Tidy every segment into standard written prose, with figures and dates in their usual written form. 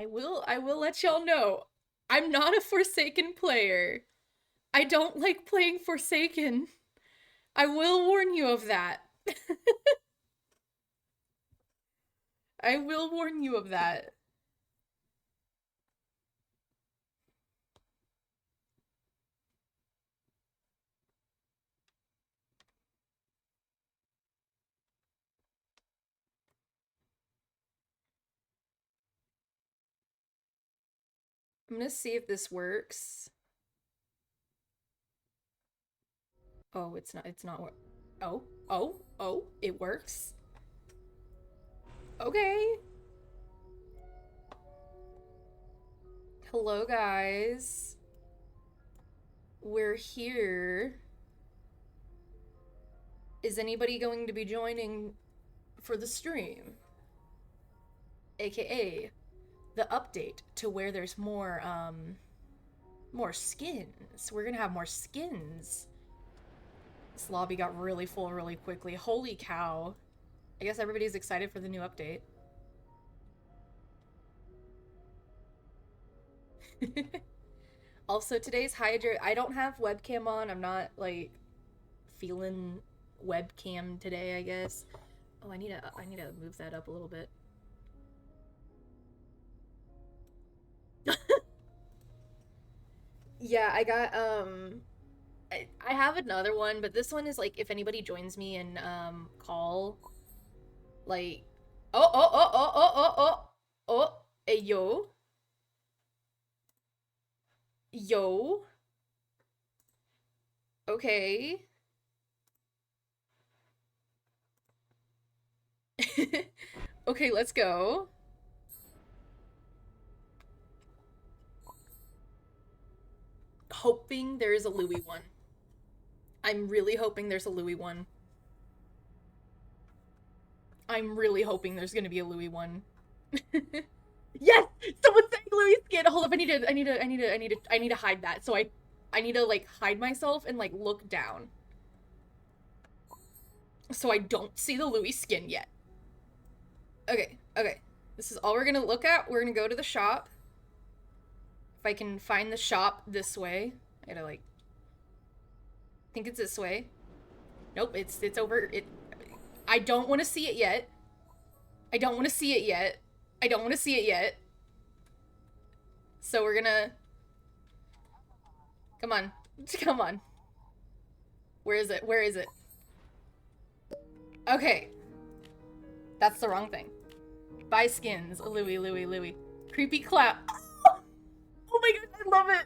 I will let y'all know. I'm not a Forsaken player. I don't like playing Forsaken. I will warn you of that. I will warn you of that. I'm gonna see if this works. Oh, it's not. Oh, it works. Okay. Hello, guys. We're here. Is anybody going to be joining for the stream? AKA the update to where there's more skins. We're gonna have more skins. This lobby got really full really quickly. Holy cow. I guess everybody's excited for the new update. Also, today's Hydra. I don't have webcam on. I'm not like feeling webcam today, I guess. Oh, I need to move that up a little bit. Yeah, I got I have another one, but this one is like if anybody joins me in call like oh hey yo okay. Okay, let's go. Hoping there's a Louis one. I'm really hoping there's a Louis one. I'm really hoping there's gonna be a Louis one. Yes! Someone's saying Louis skin. Hold up, I need to hide that. So I need to like hide myself and like look down. So I don't see the Louis skin yet. Okay, okay. This is all we're gonna look at. We're gonna go to the shop. If I can find the shop this way. I gotta like think it's this way. Nope, it's over it. I don't want to see it yet. I don't want to see it yet. I don't want to see it yet. So we're gonna come on. Come on. Where is it? Where is it? Okay. That's the wrong thing. Buy skins. Louis. Creepy clap. Oh my god, I love it.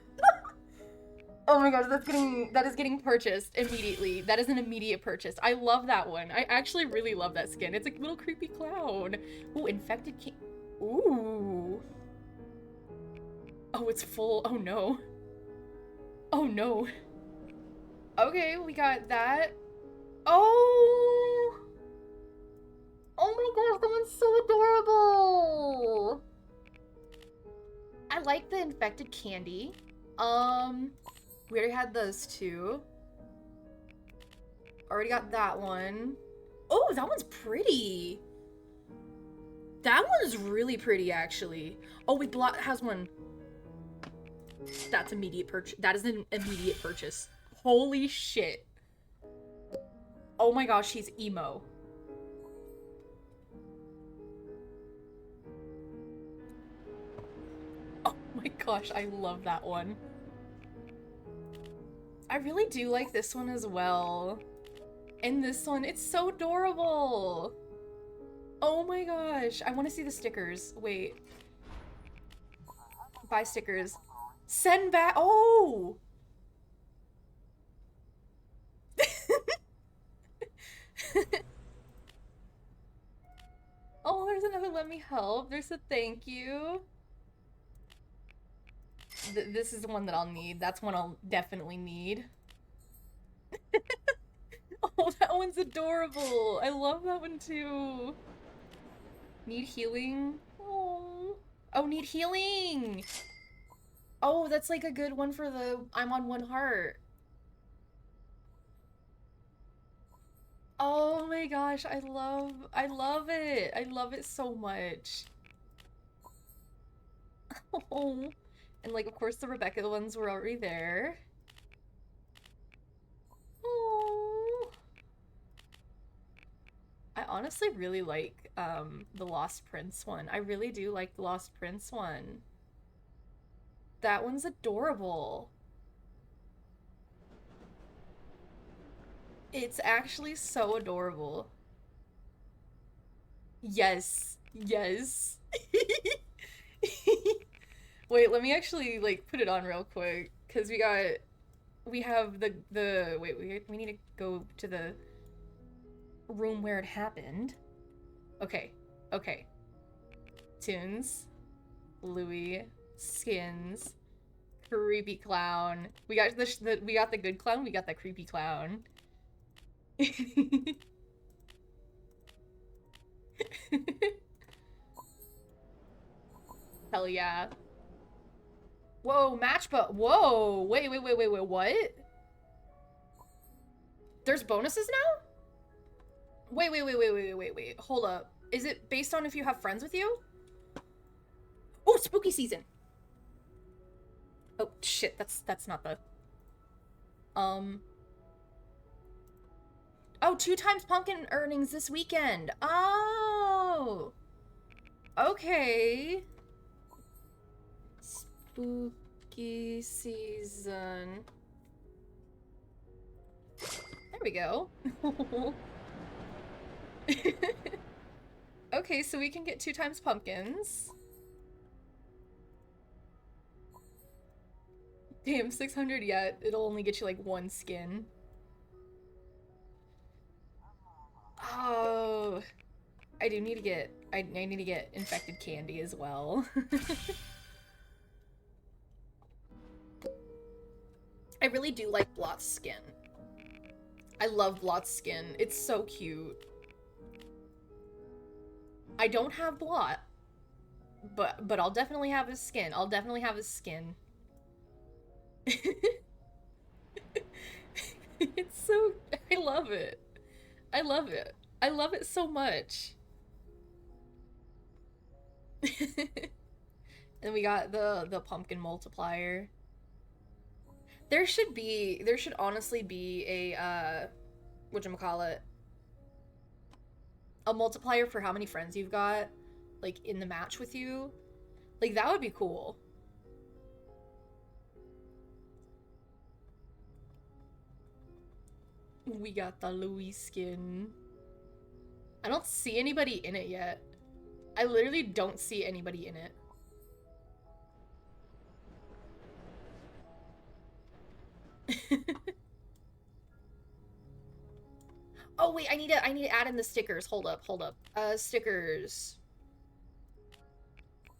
Oh my gosh, that is getting purchased immediately. That is an immediate purchase. I love that one. I actually really love that skin. It's a little creepy clown. Ooh, infected king. Ooh. Oh, it's full. Oh no. Oh no. Okay, we got that. Oh. Oh my gosh, that one's so adorable. I like the infected candy. We already had those two. Already got that one. Oh, that one's pretty. That one's really pretty, actually. Oh, wait, Blot has one. That's immediate purchase. That is an immediate purchase. Holy shit. Oh my gosh, he's emo. Oh my gosh, I love that one. I really do like this one as well. And this one, it's so adorable. Oh my gosh, I want to see the stickers. Wait. Buy stickers. Send back. Oh! Oh, there's another let me help. There's a thank you. This is the one that I'll need. That's one I'll definitely need. Oh, that one's adorable. I love that one too. Need healing? Oh. Oh, need healing! Oh, that's like a good one for the I'm on one heart. Oh my gosh, I love it. I love it so much. Oh. And like, of course, the Rebecca ones were already there. Oh. I honestly really like the Lost Prince one. I really do like the Lost Prince one. That one's adorable. It's actually so adorable. Yes. Yes. Wait, let me actually like put it on real quick cuz we have the wait, we need to go to the room where it happened. Okay. Okay. Tunes, Louis, skins, creepy clown. We got we got the good clown, we got the creepy clown. Hell yeah. Whoa, match but whoa. Wait, what? There's bonuses now? Wait. Hold up. Is it based on if you have friends with you? Oh, spooky season. Oh shit, that's not the Oh, 2 times pumpkin earnings this weekend. Oh. Okay. Spooky season. There we go. Okay, so we can get 2 times pumpkins. Damn, 600 yet. It'll only get you like 1 skin. Oh, I do need to get I need to get infected candy as well. I really do like Blot's skin. I love Blot's skin. It's so cute. I don't have Blot, but I'll definitely have his skin. I'll definitely have his skin. It's so I love it. I love it. I love it so much. And we got the pumpkin multiplier. There should honestly be a whatchamacallit, a multiplier for how many friends you've got like in the match with you. Like that would be cool. We got the Louis skin. I don't see anybody in it yet. I literally don't see anybody in it. Oh wait, I need to add in the stickers. Hold up. Stickers.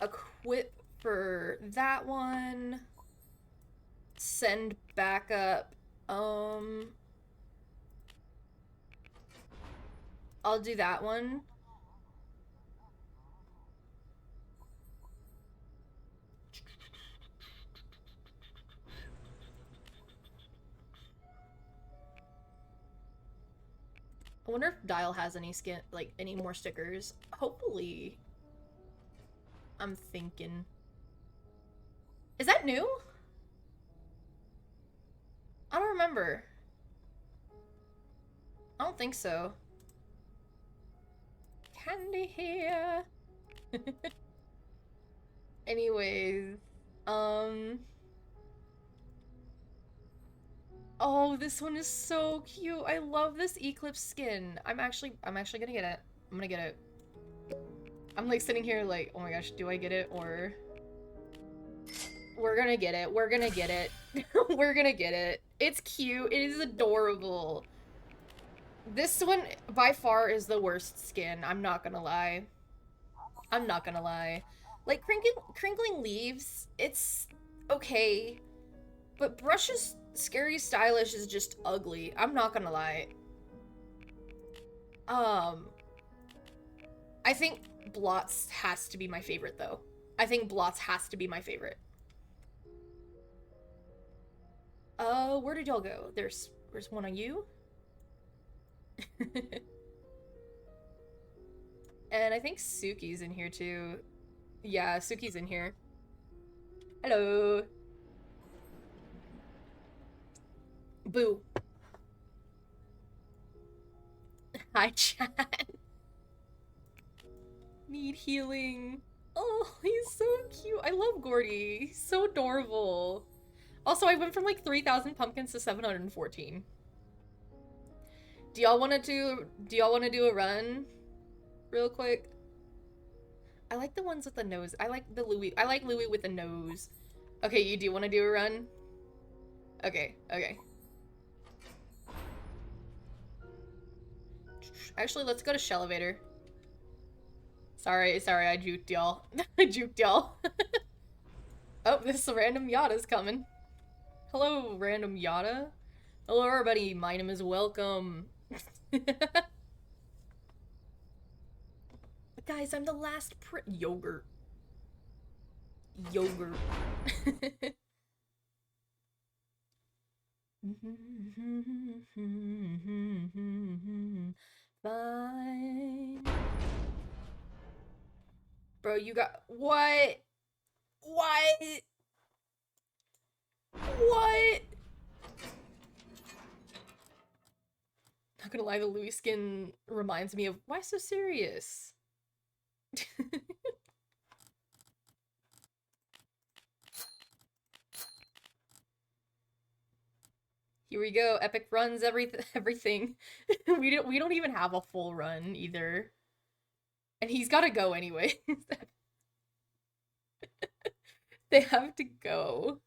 Equip for that one. Send backup. I'll do that one. I wonder if Dial has any skin, like any more stickers. Hopefully. I'm thinking. Is that new? I don't remember. I don't think so. Candy here. Anyways, oh, this one is so cute. I love this Eclipse skin. I'm actually gonna get it. I'm gonna get it. I'm like sitting here like, oh my gosh, do I get it or we're gonna get it. We're gonna get it. We're gonna get it. It's cute. It is adorable. This one by far is the worst skin. I'm not gonna lie. I'm not gonna lie. Like crinkling leaves, it's okay. But Brush's Scary Stylish is just ugly. I'm not gonna lie. I think Blots has to be my favorite though. I think Blots has to be my favorite. Where did y'all go? There's one on you. And I think Suki's in here too. Yeah, Suki's in here. Hello. Boo. Hi, chat. Need healing. Oh, he's so cute. I love Gordy. He's so adorable. Also, I went from like 3,000 pumpkins to 714. Do y'all want to do a run real quick? I like the ones with the nose. I like Louis with the nose. Okay, you do want to do a run? Okay, okay. Actually, let's go to Shellevator. Sorry, I juked y'all. I juked y'all. Oh, this random Yada's coming. Hello, random Yada. Hello, everybody. My name is Welcome. Guys, I'm the last yogurt. Yogurt. Fine. Bro, you got what? What? What? Not gonna lie, the Louis skin reminds me of why so serious? Here we go. Epic runs everything. we don't even have a full run either. And he's got to go anyway. They have to go.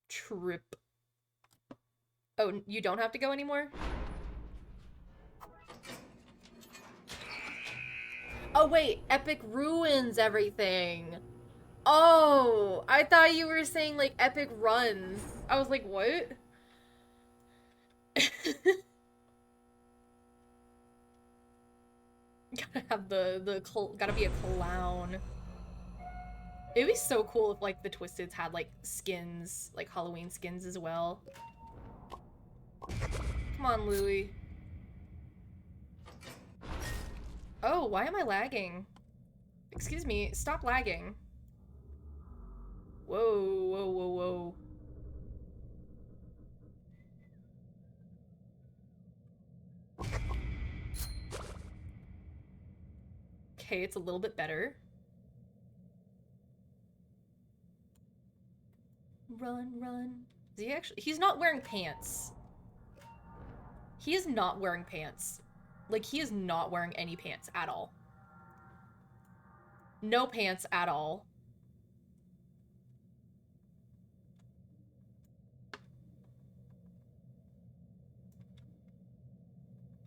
Trip. Oh, you don't have to go anymore? Oh wait, Epic ruins everything. Oh, I thought you were saying like Epic runs. I was like, what? Gotta have gotta be a clown. It'd be so cool if like the Twisteds had like skins, like Halloween skins as well. Come on, Louis. Oh, why am I lagging? Excuse me, stop lagging. Whoa, whoa, whoa, whoa. Okay, it's a little bit better. Run, run. Is he actually? He's not wearing pants. He is not wearing pants. Like, he is not wearing any pants at all. No pants at all.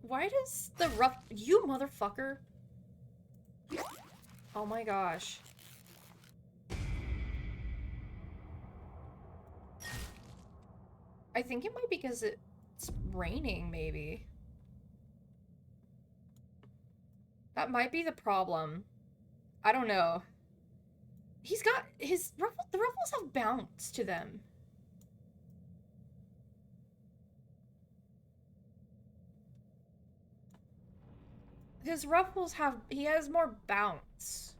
Why does the rough... You motherfucker. Oh my gosh. I think it might be because it's raining, maybe. That might be the problem. I don't know. He's got his the ruffles have bounce to them. His ruffles have, he has more bounce.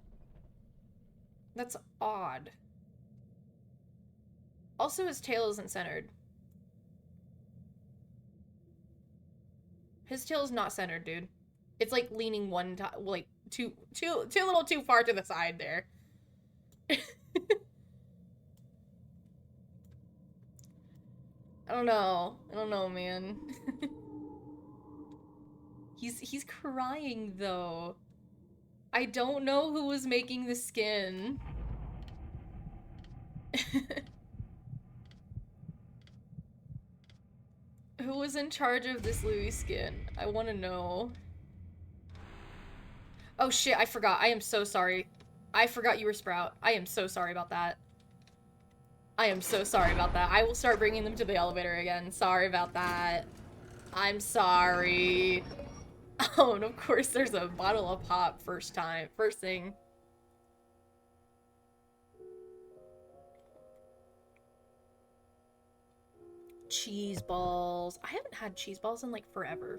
That's odd. Also, his tail isn't centered. His tail is not centered, dude. It's like leaning one time, like too little too far to the side there. I don't know, man. He's crying though. I don't know who was making the skin. Who was in charge of this Louis skin? I want to know. Oh shit, I forgot. I am so sorry. I forgot you were Sprout. I am so sorry about that. I am so sorry about that. I will start bringing them to the elevator again. Sorry about that. I'm sorry. Oh, and of course there's a bottle of pop first thing. Cheese balls. I haven't had cheese balls in like forever.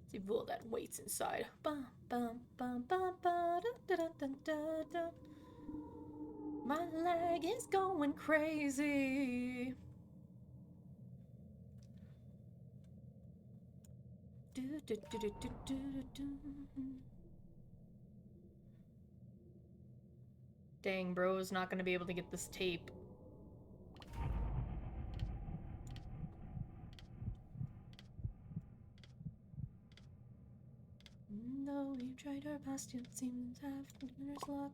See all that waits inside. Bum, bum, bum, bum, ba, da, da, da, da, da. My leg is going crazy. Do, do, do, do, do, do, do. Dang, bro is not gonna be able to get this tape. Though we tried our best, it seems to have beginner's luck.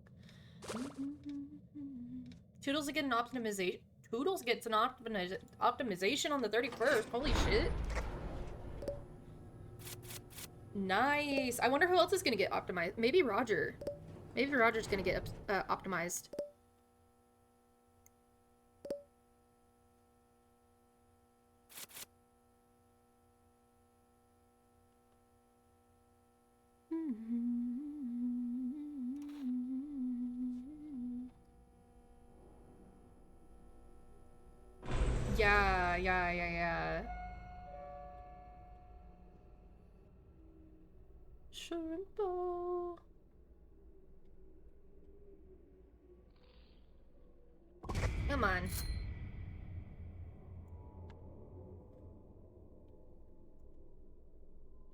Toodles get an optimization. Toodles gets an optimization on the 31st. Holy shit. Nice. I wonder who else is gonna get optimized. Maybe Roger. Maybe Roger's gonna get optimized. Yeah. Shrimpo. Come on.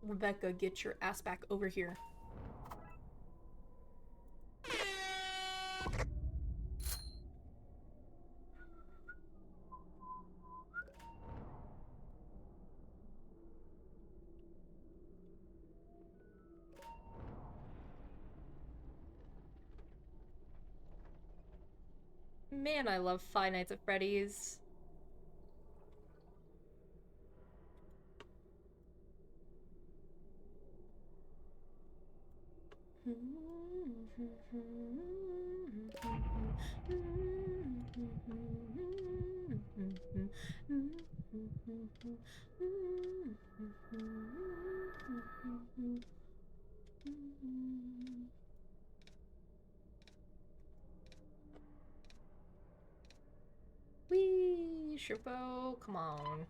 Rebecca, get your ass back over here. Man, I love Five Nights at Freddy's. Wee, Sherpo, come on.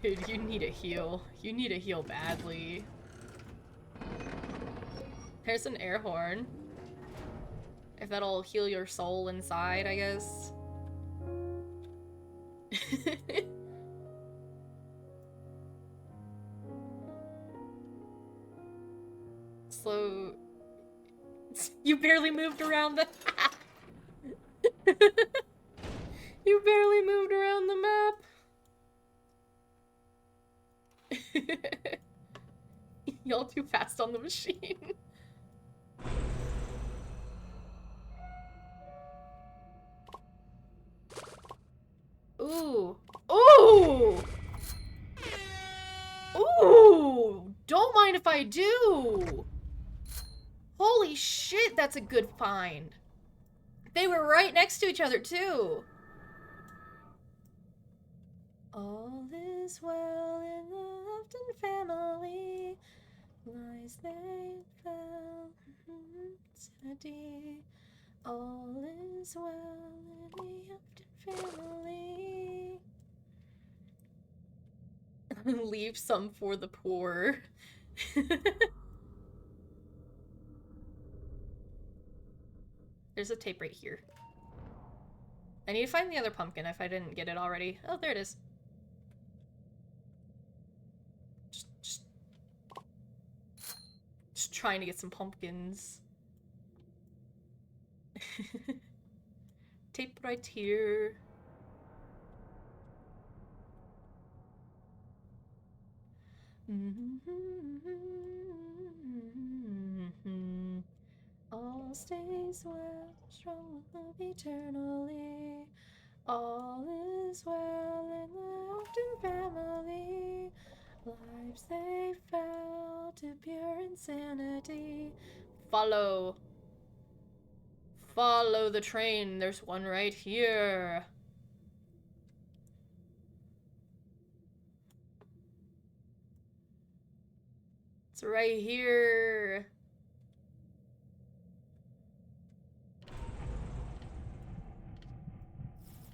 Dude, you need a heal. You need a heal badly. There's an air horn. If that'll heal your soul inside, I guess. Slow. You barely moved around the... You barely moved around the map. Y'all too fast on the machine. Ooh. Ooh! Ooh! Don't mind if I do! Holy shit, that's a good find. They were right next to each other, too. All is well in the Upton family. Lies they fell. Sanity. All is well in the Upton family. Leave some for the poor. There's a tape right here. I need to find the other pumpkin if I didn't get it already. Oh, there it is. Just trying to get some pumpkins. Tape right here. All stays well, strong with love eternally. All is well in the Upton family. Lives they fell to pure insanity. Follow. Follow the train. There's one right here. It's right here.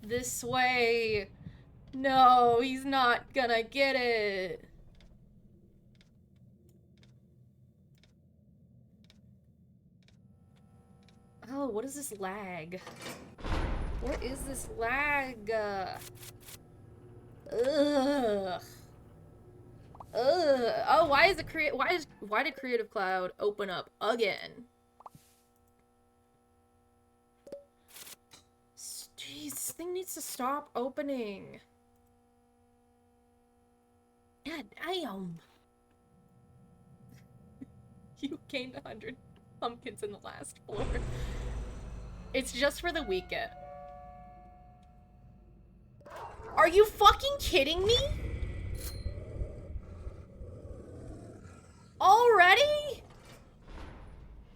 This way. No, he's not gonna get it. Oh, what is this lag? What is this lag? Ugh. Ugh. Oh, why did Creative Cloud open up again? Jeez, this thing needs to stop opening. God damn. You gained 100 pumpkins in the last floor. It's just for the weekend. Are you fucking kidding me? Already?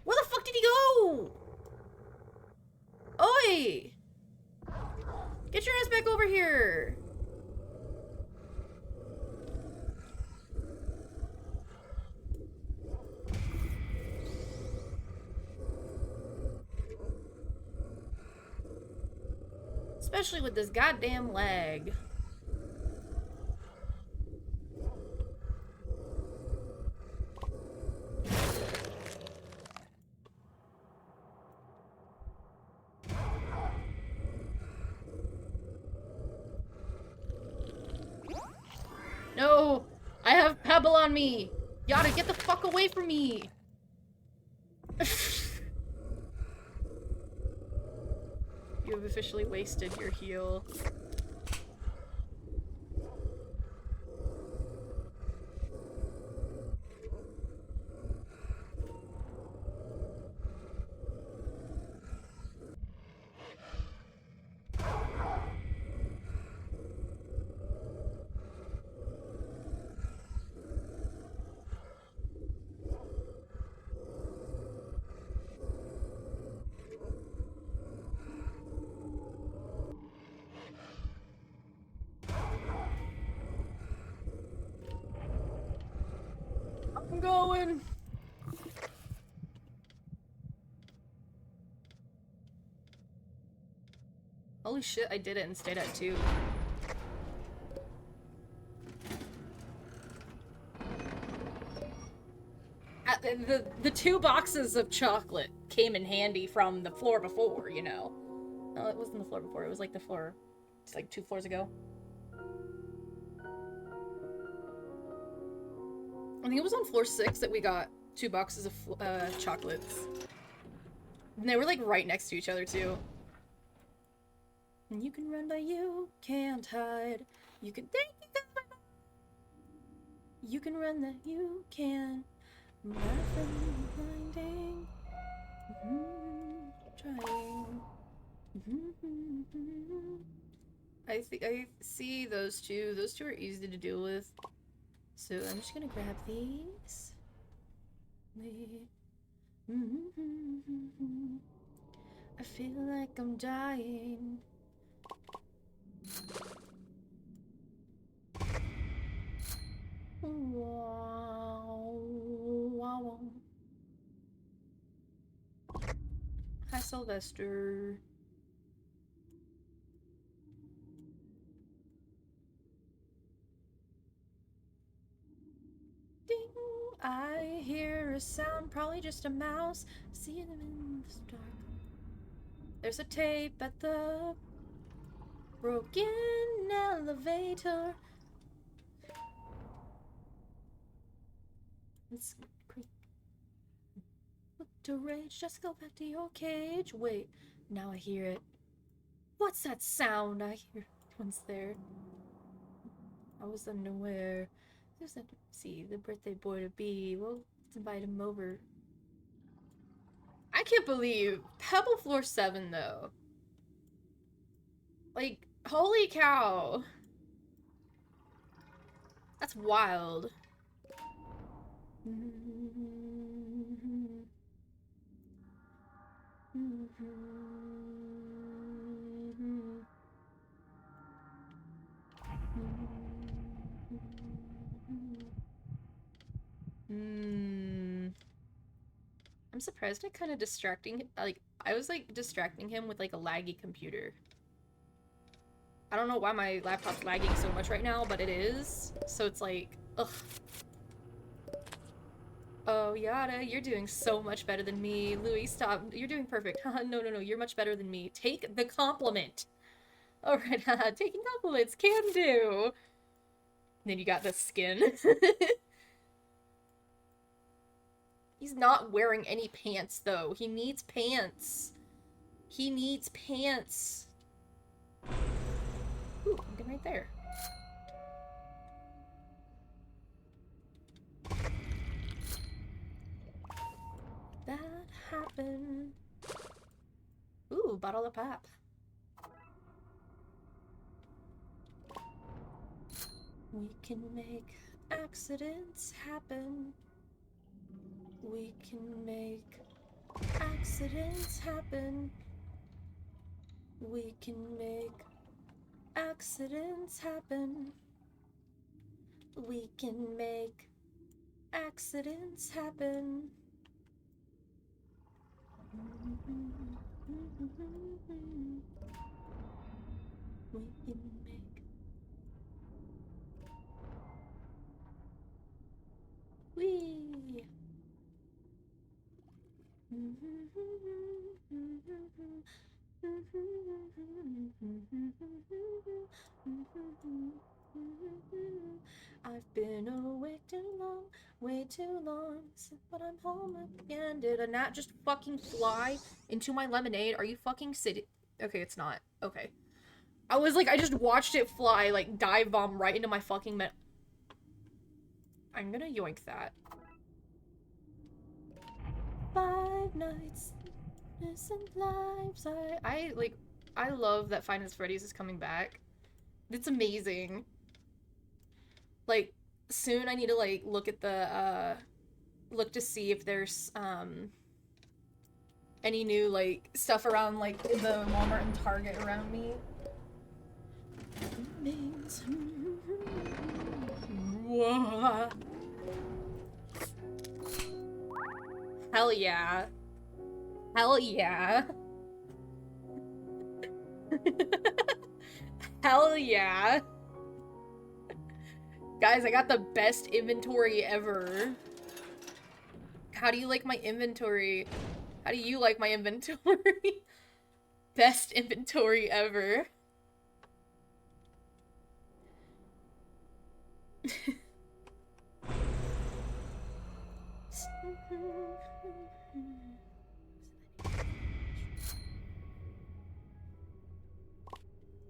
Where the fuck did he go? Oi! Get your ass back over here. Especially with this goddamn lag. No! I have Pebble on me! Yada, get the fuck away from me! You have officially wasted your heal. I'm going! Holy shit, I did it and stayed at 2. The 2 boxes of chocolate came in handy from the floor before, you know. No, it wasn't the floor before, it was like the floor. It's like 2 floors ago. I think it was on floor 6 that we got 2 boxes of chocolates. And they were like right next to each other too. And you can run but you can't hide. You can think you can run that you can. Nothing blinding. Trying. I see those two. Those two are easy to deal with. So I'm just gonna grab these. I feel like I'm dying. Wow. Hi, Sylvester. Ding! I hear a sound, probably just a mouse. See them in the dark. There's a tape at the broken elevator. It's creep. Look to rage, just go back to your cage. Wait, now I hear it. What's that sound? I hear one's there. I was unaware. There's that. See the birthday boy to be. Well, let's invite him over. I can't believe Pebble Floor 7 though. Like, holy cow. That's wild. I'm surprised I kind of distracting, like, I was like distracting him with like a laggy computer. I don't know why my laptop's lagging so much right now, but it is. So it's like, ugh. Oh, Yada, you're doing so much better than me. Louis, stop. You're doing perfect. No, you're much better than me. Take the compliment. Alright, taking compliments can do. Then you got the skin. He's not wearing any pants, though. He needs pants. He needs pants. Ooh, pumpkin right there. That happened. Ooh, bottle of pop. We can make accidents happen. We can make accidents happen. We can make accidents happen. We can make accidents happen. We can make. Wee. I've been awake too long, way too long, but I'm home again. Did a gnat just fucking fly into my lemonade? Are you fucking sitting? Okay, it's not. Okay. I was like, I just watched it fly, like, dive bomb right into my fucking I'm gonna yoink that. 5 nights, innocent lives. I love that Five Nights at Freddy's is coming back. It's amazing. Like, soon I need to, like, look at the, look to see if there's, any new, like, stuff around, like, the Walmart and Target around me. Whoa. Hell yeah. Hell yeah. Hell yeah. Guys, I got the best inventory ever. How do you like my inventory? How do you like my inventory? Best inventory ever.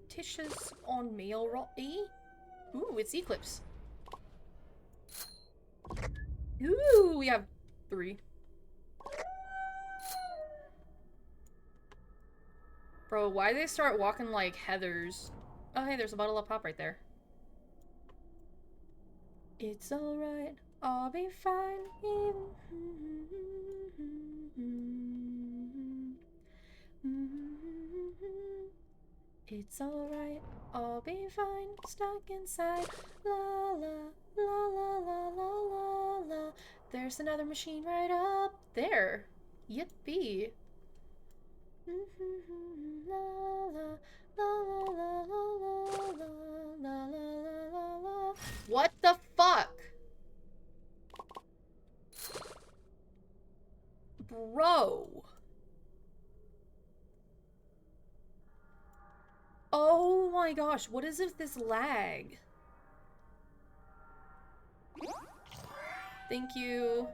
Tisha's on mail rotty. Ooh, it's Eclipse. Ooh, we have 3. Bro, why they start walking like Heathers? Oh, hey, there's a bottle of pop right there. It's alright, I'll be fine. It's alright, I'll be fine. Stuck inside. La la, la la la la la la. There's another machine right up there. Yippee. La la, la la la la la la la la la. What the fuck? Bro. Oh my gosh, what is with this lag? Thank you.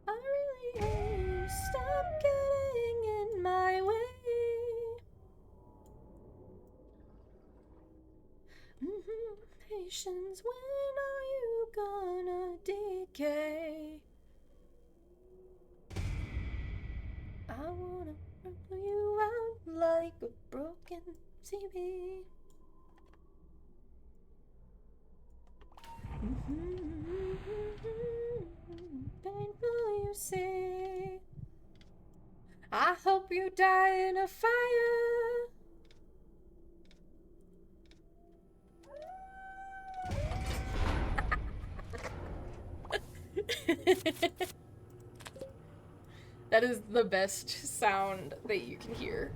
I really hate you. Stop getting in my way. Patience, when are you gonna decay? I wanna rip you out like a broken TV. Painful, you say. I hope you die in a fire. That is the best sound that you can hear.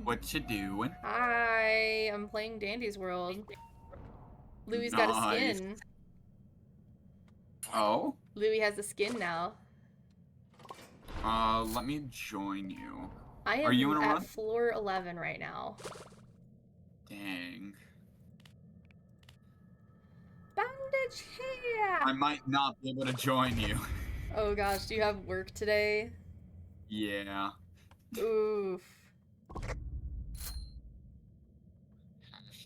What you doing? Hi, I'm playing Dandy's World. Louie's got a Nice. skin. Oh? Louie has a skin now. Let me join you. I Are you am in a at run? floor 11 right now. Dang. Bandage here! I might not be able to join you. Oh gosh, do you have work today? Yeah. Oof.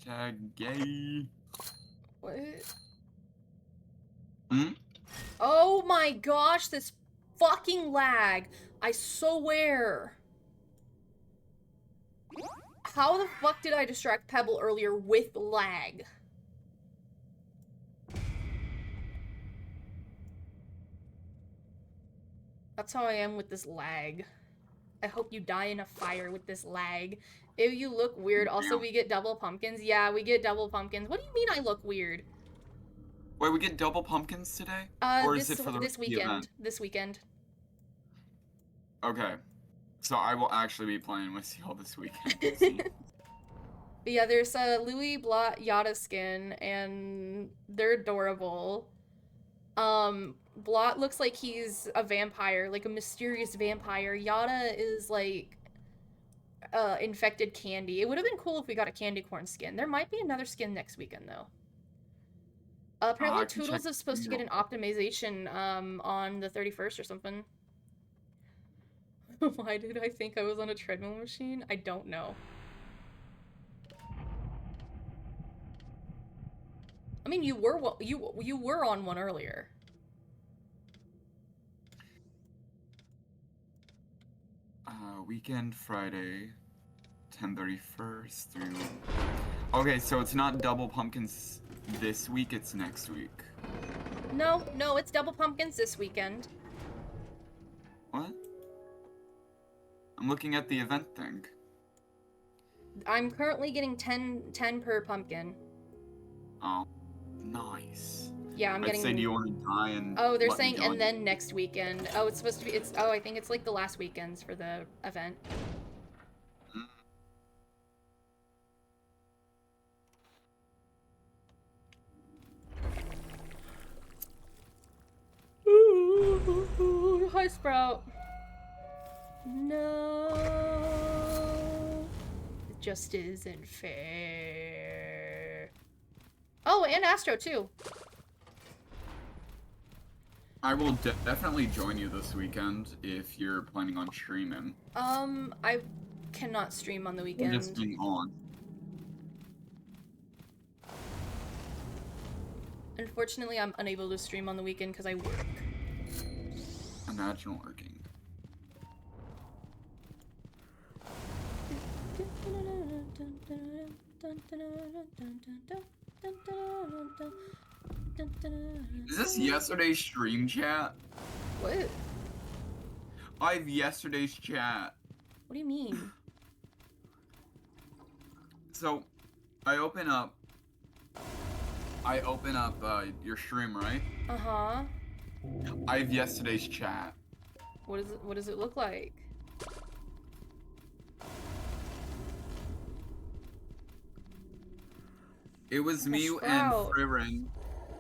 Hashtag gay. What? Hmm? Oh my gosh, this fucking lag. I swear. How the fuck did I distract Pebble earlier with lag? That's how I am with this lag. I hope you die in a fire with this lag. Ew, you look weird. Also, Damn. we get double pumpkins. Yeah, we get double pumpkins. What do you mean I look weird? Wait, we get double pumpkins today? Or is it for the This event? weekend. This weekend. Okay. So I will actually be playing with y'all this weekend. See? But yeah, there's a Louis Blot Yada skin, and they're adorable. Blot looks like he's a vampire, like a mysterious vampire. Yada is like infected candy. It would have been cool if we got a candy corn skin. There might be another skin next weekend though. Apparently I can check Toodles is supposed to get an optimization on the 31st or something. Why did I think I was on a treadmill machine? I don't know. I mean, you were on one earlier. Weekend Friday, 10/31st through. Okay, so it's not double pumpkins this week, it's next week. No, it's double pumpkins this weekend. What? I'm looking at the event thing. I'm currently getting 10 per pumpkin. Oh, nice. Yeah, I'm getting. I'd say, do you want to die and? Oh, they're let me saying join? and then next weekend. Oh, it's supposed to be. It's. Oh, I think it's like the last weekends for the event. Hi, Sprout. No, it just isn't fair. Oh, and Astro too. I will definitely join you this weekend if you're planning on streaming. I cannot stream on the Or weekend. just being on. Unfortunately, I'm unable to stream on the weekend because I work. Imagine working. Is this yesterday's stream chat? What? I have yesterday's chat. What do you mean? So, I open up your stream, right? Uh-huh. I have yesterday's chat. What does it look like? It was me and Sprout. Fririn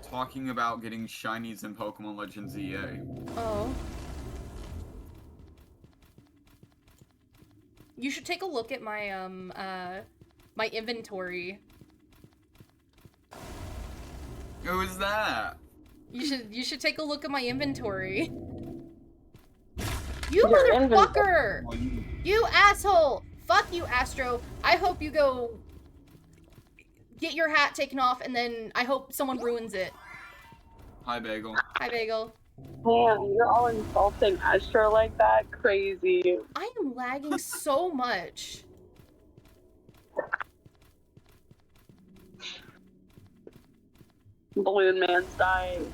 talking about getting shinies in Pokemon Legends EA. Oh. You should take a look at my my inventory. Who is that? You should take a look at my inventory. You motherfucker! You asshole! Fuck you, Astro. I hope you go get your hat taken off, and then I hope someone ruins it. Hi, Bagel. Hi, Bagel. Man, you're all insulting Astro like that? Crazy. I am lagging so much. Balloon Man's dying.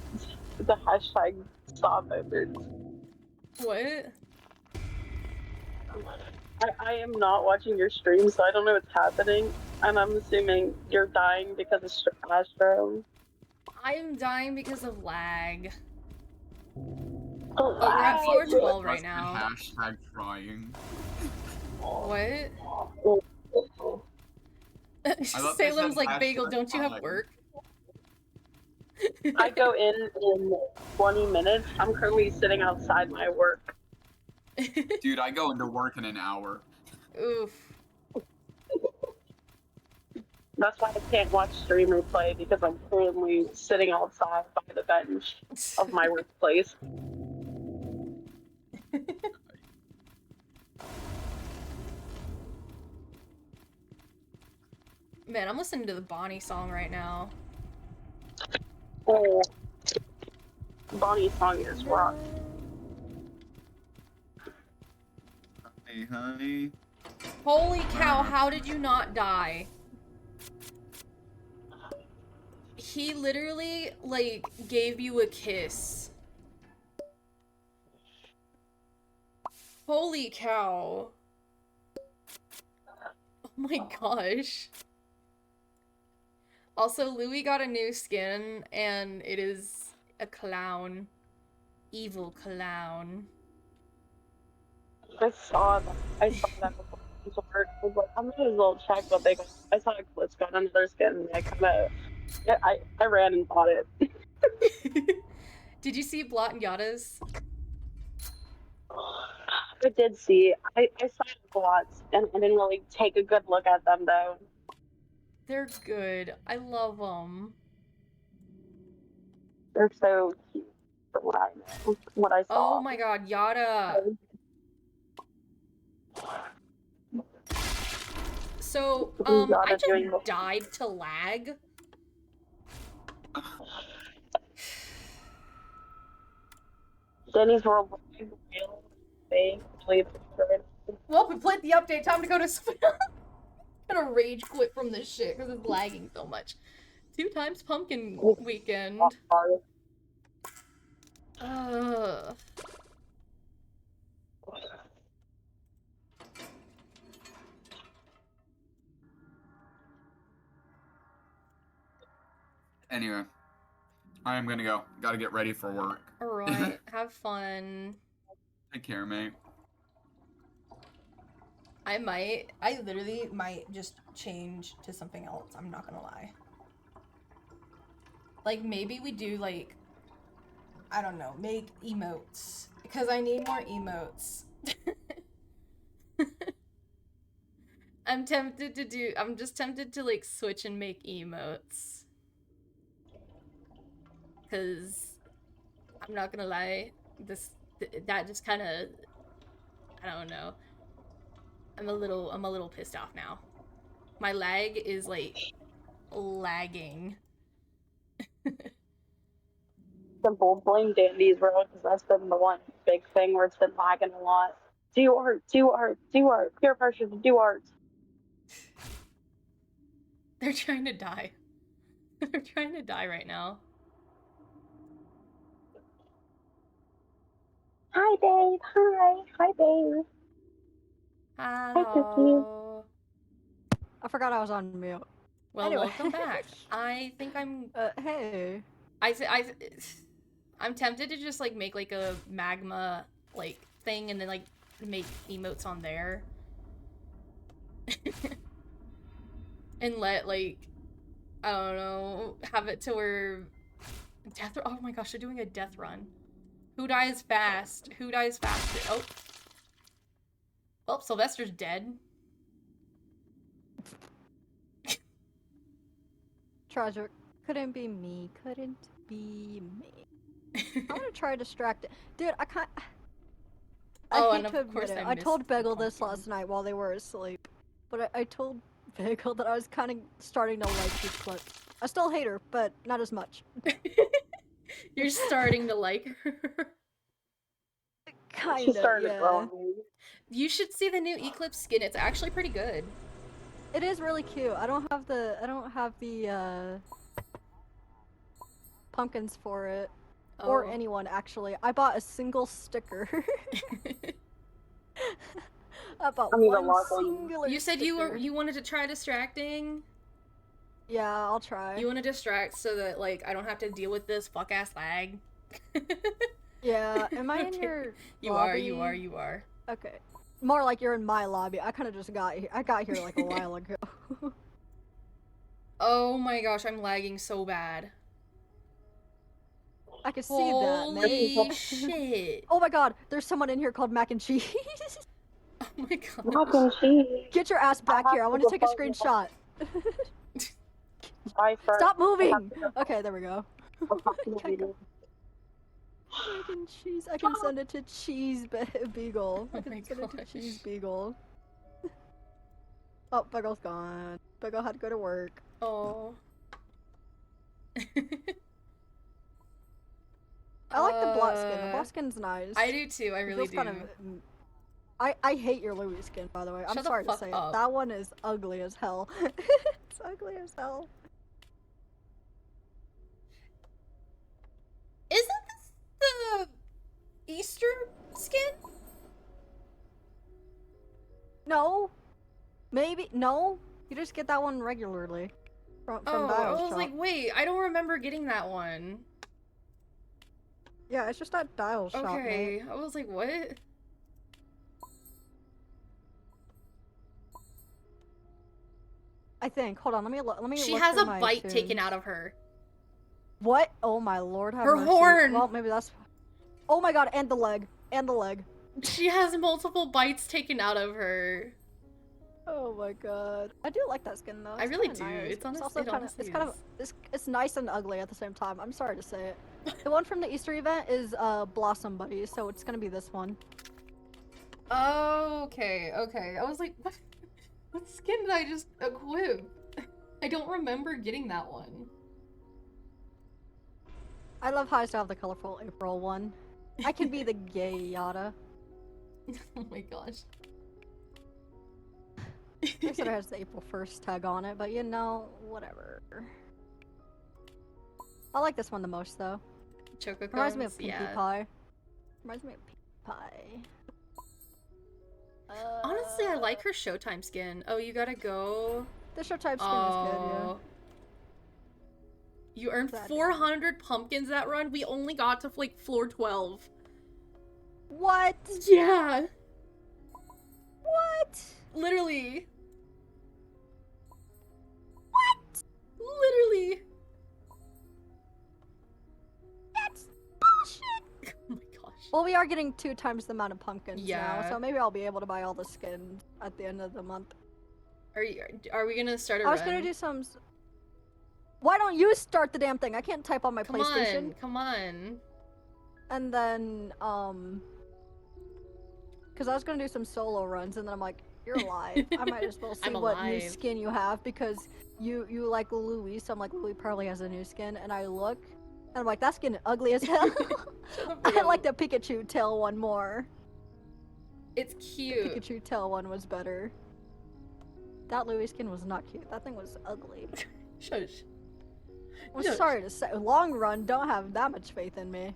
The hashtag saw moments. What? I am not watching your stream, so I don't know what's happening. And I'm assuming you're dying because of Astro. I'm dying because of lag. Oh, But we're at lag. 412 right Press the now. hashtag trying. What? thought they Salem's said like, Bagel, hashtag don't you have fine. work? I go in 20 minutes. I'm currently sitting outside my work. Dude, I go into work in an hour. Oof. That's why I can't watch stream replay because I'm currently sitting outside by the bench of my workplace. Man, I'm listening to the Bonnie song right now. Oh, Bonnie's song is rock. Hey, honey. Holy cow, how did you not die? He literally, like, gave you a kiss. Holy cow. Oh my gosh. Also, Louis got a new skin, and it is a clown. Evil clown. I saw that. I saw that before. I was like, I might as well check what they got. I saw Eclipse got another skin, and I kind of, I ran and bought it. Did you see Blot and Yada's? I did see. I saw the lots, and I didn't really take a good look at them though. They're good. I love them. They're so cute from what I know, what I saw. Oh my god, Yada. So, I just died to lag. Denny's World. Well, we played the update. Time to go to sleep. I'm gonna rage quit from this shit because it's lagging so much. 2 times pumpkin weekend. Anyway, I am gonna go. Gotta get ready for work. Alright, have fun. Take care, mate. I literally might just change to something else. I'm not gonna lie. Like, maybe we do, like, I don't know, make emotes. Because I need more emotes. I'm just tempted to, like, switch and make emotes. Because, I'm not gonna lie, that just kind of, I don't know. I'm a little pissed off now. My lag is, like, lagging. Simple, blame Dandy's World, because that's been the one big thing where it's been lagging a lot. Do art, do art, do art. Peer pressure to do art. They're trying to die. They're trying to die right now. Hi, babe. Hi. Hi, babe. Hello. I forgot I was on mute. Well, Anyway. welcome back. I think I'm... Hey. I'm tempted to just, like, make, like, a magma, like, thing and then, like, make emotes on there. And let, like, I don't know, have it to where... Oh my gosh, they're doing a death run. Who dies fast? Who dies faster? Oh. Well, Sylvester's dead. Tragic. Couldn't be me. Couldn't be me. I'm gonna try to distract it. Dude, I can't... I hate to admit it. I told Bagel this last night while they were asleep. But I told Bagel that I was kind of starting to like these clips. I still hate her, but not as much. You're starting to like her. Kinda, yeah. You should see the new Eclipse skin. It's actually pretty good. It is really cute. I don't have the pumpkins for it. Or anyone, actually. I bought a single sticker. I bought one singular You said sticker. you wanted to try distracting? Yeah, I'll try. You want to distract so that, like, I don't have to deal with this fuck-ass lag? Yeah, am I in your lobby? You are. Okay. More like you're in my lobby. I kind of just got here. I got here like a while ago. Oh my gosh, I'm lagging so bad. I can see that, man. Holy shit. Oh my god, there's someone in here called Mac and Cheese. Oh my god. Mac and cheese. Get your ass back here. I want to take a screenshot. Stop moving! Okay, there we go. Mac and Cheese. I can send it to Cheese Beagle. I can send it to Cheese Beagle. Oh, Beagle's gone. Beagle had to go to work. Oh. I like the black skin. The black skin's nice. I do too. I really do. Kind of, I hate your Louis skin, by the way. I'm sorry to say it. That one is ugly as hell. It's ugly as hell. Isn't this the Easter skin? No. Maybe. No. You just get that one regularly. From Dial's I was shop. like, wait, I don't remember getting that one. Yeah, it's just at Dial's shop. Okay, I was like, what? I think. Hold on, let me. She look has through a my bite tunes. taken out of her. What? Oh my lord, have Her mercy. horn! Well, maybe that's. Oh my god, and the leg. And the leg. She has multiple bites taken out of her. Oh my god. I do like that skin though. I really do. Nice. It's honestly, also kind of. It's kind of. It's nice and ugly at the same time. I'm sorry to say it. The one from the Easter event is Blossom Buddy, so it's gonna be this one. Oh, okay. I was like, what skin did I just equip? I don't remember getting that one. I love how I still have the colorful April one. I can be the gay Yada. Oh my gosh. I said it has the April 1st tag on it, but you know, whatever. I like this one the most though. Choco Reminds me of Pinkie Pie. Reminds me of Pinkie Pie. Honestly, I like her Showtime skin. Oh, you gotta go. The Showtime skin is good, yeah. You earned 400 pumpkins that run. We only got to like floor 12. What? Yeah. What? Literally. What? Literally. That's bullshit. Oh my gosh. Well, we are getting 2 times the amount of pumpkins Yeah. now, so maybe I'll be able to buy all the skins at the end of the month. Are we gonna start a run? I was gonna do some. Why don't you start the damn thing? I can't type on my PlayStation. Come on. And then, because I was gonna do some solo runs, and then I'm like, you're alive. I might as well see what new skin you have, because you like Louis, so I'm like, Louis probably has a new skin, and I look, and I'm like, that skin is ugly as hell. I like the Pikachu tail one more. It's cute. The Pikachu tail one was better. That Louis skin was not cute. That thing was ugly. Shush. I'm sorry to say, long run, don't have that much faith in me.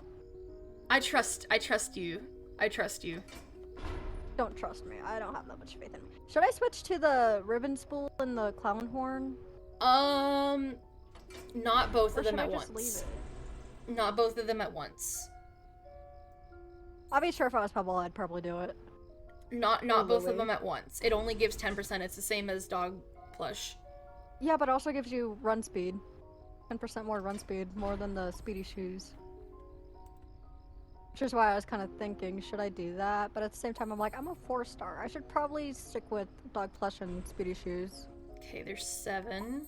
I trust you. I trust you. Don't trust me. I don't have that much faith in me. Should I switch to the ribbon spool and the clown horn? Not both of them at once. Leave it? Not both of them at once. I'll be sure if I was Pebble, I'd probably do it. Not both of them at once. It only gives 10%. It's the same as dog plush. Yeah, but it also gives you run speed. 10% more run speed, more than the speedy shoes. Which is why I was kind of thinking, should I do that? But at the same time, I'm like, I'm a 4-star. I should probably stick with dog plush and speedy shoes. Okay, there's 7.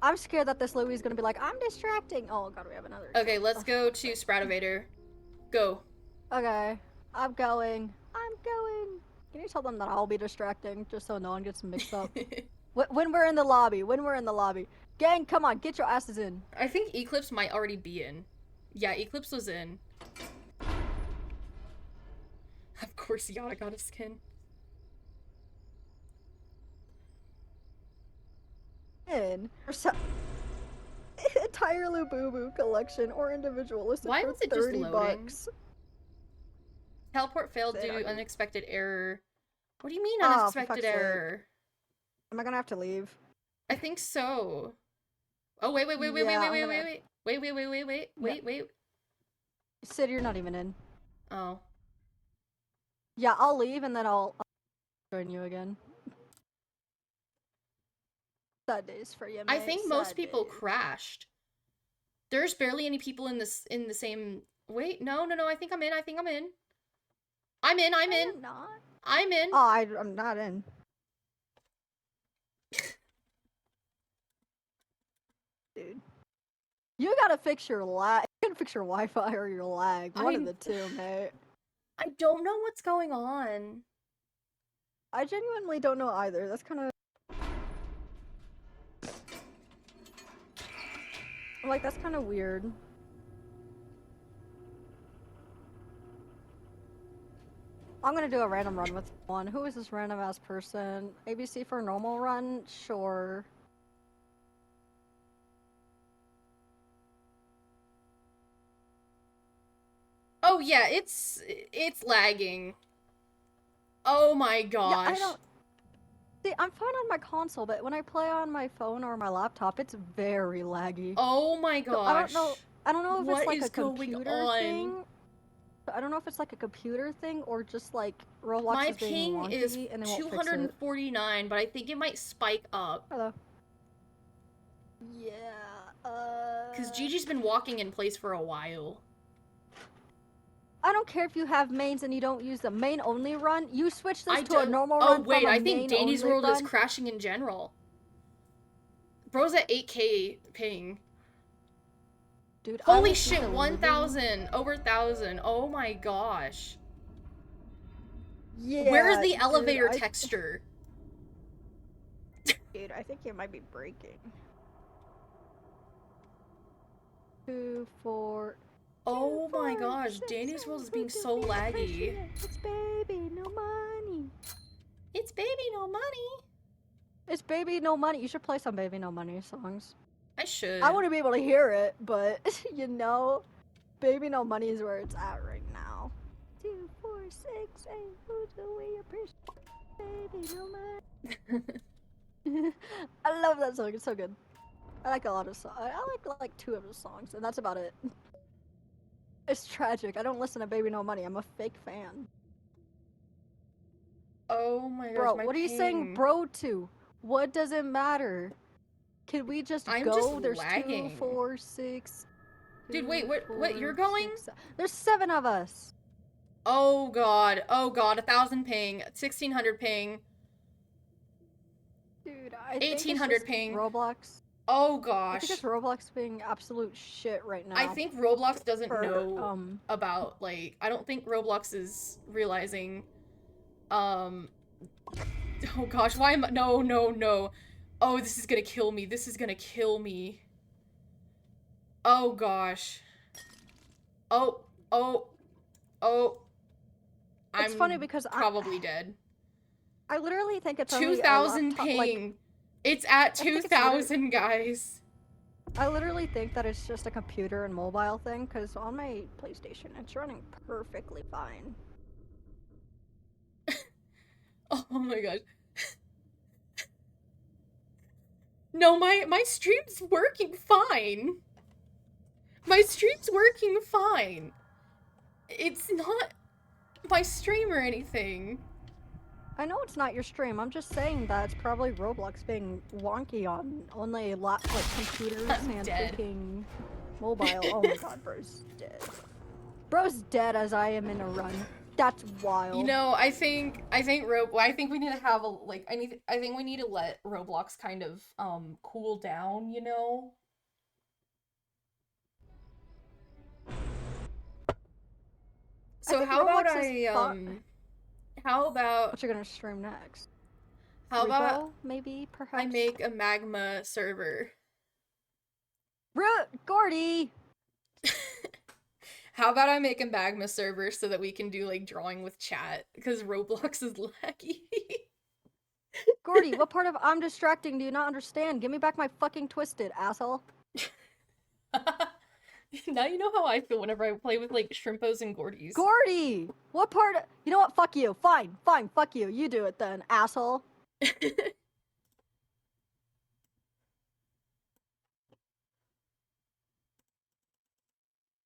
I'm scared that this Louis is gonna be like, I'm distracting. Oh god, we have another. Okay, let's go to Sproutivator. Go. Okay, I'm going. Can you tell them that I'll be distracting, just so no one gets mixed up? When we're in the lobby. Gang, come on, get your asses in. I think Eclipse might already be in. Yeah, Eclipse was in. Of course, Yada got a skin. entire Labubu collection or individual listed Why for was it just 30 loading? bucks. Teleport failed Say due it to again. unexpected error. What do you mean Oh, for unexpected fuck's sake. error? Am I gonna have to leave? I think so. Oh, wait. Sid, you're not even in. Oh. Yeah, I'll leave and then I'll join you again. Sad days for you, mate. I think most people crashed. There's barely any people in the same. Wait, no. I think I'm in. I'm in. I'm not. I'm in. Oh, I'm not in. Dude. You gotta fix your lag. You gotta fix your Wi-Fi or your lag. One of the two, mate. I don't know what's going on. I genuinely don't know either. That's kind of... Like, that's kind of weird. I'm gonna do a random run with one. Who is this random ass person? ABC for a normal run? Sure. Oh yeah, it's lagging. Oh my gosh. Yeah, I don't... See, I'm fine on my console, but when I play on my phone or my laptop, it's very laggy. Oh my gosh. So I don't know if what it's like is a computer thing. I don't know if it's like a computer thing or just like Roblox my is being ping is and they won't 249, but I think it might spike up. Hello. Yeah, Because Gigi's been walking in place for a while. I don't care if you have mains and you don't use the main only run. You switch this to a normal run. Oh wait, I think Danny's World is crashing in general. Bro's at 8K ping. Dude, holy shit, 1,000, over 1,000. Oh my gosh. Yeah. Where's the elevator texture? Dude, I think it might be breaking. 2, 4. Oh my gosh, Danny's World is being so laggy. It's baby, no money. It's baby, no money. It's baby, no money. You should play some baby, no money songs. I should. I want to be able to hear it, but you know, baby, no money is where it's at right now. 2, 4, 6, 8. Who do we appreciate? Baby, no money. I love that song. It's so good. I like a lot of songs. I like 2 of the songs, and that's about it. It's tragic. I don't listen to Baby No Money. I'm a fake fan. Oh my gosh, bro, what are you saying bro to? What does it matter? Can we just go? Just There's lagging. 2, 4, 6. Dude, wait, what? You're going? 6, there's 7 of us. Oh god, 1,000 ping, 1,600 ping. Dude, I 1,800 ping. Roblox. Oh gosh. I think it's Roblox being absolute shit right now. I think Roblox doesn't know about, like, I don't think Roblox is realizing, oh gosh, why am I, no. Oh, this is gonna kill me. Oh gosh. Oh. It's funny because probably dead. I literally think it's 2,000 ping. Like, it's at 2,000, guys. I literally think that it's just a computer and mobile thing, because on my PlayStation, it's running perfectly fine. Oh my gosh. No, my stream's working fine. It's not my stream or anything. I know it's not your stream. I'm just saying that it's probably Roblox being wonky on only like computers and freaking mobile. Oh my god, bro's dead. Bro's dead as I am in a run. That's wild. You know, I think we need to have a I think we need to let Roblox kind of cool down, you know? So how about how about what you're gonna stream next? How about maybe perhaps I make a magma server? Gordy! How about I make a magma server so that we can do like drawing with chat? Because Roblox is laggy. Gordy, what part of I'm distracting do you not understand? Give me back my fucking twisted, asshole. Now you know how I feel whenever I play with like Shrimpos and Gordies. Gordy! What part of... You know what? Fuck you. Fine, fuck you. You do it then, asshole.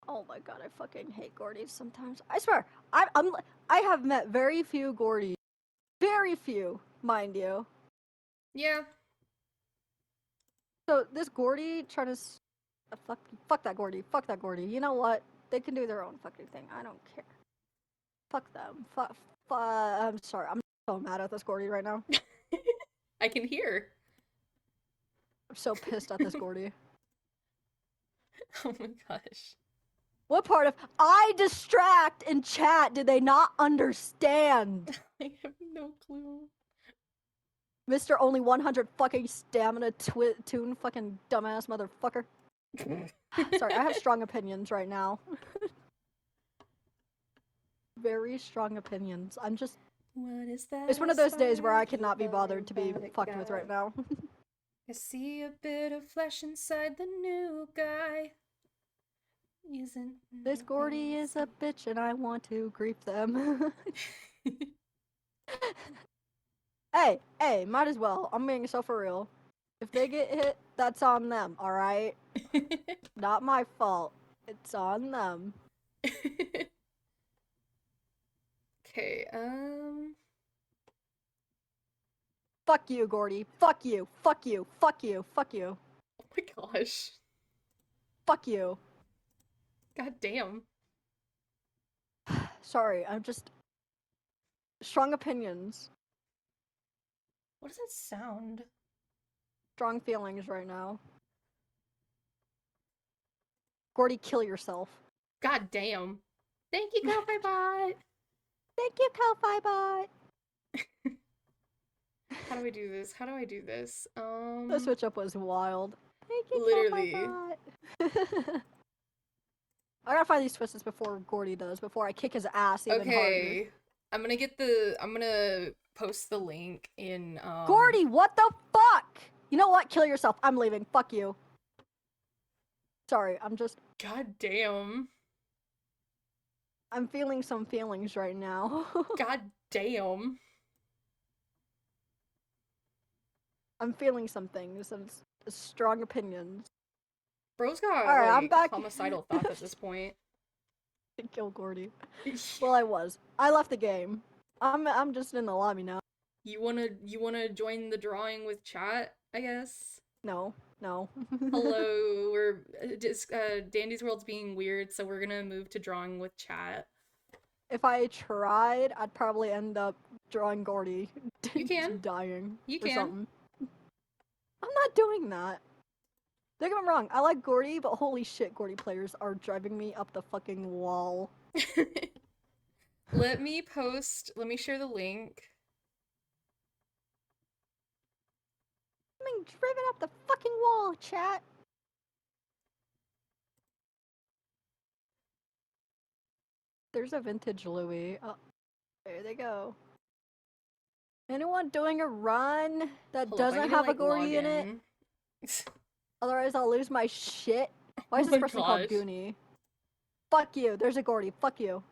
Oh my god, I fucking hate Gordies sometimes. I swear, I have met very few Gordies. Very few, mind you. Yeah. So this Gordy trying to fuck that Gordy. Fuck that Gordy. You know what? They can do their own fucking thing. I don't care. Fuck them. I'm sorry. I'm so mad at this Gordy right now. I can hear. I'm so pissed at this Gordy. Oh my gosh. What part of I distract in chat did they not understand? I have no clue. Mr. Only 100 fucking stamina tune fucking dumbass motherfucker. Sorry, I have strong opinions right now. Very strong opinions. I'm just... What is that? It's one of those days where I cannot be bothered to be fucked with right now. I see a bit of flesh inside the new guy. Isn't this Gordy is a bitch and I want to grief them. Hey, might as well. I'm being so for real. If they get hit, that's on them, alright? Not my fault. It's on them. Okay, Fuck you, Gordy. Fuck you. Fuck you. Fuck you. Fuck you. Oh my gosh. Fuck you. God damn. Sorry, I'm just... Strong opinions. What does that sound? Strong feelings right now. Gordy, kill yourself. God damn. Thank you, Ko-Fi Bot. Thank you, Ko-Fi Bot. How do we do this? How do I do this? The switch up was wild. Thank you, literally. Ko-Fi Bot. I gotta find these twists before Gordy does, before I kick his ass even harder. I'm gonna post the link in, Gordy, what the fuck? You know what? Kill yourself. I'm leaving. Fuck you. Sorry, I'm just... God damn. I'm feeling some feelings right now. God damn. I'm feeling some things, and strong opinions. Bro's got, Alright, like, I'm back. homicidal thoughts at this point. Kill Gordy. Well, I was. I left the game. I'm just in the lobby now. You wanna join the drawing with chat, I guess? No. Hello, we're Dandy's World's being weird, so we're gonna move to drawing with chat. If I tried, I'd probably end up drawing Gordy. You can. Dying. You or can. Something. I'm not doing that. Don't get me wrong, I like Gordy, but holy shit, Gordy players are driving me up the fucking wall. Let me share the link. I'm being driven up the fucking wall, chat. There's a vintage Louis. Oh, there they go. Anyone doing a run that doesn't have a Gordy in it? Otherwise, I'll lose my shit. Why is this person called Goonie? Fuck you. There's a Gordy. Fuck you.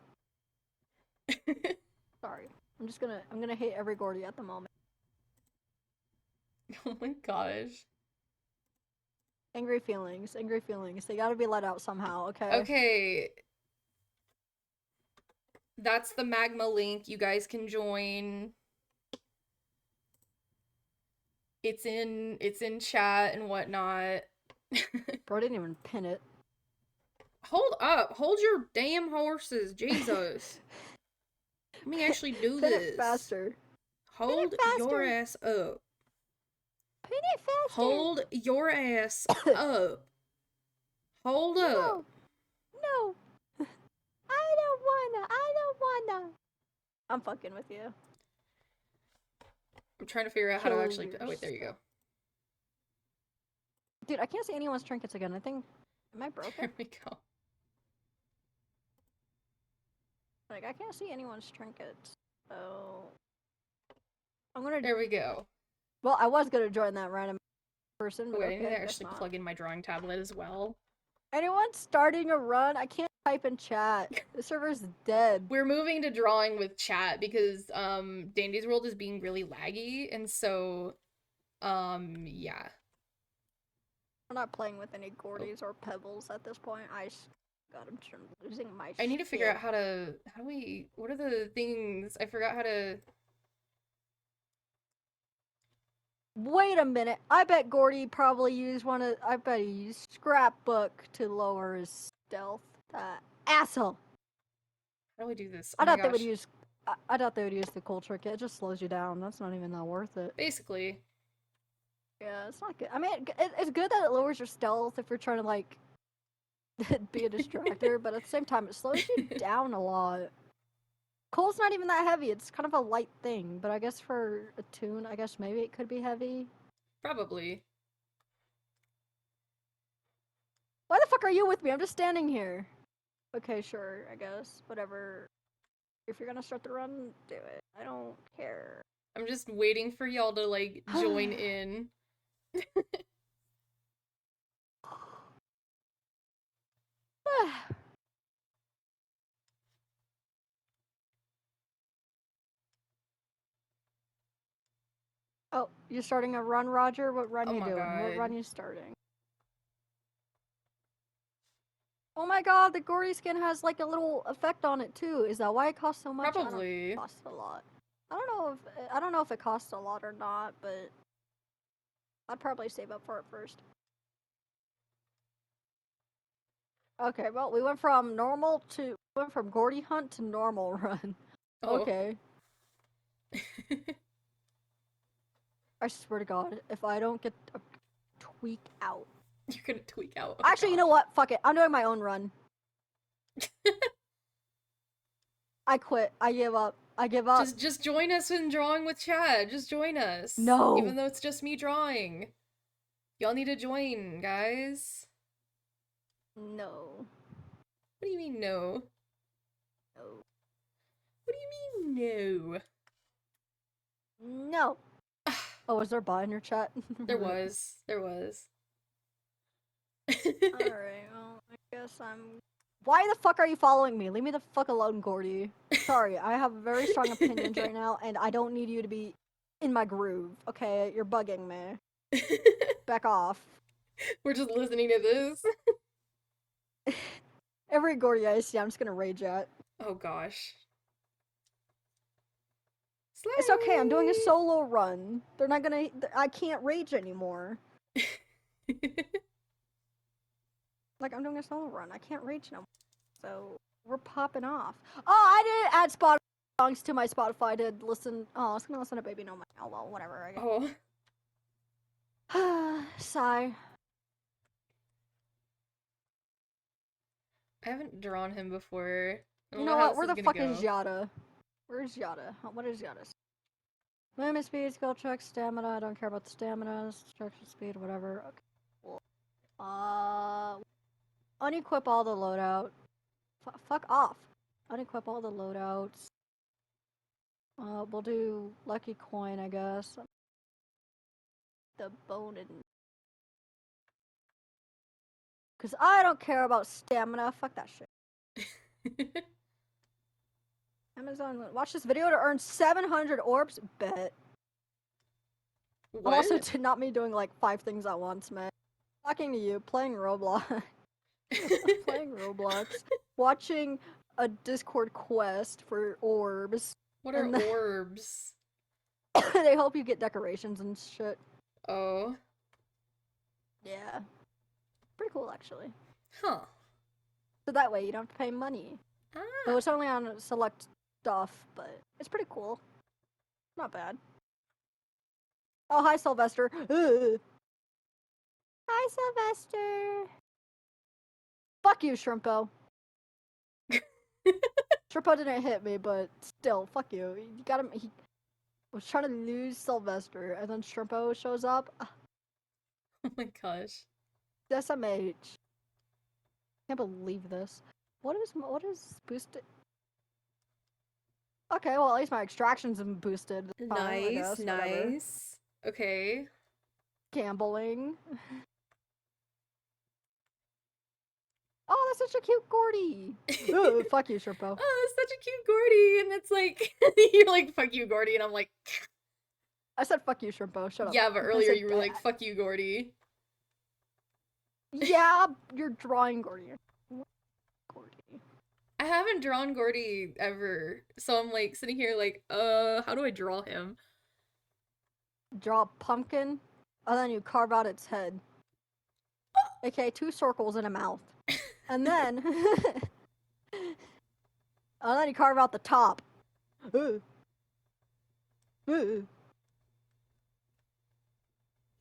Sorry. I'm gonna hate every Gordy at the moment. Oh my gosh. Angry feelings. Angry feelings. They gotta be let out somehow, okay? Okay. That's the magma link. You guys can join. It's in chat and whatnot. Bro didn't even pin it. Hold up. Hold your damn horses. Jesus. Let me actually do Pin this. it faster. Hold your ass up. Pin it faster. Hold your ass up. Hold up. No. I don't wanna. I'm fucking with you. I'm trying to figure out how to actually... Oh, wait, there you go. Dude, I can't see anyone's trinkets again. I think... Am I broken? There we go. Like, I can't see anyone's trinkets. So... I'm gonna... There we go. Well, I was gonna join that random person, but okay, I need to okay, actually plug in my drawing tablet as well. Anyone starting a run? I can't type in chat. The server's dead. We're moving to drawing with chat because Dandy's World is being really laggy, and so yeah. I'm not playing with any Gordies or Pebbles at this point. God, I'm losing my I need to figure out how do we, what are the things? I forgot how to. Wait a minute. I bet Gordy probably used I bet he used Scrapbook to lower his stealth. Asshole. How do we do this? I thought they would use the cool trick. It just slows you down. That's not even that worth it. Basically. Yeah, it's not good. I mean, it's good that it lowers your stealth if you're trying to, like, be a distractor, but at the same time, it slows you down a lot. Coal's not even that heavy. It's kind of a light thing, but I guess for a tune, I guess maybe it could be heavy. Probably. Why the fuck are you with me? I'm just standing here. Okay, sure, I guess. Whatever. If you're gonna start the run, do it. I don't care. I'm just waiting for y'all to, like, join in. Oh, you're starting a run, Roger? What run you doing? God. What run you starting? Oh my god, the Gordy skin has like a little effect on it too. Is that why it costs so much? Probably. It costs a lot. I don't know if it costs a lot or not, but I'd probably save up for it first. Okay, well, we went from Gordy hunt to normal run. Oh. Okay. I swear to God, if I don't get a tweak out. You're gonna tweak out. Oh, actually, you know what? Fuck it. I'm doing my own run. I quit. I give up. I give up. Just join us in drawing with Chad. Just join us. No. Even though it's just me drawing. Y'all need to join, guys. No. What do you mean no? No. What do you mean no? No. Oh, was there a bot in your chat? There was. There was. Alright, well, I guess I'm... Why the fuck are you following me? Leave me the fuck alone, Gordy. Sorry, I have very strong opinions right now, and I don't need you to be in my groove, okay? You're bugging me. Back off. We're just listening to this. Every Gordy I see, I'm just gonna rage at. Oh gosh. Slay! It's okay, I'm doing a solo run. They're not gonna... I can't rage anymore. Like, I'm doing a solo run. I can't rage no more. So, we're popping off. Oh, I didn't add Spotify songs to my Spotify to listen. Oh, I was gonna listen to Baby No Man. Oh, well, whatever. I guess. Oh. Sigh. I haven't drawn him before. You know what? Where the fuck is Yada? Where's Yada? What is Yada? Movement speed, skill check, stamina. I don't care about the stamina. Structure speed, whatever. Okay. Cool. Unequip all the loadout. Fuck off. Unequip all the loadouts. We'll do lucky coin, I guess. The bone and... Cause I don't care about stamina. Fuck that shit. Amazon, watch this video to earn 700 orbs. Bet. What? Also, not me doing like 5 things at once, man. Talking to you, playing Roblox. Playing Roblox. Watching a Discord quest for orbs. What are orbs? They help you get decorations and shit. Oh. Yeah. Pretty cool, actually. Huh. So that way you don't have to pay money. Ah. So it's only on select stuff, but it's pretty cool. Not bad. Oh, hi, Sylvester. Hi, Sylvester. Fuck you, Shrimpo. Shrimpo didn't hit me, but still, fuck you. You got him. He was trying to lose Sylvester, and then Shrimpo shows up. Oh my gosh. SMH. Can't believe this. What is boosted? Okay, well, at least my extractions have been boosted. Nice, nice. Okay. Gambling. that's such a cute Gordy. Ooh, fuck you, Sherpo. Oh, that's such a cute Gordy, and it's like you're like fuck you, Gordy, and I'm like. I said fuck you, Shrimpo. Shut up. Yeah, but earlier you were like fuck you, Gordy. Yeah, you're drawing Gordy. Gordy. I haven't drawn Gordy ever, so I'm like sitting here like, how do I draw him? Draw a pumpkin, and then you carve out its head. Okay, 2 circles and a mouth. And then... and then you carve out the top. He's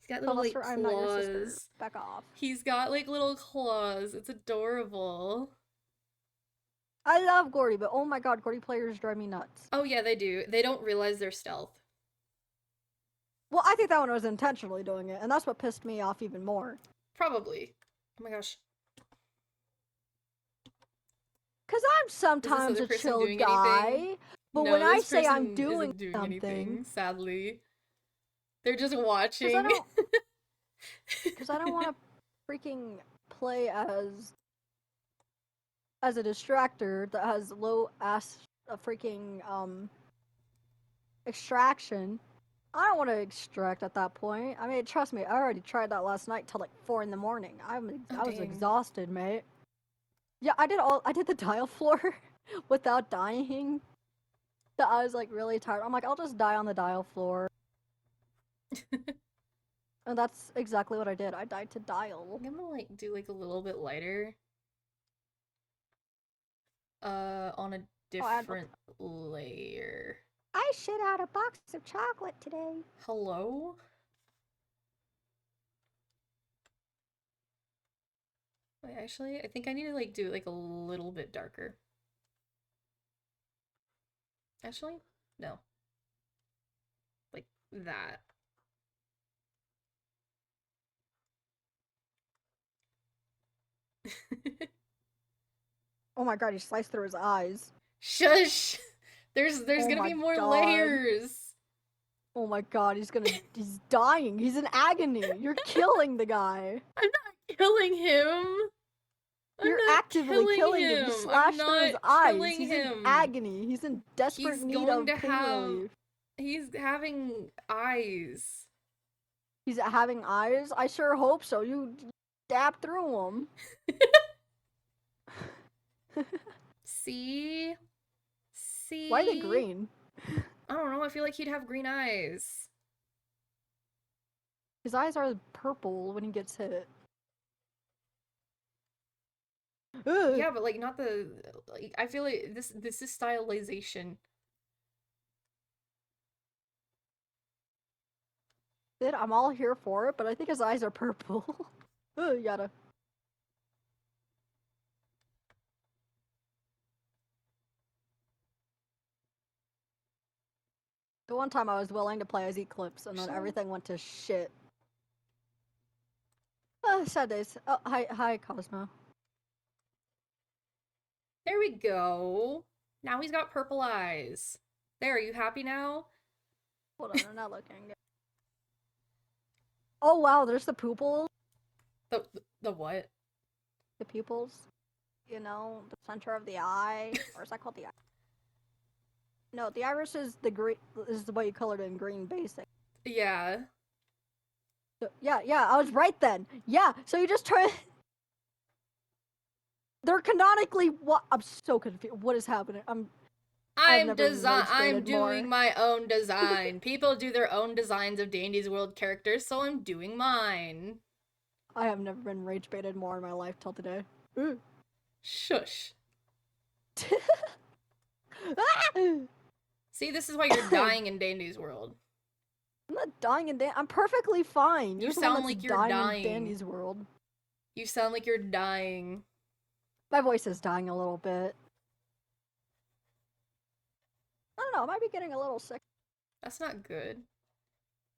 got little like claws. Back off. He's got like little claws. It's adorable. I love Gordy, but oh my god, Gordy players drive me nuts. Oh yeah, they do. They don't realize they're stealth. Well, I think that one was intentionally doing it, and that's what pissed me off even more. Probably. Oh my gosh. Because I'm sometimes a chill guy, anything? But no, when I say I'm doing something... anything, sadly. They're just watching. Because I don't want to freaking play as a distractor that has low ass freaking extraction. I don't want to extract at that point. I mean, trust me, I already tried that last night till like 4 in the morning. I was exhausted, mate. Yeah, I did the dial floor without dying. So I was like really tired. I'm like, I'll just die on the dial floor. And that's exactly what I did. I died to dial. I'm gonna like do like a little bit lighter. On a different layer. I shit out a box of chocolate today. Hello? Wait, actually, I think I need to like do it like a little bit darker. Actually, no. Like that. Oh my god, he sliced through his eyes. Shush! There's gonna be more layers. Oh my god, he's dying. He's in agony. You're killing the guy. I'm not killing him. You're actively killing him. You slashed through his eyes. He's in agony. He's in desperate need of pain relief. He's having eyes. He's having eyes? I sure hope so. You stab through them. See? Why are they green? I don't know. I feel like he'd have green eyes. His eyes are purple when he gets hit. Ugh. Yeah, but like not the. Like, I feel like this is stylization. I'm all here for it, but I think his eyes are purple. Yada. The one time I was willing to play as Eclipse, and then everything went to shit. Sad days. Oh, hi, Cosmo. There we go. Now he's got purple eyes. There, are you happy now? Hold on, I'm not looking. Oh wow, there's the pupils. The what? The pupils. You know, the center of the eye. Or is that called the eye? No, the iris is the green. Is the way you colored it in green basic. Yeah. So, yeah, I was right then. Yeah, so you just try. They're canonically what? I'm so confused. What is happening? I'm doing my own design. People do their own designs of Dandy's World characters, so I'm doing mine. I have never been rage baited more in my life till today. Ooh. Shush. See, this is why you're dying in Dandy's World. I'm not dying in I'm perfectly fine. You sound like you're dying in Dandy's World. You sound like you're dying. My voice is dying a little bit. I don't know, I might be getting a little sick. That's not good.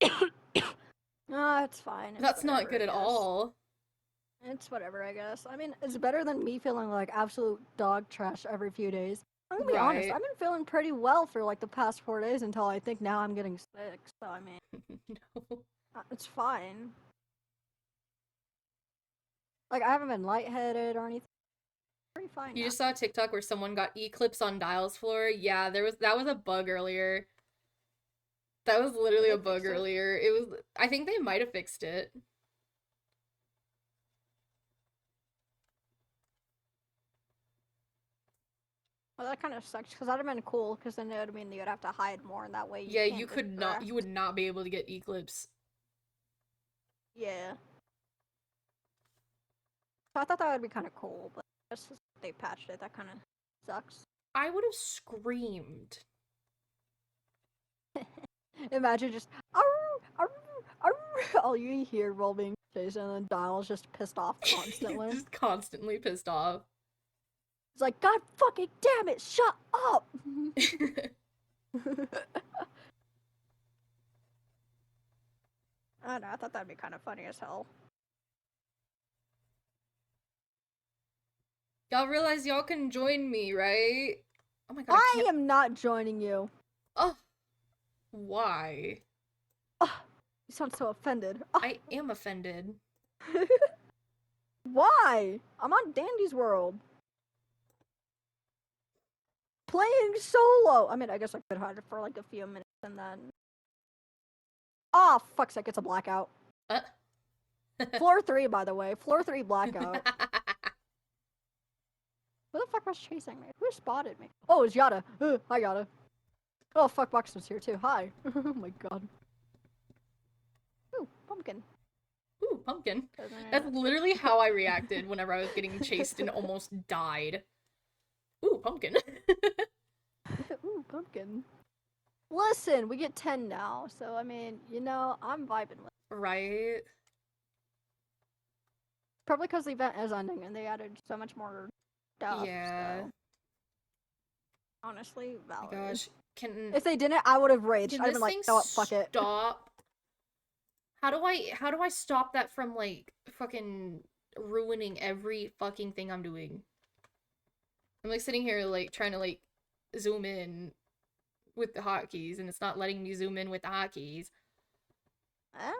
It's fine. That's not good at all. It's whatever, I guess. I mean, it's better than me feeling like absolute dog trash every few days. I'm gonna be honest, I've been feeling pretty well for like the past 4 days until I think now I'm getting sick, so I mean... No. It's fine. Like, I haven't been lightheaded or anything. pretty fine. You now. just saw a TikTok where someone got Eclipse on Dial's floor. Yeah, that was a bug earlier. That was literally a bug earlier. It was. I think they might have fixed it. Well, that kind of sucks because that'd have been cool. Because then it would mean you'd have to hide more, and that way. Yeah, you could not. You would not be able to get Eclipse. Yeah. So I thought that would be kind of cool, but just they patched it. That kind of sucks. I would have screamed. Imagine just arr, arr, arr, all you hear while being chased, and then Dial's just pissed off constantly. Just constantly pissed off. It's like, God fucking damn it, shut up! I don't know, I thought that'd be kind of funny as hell. Y'all realize y'all can join me, right? Oh my god. I am not joining you. Oh. Why? Oh, you sound so offended. Oh. I am offended. Why? I'm on Dandy's World. Playing solo! I mean, I guess I could hide it for like a few minutes and then... Oh, fuck's sake, it's a blackout. Floor 3, by the way. Floor 3 blackout. Who the fuck was chasing me? Who spotted me? Oh, it's Yada. Hi, Yada. Oh, fuck, Buxton's here too. Hi. Oh my god. Ooh, pumpkin. Ooh, pumpkin. That's literally how I reacted whenever I was getting chased and almost died. Ooh, pumpkin. Ooh, pumpkin. Listen, we get 10 now, so I mean, you know, I'm vibing with it. Right? Probably because the event is ending and they added so much more stuff. Yeah. So. Honestly, valid. Oh my gosh. If they didn't, I would have raged. I'd have been like, no, fuck it. Stop. How do I stop that from like fucking ruining every fucking thing I'm doing? I'm like sitting here like trying to like zoom in with the hotkeys and it's not letting me zoom in with the hotkeys. I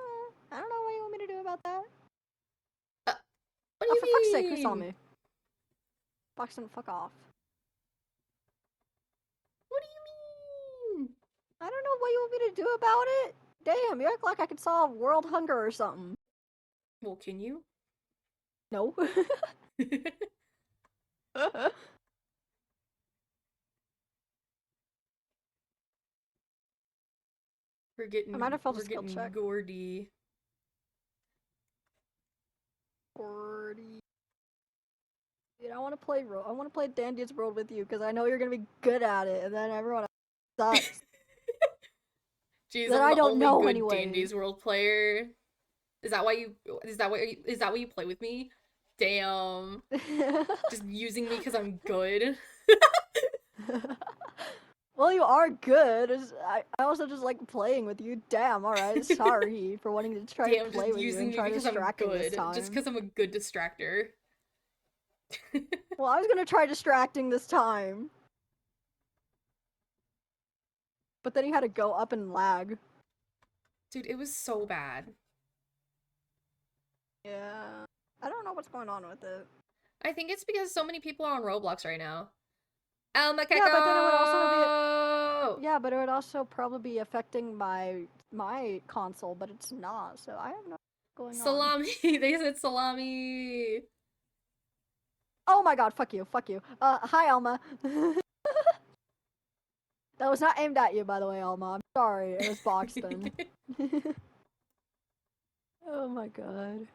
don't know what you want me to do about that. What do you for mean? fuck's sake, who saw me? Buxton, fuck off. What do you mean? I don't know what you want me to do about it. Damn, you act like I could solve world hunger or something. Well, can you? No. We're getting, I might have felt we're a skill getting check. Gordy. Gordy. Dude, I want to play Dandy's World with you because I know you're gonna be good at it, and then everyone else sucks. Jeez, that I'm I the don't only know good anyway. Dandy's World player. Is that why you play with me? Damn. Just using me because I'm good. Well, you are good. I also just like playing with you. Damn, alright. Sorry for wanting to try to play with you and try to distract you this time. Just because I'm a good distractor. Well, I was gonna try distracting this time. But then he had to go up and lag. Dude, it was so bad. Yeah. I don't know what's going on with it. I think it's because so many people are on Roblox right now. El Macaco! Yeah, but then it would also be... Yeah, but it would also probably be affecting my console, but it's not, so I have no going on. Salami! They said salami! Oh my god, fuck you, fuck you. Hi, Alma. That was not aimed at you, by the way, Alma. I'm sorry, it was Boxton. Oh my god.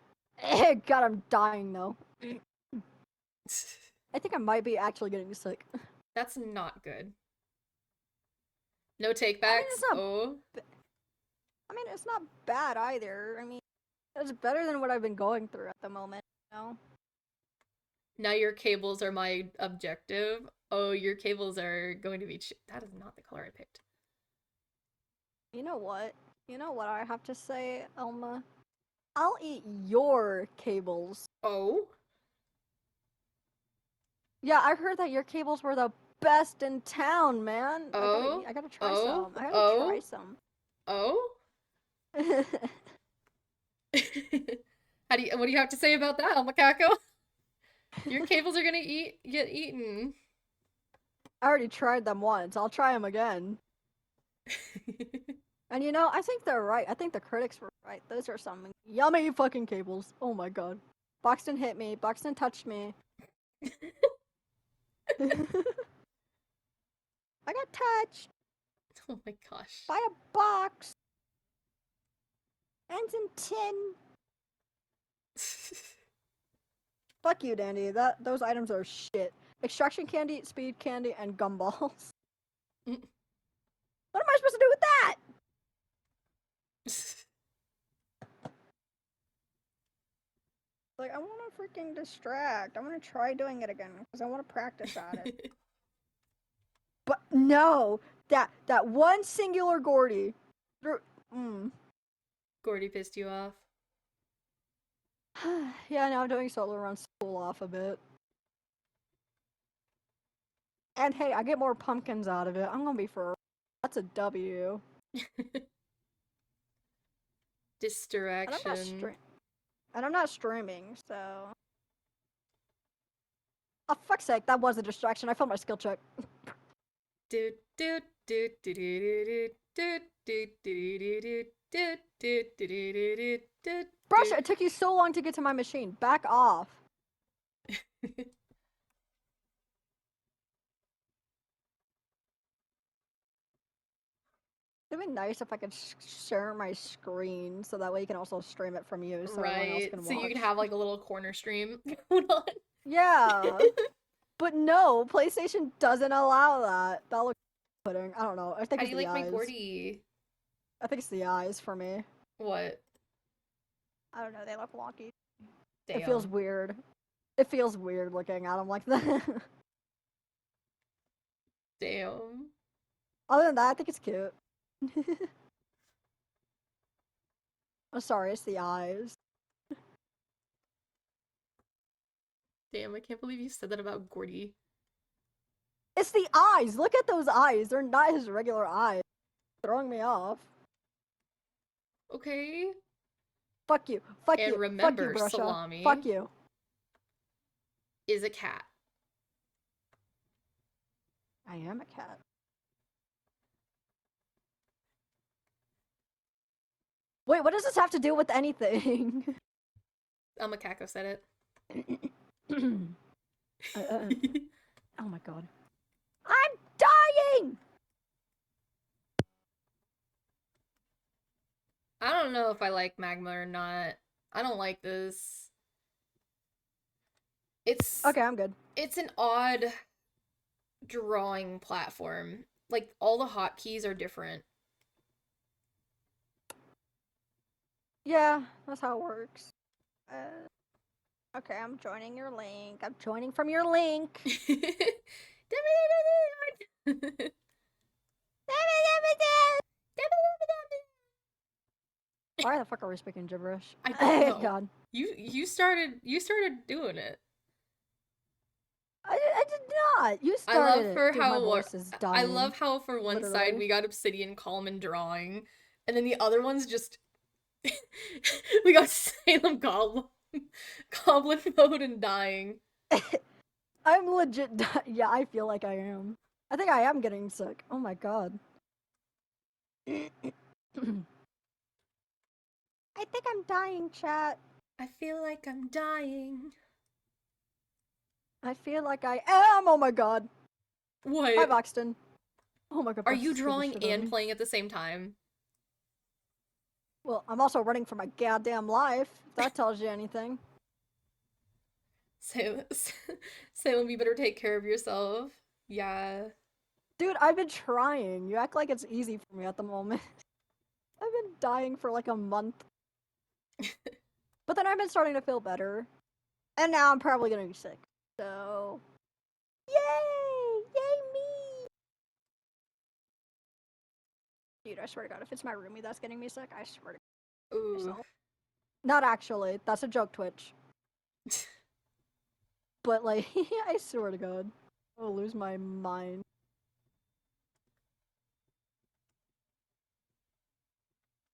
God, I'm dying, though. I think I might be actually getting sick. That's not good. No takebacks? I mean, it's not bad either. I mean, it's better than what I've been going through at the moment, you know? Now your cables are my objective. Oh, your cables are going to be... That is not the color I picked. You know what? You know what I have to say, Elma? I'll eat your cables. Oh? Yeah, I heard that your cables were the best in town, man. Oh? I gotta try some. I gotta try some. Oh? What do you have to say about that, El Macaco? Your cables are gonna get eaten. I already tried them once. I'll try them again. And you know, I think they're right. I think the critics were right. Those are some yummy fucking cables. Oh my god. Buxton hit me. Buxton touched me. I got touched. Oh my gosh. By a box. Ends in tin. Fuck you, Dandy. Those items are shit. Extraction candy, speed candy, and gumballs. What am I supposed to do with that? Like, I want to freaking distract. I want to try doing it again because I want to practice at it. But no, that one singular Gordy. Gordy pissed you off. Yeah, now I'm doing solo runs cool off a bit. And hey, I get more pumpkins out of it. I'm gonna be for. That's a W. Distraction. And I'm not streaming, so. Oh, fuck's sake, that was a distraction. I failed my skill check. Brush, it took you so long to get to my machine. Back off. It'd be nice if I could share my screen so that way you can also stream it from you so everyone else can watch. So you can have like a little corner stream going on. Yeah. But no, PlayStation doesn't allow that. That looks pudding. I don't know. I think How it's do you the like eyes. my Gordy? I think it's the eyes for me. What? I don't know. They look wonky. Damn. It feels weird. It feels weird looking at them like that. Damn. Other than that, I think it's cute. I'm sorry, it's the eyes. Damn, I can't believe you said that about Gordy. It's the eyes! Look at those eyes! They're not his regular eyes. Throwing me off. Okay. Fuck you. Fuck and you. remember, Fuck you, Brusha. Salami Fuck you. Is a cat. I am a cat. Wait, what does this have to do with anything? Macaco said it. Oh my god. I'm dying! I don't know if I like magma or not. I don't like this. It's okay, I'm good. It's an odd drawing platform. Like all the hotkeys are different. Yeah, that's how it works. Okay, I'm joining your link. I'm joining from your link. Why the fuck are we speaking gibberish? I don't know. God. You started doing it. I did not. You started. I love how for one side we got Obsidian Calm and Drawing, and then the other one's just we got Salem Goblin mode and dying. I'm legit. Yeah, I feel like I am. I think I am getting sick. Oh my god. I think I'm dying, chat. I feel like I'm dying. I feel like I am. Oh my god. What? Hi, Boxton. Oh my god. Are you drawing and playing at the same time? Well, I'm also running for my goddamn life, if that tells you anything. Salem, you better take care of yourself. Yeah. Dude, I've been trying. You act like it's easy for me at the moment. I've been dying for like a month. But then I've been starting to feel better. And now I'm probably gonna be sick. So... Yay! Yay me! Dude, I swear to god, if it's my roomie that's getting me sick, I swear to god. Ooh. Not actually. That's a joke, Twitch. But like, I swear to god. I'll lose my mind.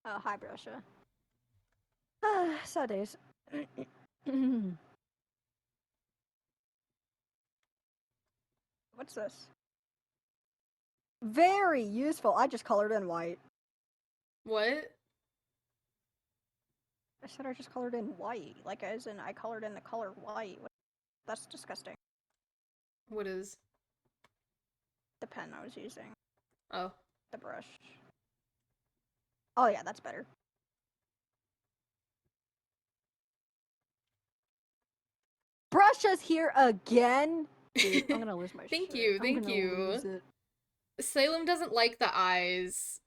Oh, hi, Brusha. Sad days. What's this? Very useful. I just colored in white. What? I said I just colored in white. Like, as in, I colored in the color white. That's disgusting. What is? The pen I was using. Oh. The brush. Oh yeah, that's better. Brushes here again? Dude, I'm gonna lose my Thank shit. you, I'm thank gonna you. lose it. Salem doesn't like the eyes.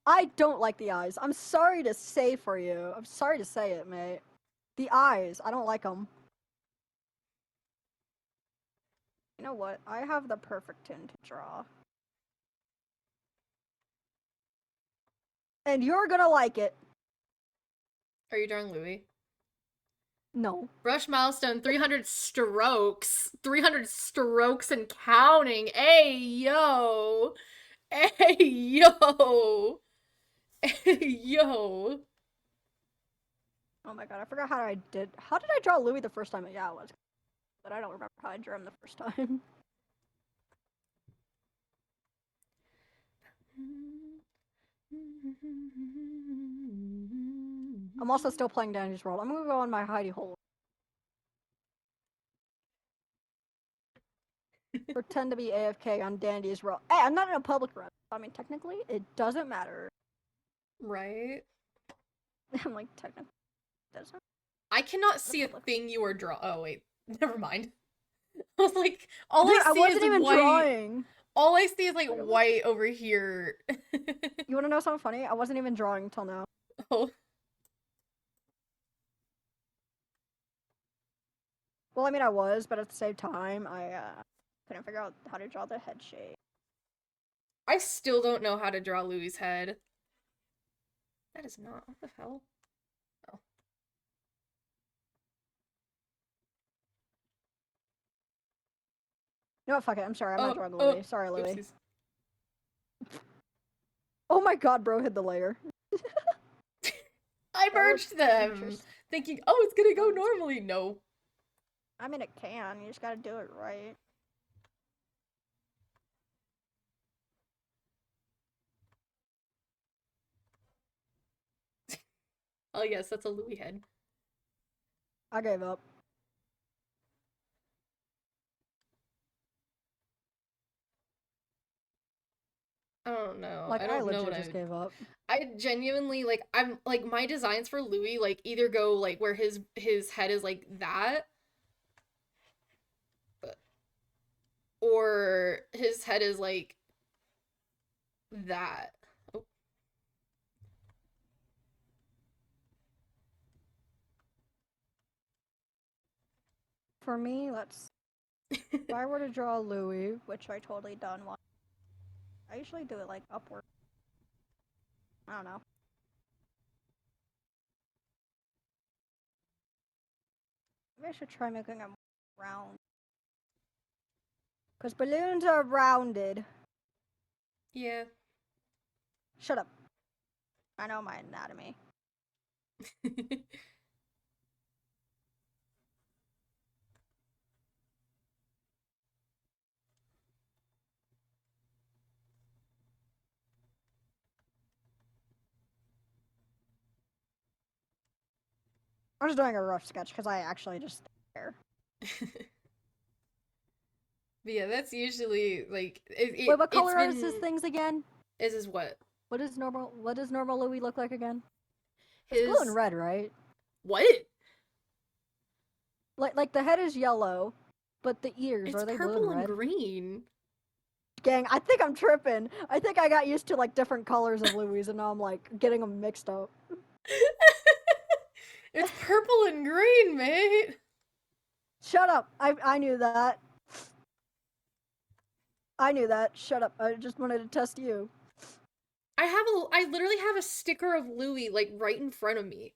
I don't like the eyes. I'm sorry to say for you. I'm sorry to say it, mate. The eyes, I don't like them. You know what? I have the perfect tin to draw. And you're gonna like it. Are you drawing Louis? No. Brush milestone 300 strokes. 300 strokes and counting. Hey, yo. Hey, yo. Hey, yo. Oh my god, I forgot how I did. How did I draw Louis the first time? Yeah, it was. But I don't remember how I drew him the first time. I'm also still playing Dandy's World. I'm gonna go on my hidey hole. Pretend to be AFK on Dandy's World. Hey, I'm not in a public run. I mean, technically, it doesn't matter. Right? I'm like, technically, it doesn't. I cannot see a thing you are drawing. Oh, wait. Never mind. I was like, all I see I wasn't is even white. Drawing. All I see is like white over here. You wanna know something funny? I wasn't even drawing until now. Oh. Well, I mean, I was, but at the same time, I couldn't figure out how to draw the head shape. I still don't know how to draw Louis' head. That is not. What the hell? Oh. No, fuck it. I'm sorry. I'm not drawing Louis. Sorry, Louis. Oopsies. Oh my god, bro hid the layer. I merged them, thinking, oh, it's gonna go normally. No. I mean, it can. You just gotta do it right. Oh yes, that's a Louis head. I gave up. I don't know. Like, I don't know legit what just gave up. I genuinely like. I'm like my designs for Louis like either go like where his head is like that, or his head is like that. Oh. For me, let's. If I were to draw Louis, which I totally done once, I usually do it like upward. I don't know. Maybe I should try making them round. Because balloons are rounded. Yeah. Shut up. I know my anatomy. I'm just doing a rough sketch because I actually just don't care. But yeah, that's usually like. Wait, what color are his things again? Is what? What does normal Louis look like again? His... It's blue and red, right? What? Like the head is yellow, but the ears are they blue and red? It's purple and green. Gang, I think I'm tripping. I think I got used to like different colors of Louis, and now I'm like getting them mixed up. It's purple and green, mate. Shut up. I knew that. I knew that. Shut up. I just wanted to test you. I literally have a sticker of Louis like right in front of me.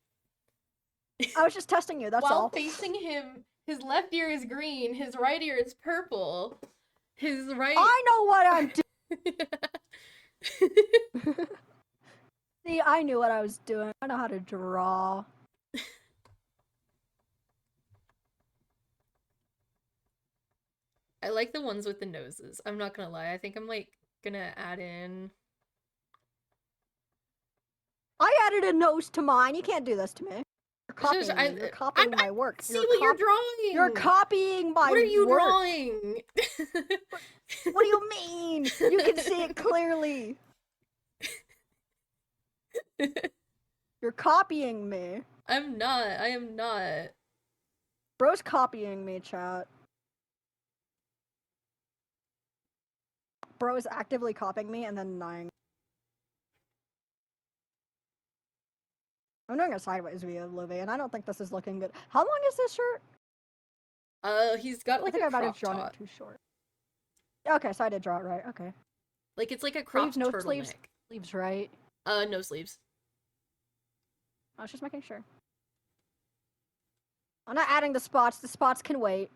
I was just testing you, that's While all. While facing him, his left ear is green, his right ear is purple. His right I know what I'm doing. See, I knew what I was doing. I know how to draw. I like the ones with the noses. I'm not gonna lie. I think I'm like gonna add in. I added a nose to mine. You can't do this to me. You're copying me. You're copying my work. See what you're drawing. You're copying my work. What are you drawing? What do you mean? You can see it clearly. You're copying me. I'm not. I am not. Bro's copying me, chat. Bro is actively copying me and then denying. I'm doing a sideways view of Livy, and I don't think this is looking good. How long is this shirt? He's got like I think a I might crop have drawn top. it too short. Okay, so I did draw it right. Okay. Like it's like a crop no turtleneck. sleeves. Sleeves, right? No sleeves. I was just making sure. I'm not adding the spots. The spots can wait.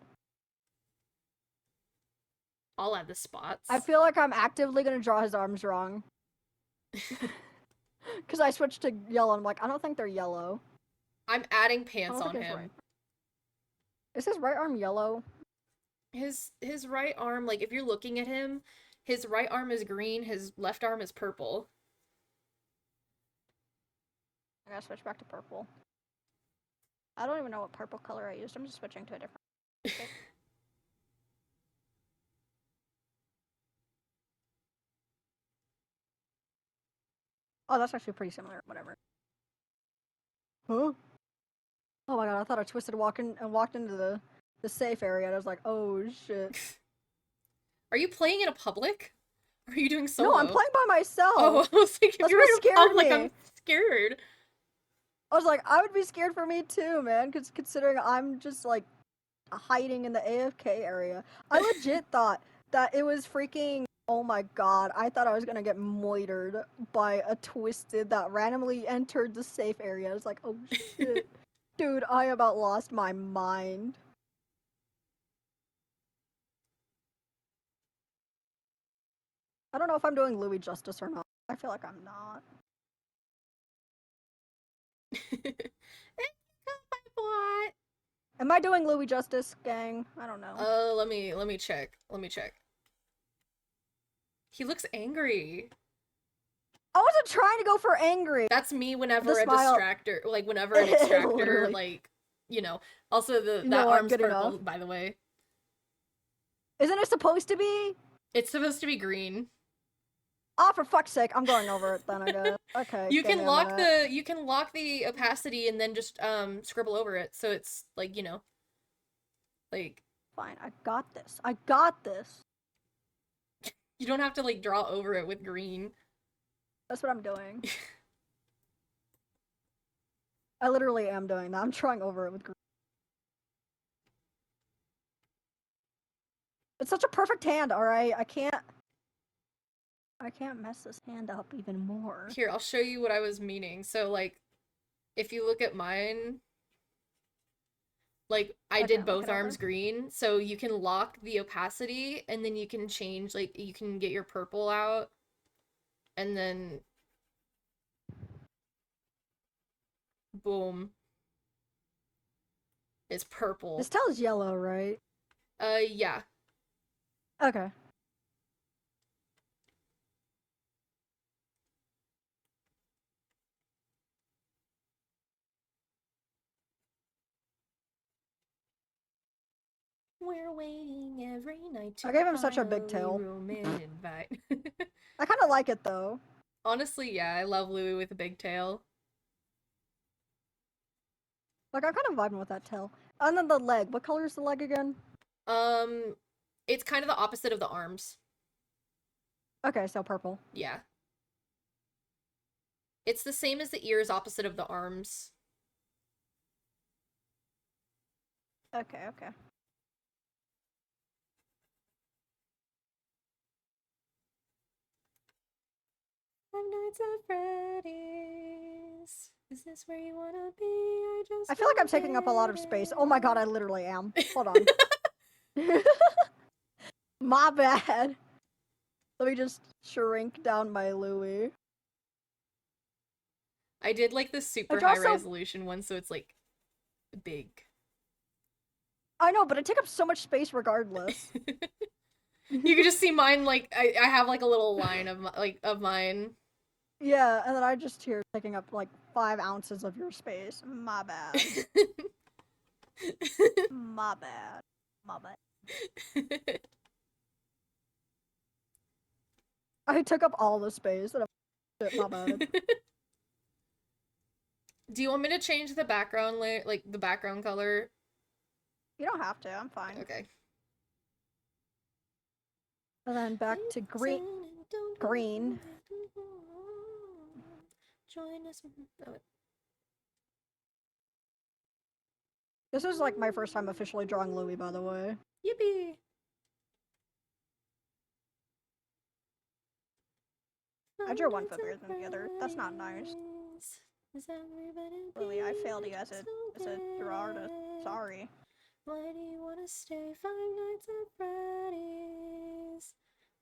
I'll add the spots. I feel like I'm actively gonna draw his arms wrong. Because I switched to yellow. I'm like, I don't think they're yellow. I'm adding pants on him. Right. Is his right arm yellow? His right arm, like if you're looking at him, his right arm is green, his left arm is purple. I gotta switch back to purple. I don't even know what purple color I used. I'm just switching to a different. Okay. Oh, that's actually pretty similar. Whatever. Huh? Oh my god! I thought I twisted walking and walked into the safe area. And I was like, oh shit. Are you playing in a public? Or are you doing solo? No, I'm playing by myself. Oh, I was like, if you're in a public, I'm scared. I was like, I would be scared for me too, man. Because considering I'm just like hiding in the AFK area, I legit thought that it was freaking. Oh my god, I thought I was gonna get moitered by a twisted that randomly entered the safe area. I was like, oh shit. Dude, I about lost my mind. I don't know if I'm doing Louis justice or not. I feel like I'm not. Am I doing Louis justice, gang? I don't know. Let me check. Let me check. He looks angry. I wasn't trying to go for angry. That's me whenever a distractor, like whenever an extractor, like, you know. Also, that arm's purple, by the way. Isn't it supposed to be? It's supposed to be green. Oh, for fuck's sake! I'm going over it then. I guess. Okay. You can lock the opacity and then just scribble over it, so it's like, you know, like. Fine, I got this. I got this. You don't have to like draw over it with green. That's what I'm doing. I literally am doing that. I'm drawing over it with green. It's such a perfect hand, alright? I can't mess this hand up even more. Here, I'll show you what I was meaning. So, like, if you look at mine, like, I did both arms green, so you can lock the opacity, and then you can change, like, you can get your purple out, and then boom. It's purple. This tail is yellow, right? Yeah. Okay. We're waiting every night to I gave him such a big tail. I kind of like it though. Honestly, yeah, I love Louis with a big tail. Like, I'm kind of vibing with that tail. And then the leg. What color is the leg again? It's kind of the opposite of the arms. Okay, so purple. Yeah. It's the same as the ears, opposite of the arms. Okay, okay. Five Nights at Freddy's. Is this where you wanna be? I feel like I'm taking up a lot of space. Oh my god, I literally am. Hold on. My bad. Let me just shrink down my Louis. I did like the super high resolution one, so it's like big. I know, but I take up so much space regardless. You can just see mine, like, I have, like, a little line of, of mine. Yeah, and then I just hear taking up, like, 5 ounces of your space. My bad. My bad. My bad. I took up all the space, and my bad. Do you want me to change the background layer, like, the background color? You don't have to, I'm fine. Okay. And then back to green. Green. Join us. Oh. This is like my first time officially drawing Louis, by the way. Yippee! I drew one foot bigger than the other. That's not nice. Louis, I failed you as a drawer. Sorry. Why do you want to stay 5 nights at Freddy's?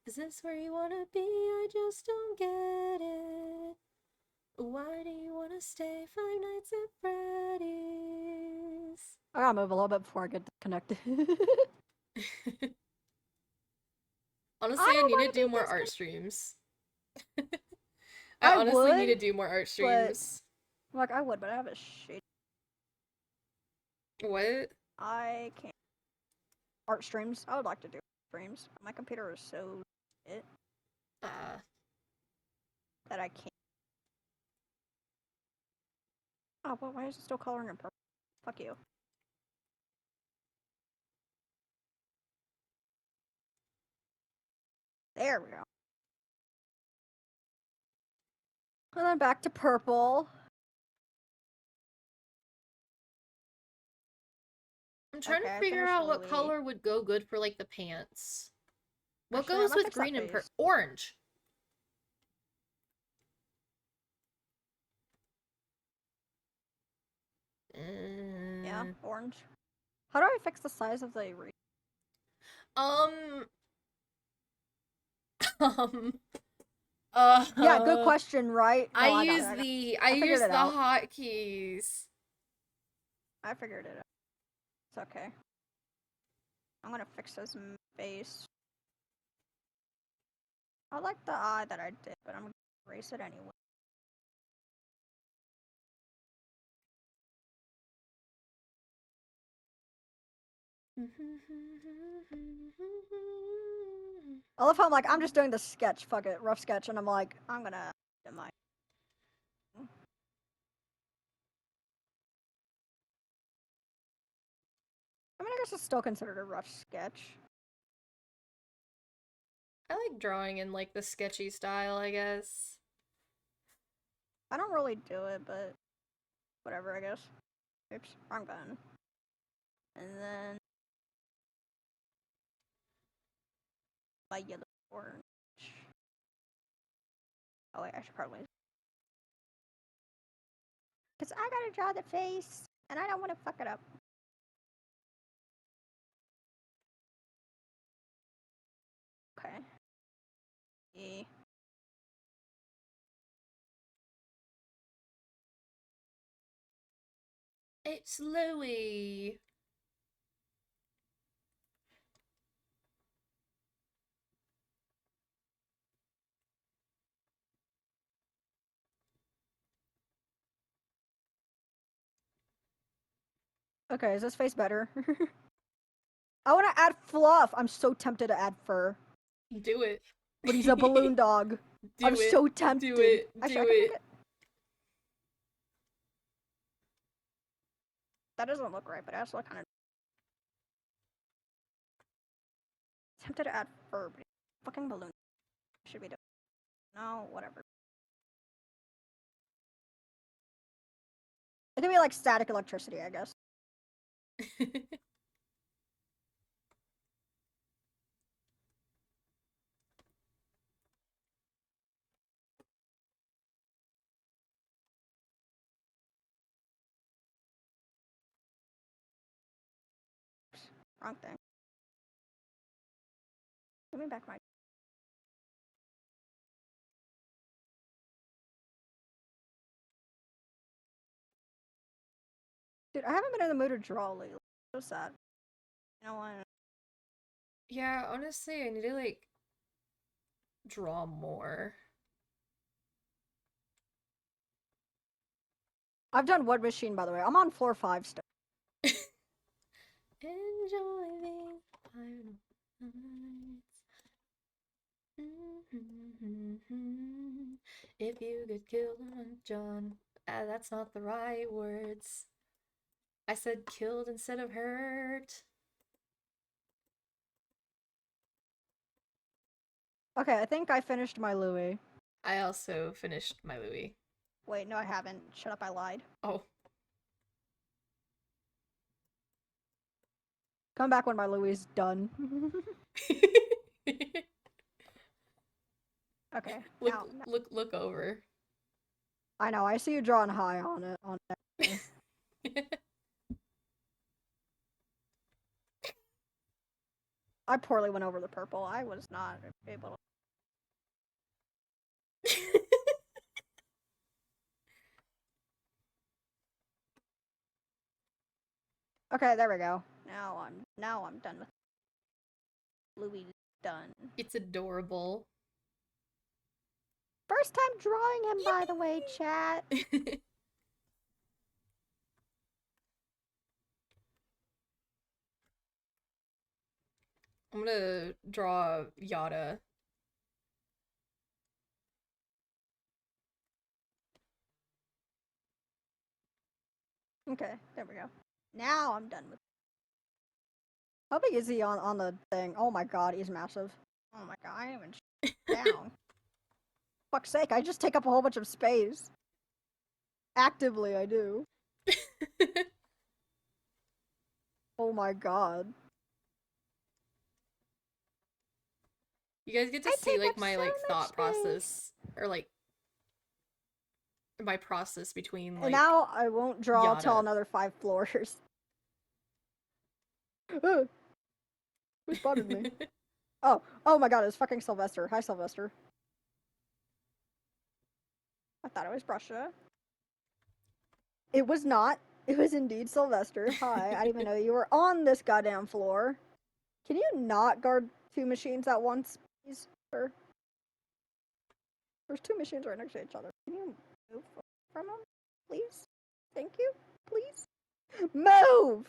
Is this where you want to be? I just don't get it. Why do you want to stay 5 nights at Freddy's? I gotta move a little bit before I get disconnected. Honestly, I need to do more art streams. I honestly need to do more art streams. Like, I would, but I have a shit. What? I can't. Art streams? I would like to do streams. My computer is so shit. That I can't. Oh, well, why is it still coloring in purple? Fuck you. There we go. And then back to purple. I'm trying to figure out what color would go good for, like, the pants. What goes with green and orange? Yeah, orange. How do I fix the size of the yeah, good question, right? No, I use the hotkeys. I figured it out. It's okay. I'm gonna fix his face. I like the eye that I did, but I'm gonna erase it anyway. I love how I'm like, I'm just doing the sketch, fuck it, rough sketch, and I'm like, I'm gonna do my. I mean, I guess it's still considered a rough sketch. I like drawing in, like, the sketchy style, I guess. I don't really do it, but whatever, I guess. Oops, wrong button. And then my yellow orange. Oh wait, I should probably. Because I gotta draw the face, and I don't want to fuck it up. Okay. E. It's Louis. Okay, is this face better? I want to add fluff. I'm so tempted to add fur. Do it. But he's a balloon dog. I'm so tempted. Do it. Do it. That doesn't look right, but it has to look kind of. Tempted to add fur, but fucking balloon. Should be doing. No, whatever. It could be like static electricity, I guess. Wrong thing. Give me back my. Dude, I haven't been in the mood to draw lately. So sad. You know what? Yeah, honestly, I need to, like, draw more. I've done Wood Machine, by the way. I'm on floor 5 still. Enjoy the final nights. If you get killed on John, that's not the right words. I said killed instead of hurt. Okay, I think I finished my Louis. I also finished my Louis. Wait, no, I haven't. Shut up, I lied. Oh. Come back when my Louis is done. Okay. Look over. I know. I see you drawing high on it. I poorly went over the purple. I was not able to. Okay, there we go. Now I'm done with Louis. Done. It's adorable. First time drawing him, by the way, chat. I'm gonna draw Yada. Okay, there we go. Now I'm done with. How big is he on the thing? Oh my god, he's massive. Oh my god, I ain't even down. Fuck's sake, I just take up a whole bunch of space. Actively, I do. Oh my god. You guys get to see like my like thought process or like my process between like. And now I won't draw till another 5 floors. Who spotted me? Oh my god, it's fucking Sylvester. Hi, Sylvester. I thought it was Brusha. It was not. It was indeed Sylvester. Hi, I didn't even know you were on this goddamn floor. Can you not guard 2 machines at once, please, sir? There's 2 machines right next to each other. Can you move from them, please? Thank you, please. Move!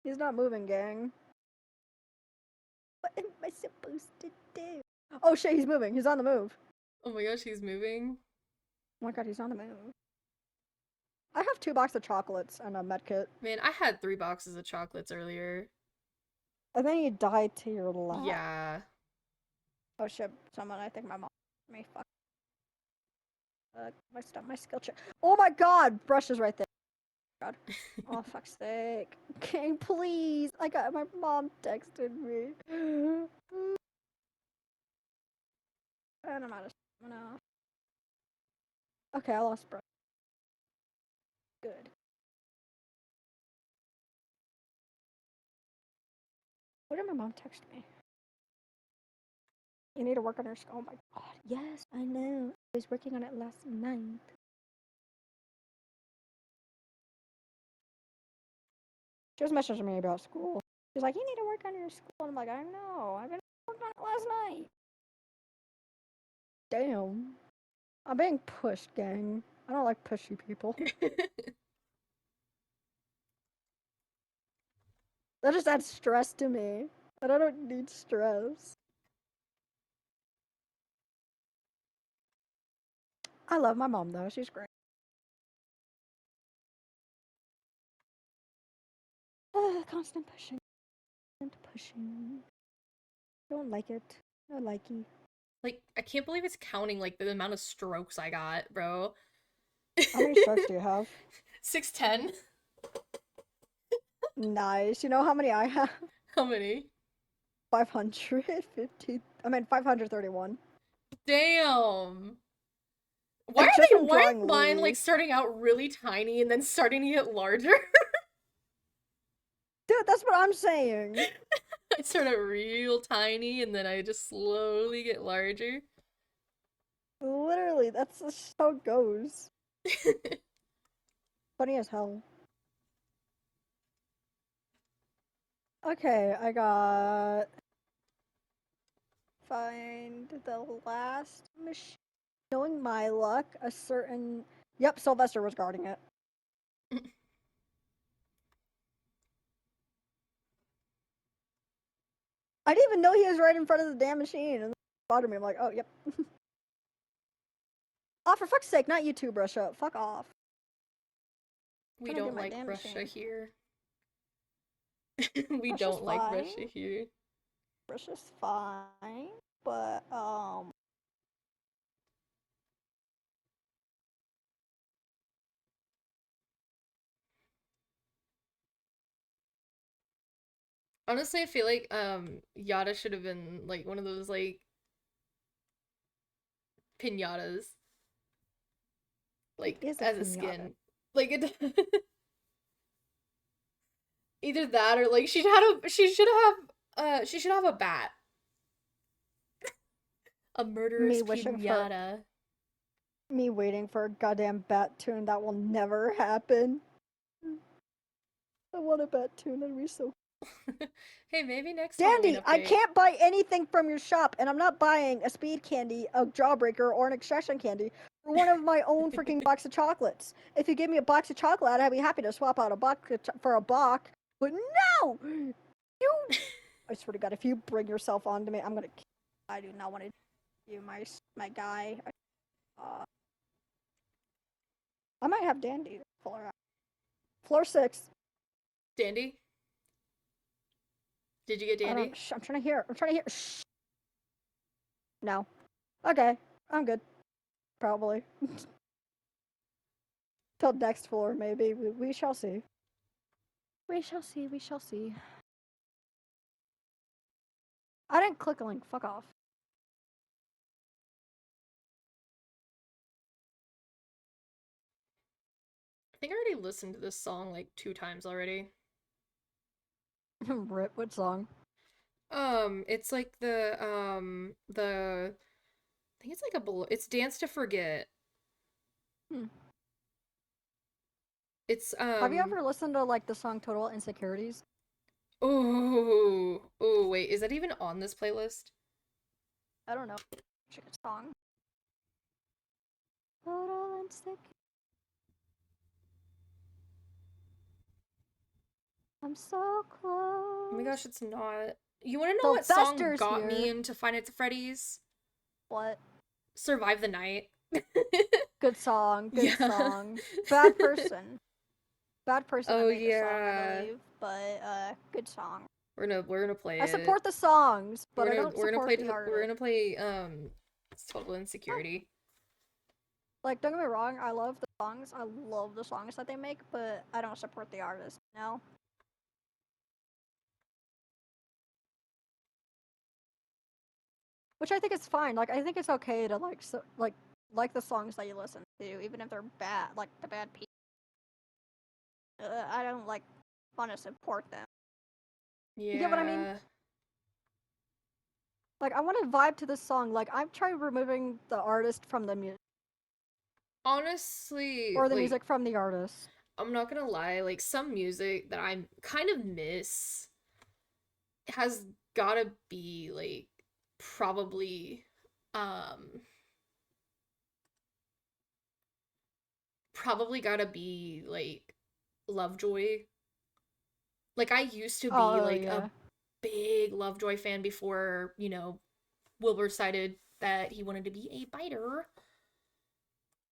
He's not moving, gang. What am I supposed to do? Oh shit, he's moving. He's on the move. Oh my gosh, he's moving. Oh my god, he's on the move. I have 2 boxes of chocolates and a medkit. Man, I had 3 boxes of chocolates earlier. And then you died to your lap. Yeah. Oh shit, someone, I think my mom me fuck. My skill check. Oh my god, Brush is right there. God. Oh fuck's sake. Okay, please. I got my mom texted me. And I'm out of stamina. Okay, I lost Brush. Good. What did my mom text me? You need to work on your skill. Oh my god. Yes, I know. I was working on it last night. She was messaging me about school. She's like, you need to work on your school. And I'm like, I know. I've been working on it last night. Damn. I'm being pushed, gang. I don't like pushy people. That just adds stress to me. And I don't need stress. I love my mom, though. She's great. Constant pushing. Constant pushing. Don't like it. No likey. Like, I can't believe it's counting, like, the amount of strokes I got, bro. How many strokes do you have? 610. Nice. You know how many I have? How many? 550. I mean, 531. Damn. Why are mine, like, starting out really tiny and then starting to get larger? Dude, that's what I'm saying. I start out real tiny and then I just slowly get larger. Literally, that's just how it goes. Funny as hell. Okay, I got... Find the last machine. Knowing my luck, a certain... Yep, Sylvester was guarding it. I didn't even know he was right in front of the damn machine. And bothered me. I'm like, oh, yep. Oh, for fuck's sake, not you too, Russia. Fuck off. We don't like Russia machine. here. We Russia's don't like fine. Russia here. Russia's fine, but, Honestly, I feel like Yada should have been like one of those like pinatas. Like as a skin. Like it either that or like she should have a bat. A murderous pinata. Me waiting for a goddamn bat tune that will never happen. I want a bat tune, that'd be so. Hey, maybe next Dandy, I can't buy anything from your shop, and I'm not buying a speed candy, a jawbreaker, or an extraction candy for one of my own freaking box of chocolates. If you give me a box of chocolate, I'd be happy to swap out a box for a box. But no! You... I swear to God, if you bring yourself onto me, I'm gonna... I do not want to... You, my guy. I might have Dandy. Floor 6. Dandy? Did you get Dandy? I'm trying to hear. Shh. No. Okay. I'm good. Probably. Till next floor, maybe. We shall see. We shall see. I didn't click a link. Fuck off. I think I already listened to this song like 2 times already. Rip, what song? It's like the I think it's like it's Dance to Forget. It's Have you ever listened to like the song Total Insecurities? Oh, wait, is that even on this playlist? I don't know. Check a song. Total Insecurities. I'm so close. Oh my gosh, it's not. You want to know what song got me into Five Nights at Freddy's? What? Survive the Night. Good song. Good song. Bad person. Bad person. Oh yeah. Song, I believe, but good song. We're gonna play it. I support the songs, but I don't support the artist. We're gonna play Total Insecurity. Like, don't get me wrong, I love the songs. I love the songs that they make, but I don't support the artist. No. Which I think is fine. Like, I think it's okay to like the songs that you listen to, even if they're bad, like the bad people. I don't want to support them. Yeah. You get what I mean? Like, I want to vibe to the song. Like, I've tried removing the artist from the music. Honestly, or the music from the artist. I'm not gonna lie. Like, some music that I kind of miss has gotta be like probably gotta be like Lovejoy. Like, I used to be a big Lovejoy fan before, you know, Wilbur decided that he wanted to be a biter.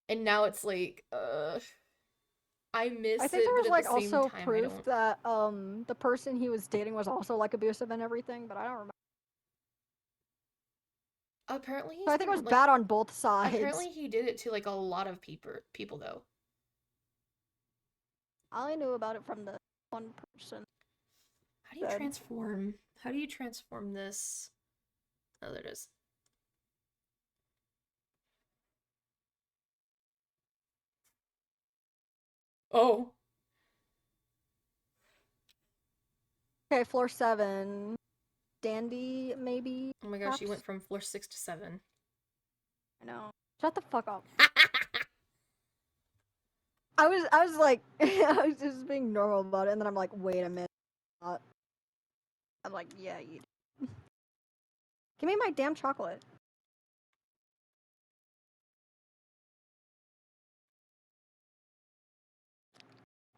And now it's like, I miss it. I think there was like also proof that the person he was dating was also like abusive and everything, but I don't remember. Apparently, I think it was bad on both sides. Apparently, he did it to like a lot of people though. I only knew about it from the one person. How do you transform? How do you transform this? Oh, there it is. Oh. Okay, floor 7. Dandy, maybe. Oh my gosh, you went from floor 6 to 7. I know. Shut the fuck up. I was like, I was just being normal about it, and then I'm like, wait a minute. I'm like, yeah, you do. Give me my damn chocolate.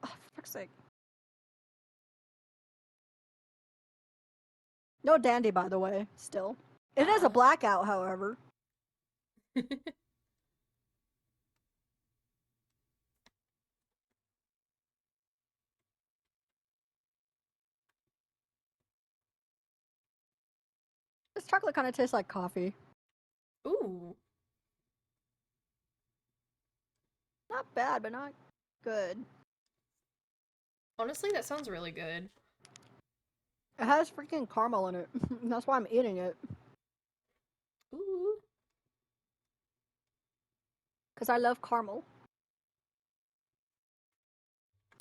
Oh, for fuck's sake. No dandy, by the way, still. It is a blackout, however. This chocolate kind of tastes like coffee. Ooh. Not bad, but not good. Honestly, that sounds really good. It has freaking caramel in it. That's why I'm eating it. Ooh. Because I love caramel.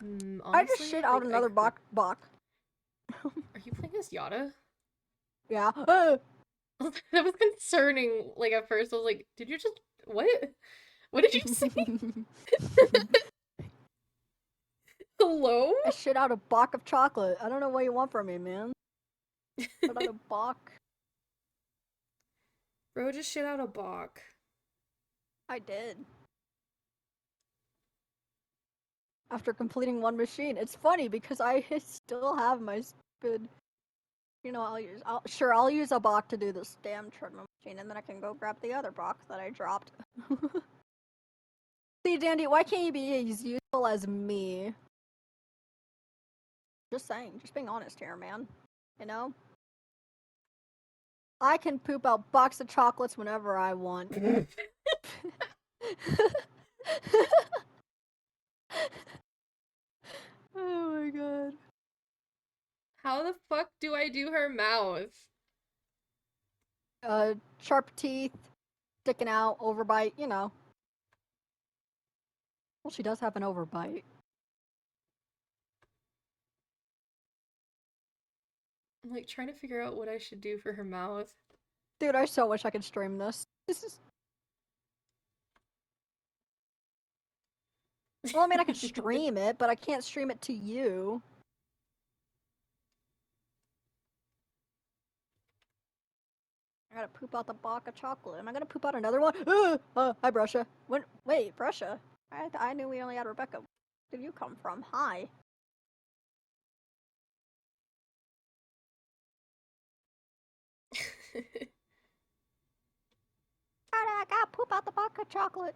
Honestly, I just shit out another bok. Are you playing as Yada? Yeah. That was concerning. Like at first, I was like, "Did you just what? What did you say?" Hello? I shit out a box of chocolate. I don't know what you want from me, man. Shit out a box. Bro, just shit out a box. I did. After completing one machine. It's funny because I still have my stupid. You know, I'll use a box to do this damn treadmill machine, and then I can go grab the other box that I dropped. See, Dandy, why can't you be as useful as me? Just saying, just being honest here, man. You know? I can poop out box of chocolates whenever I want. Oh my god. How the fuck do I do her mouth? Sharp teeth, sticking out, overbite, you know. Well, she does have an overbite. I'm like trying to figure out what I should do for her mouth. Dude, I so wish I could stream this. This is. Well, I mean, I could stream it, but I can't stream it to you. I gotta poop out the box of chocolate. Am I gonna poop out another one? Hi, Brusha. Wait, Brusha. I knew we only had Rebecca. Where did you come from? Hi. I gotta poop out the box of chocolate.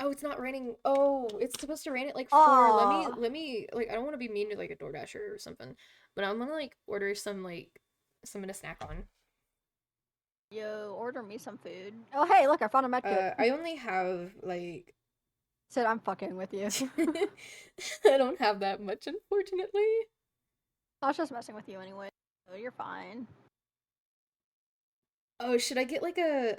Oh, it's not raining. Oh, it's supposed to rain at like 4. Let me like I don't want to be mean to like a DoorDasher or something, but I'm gonna like order some something to snack on. Yo, order me some food. Oh, hey, look, I found a medkit. I only have like. Said I'm fucking with you. I don't have that much, unfortunately. I was just messing with you anyway. So you're fine. Oh, should I get like a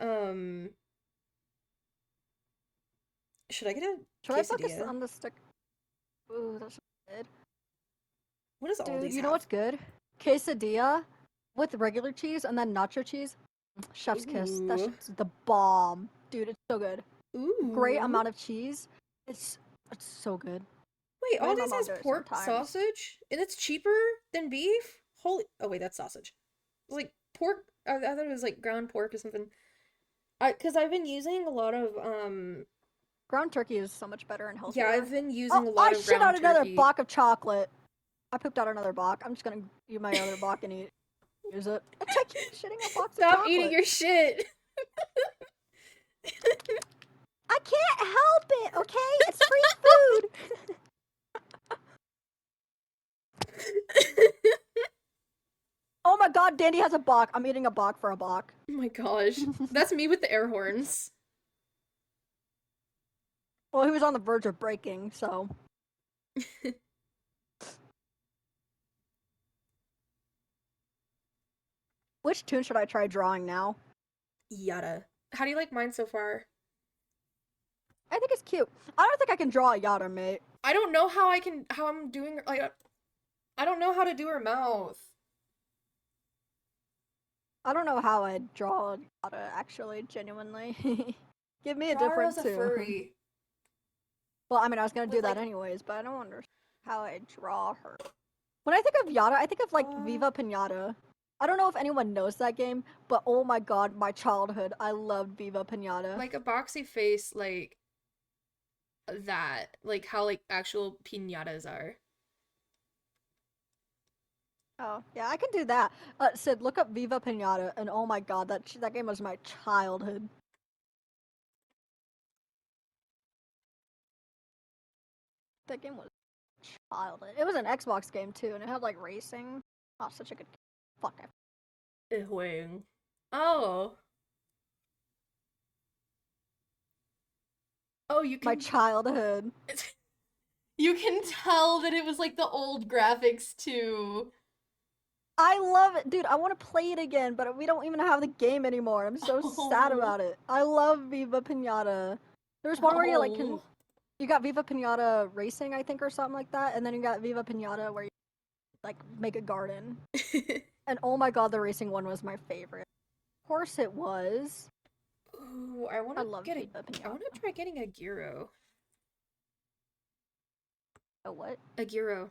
Should I get a Should quesadilla? I focus on the stick? Ooh, that's good. What is all Dude, these? You know what's good? Quesadilla with regular cheese and then nacho cheese. Chef's kiss. That shit's the bomb. Dude, it's so good. Ooh. Great amount of cheese. It's so good. Wait, all these has pork sausage? And it's cheaper than beef? Holy... Oh, wait, that's sausage. It's like pork... I thought it was like ground pork or something. Because I've been using a lot of, Ground turkey is so much better and healthier. Yeah, I've been using a lot of ground turkey. I shit out another box of chocolate. I pooped out another box. I'm just gonna eat my other box and use it. I keep shitting a box of chocolate. Stop eating your shit! I can't help it, okay? It's free food! Oh my god, Dandy has a box. I'm eating a box for a box. Oh my gosh. That's me with the air horns. Well, he was on the verge of breaking, so... Which tune should I try drawing now? Yada. How do you like mine so far? I think it's cute. I don't think I can draw a Yada, mate. I don't know how I'm doing, like, I don't know how to do her mouth. I don't know how I'd draw a Yada, actually, genuinely. Give me a different tune. Furry. Well, I mean, I was gonna do that anyways, but I don't understand how I draw her. When I think of Yada, I think of like Viva Pinata. I don't know if anyone knows that game, but oh my god, my childhood. I loved Viva Pinata. Like a boxy face, like that. Like how like actual pinatas are. Oh, yeah, I can do that. Sid, look up Viva Pinata, and oh my god, that game was my childhood. That game was childhood. It was an Xbox game too, and it had like racing. Oh, such a good game. Fuck it. Oh. Oh, you can. My childhood. You can tell that it was like the old graphics too. I love it, dude. I want to play it again, but we don't even have the game anymore. I'm so sad about it. I love Viva Pinata. There's one where you like can. You got Viva Pinata Racing, I think, or something like that, and then you got Viva Pinata where you like make a garden. And oh my god, the racing one was my favorite. Of course it was. Ooh, I want to try getting a gyro. A what? A gyro.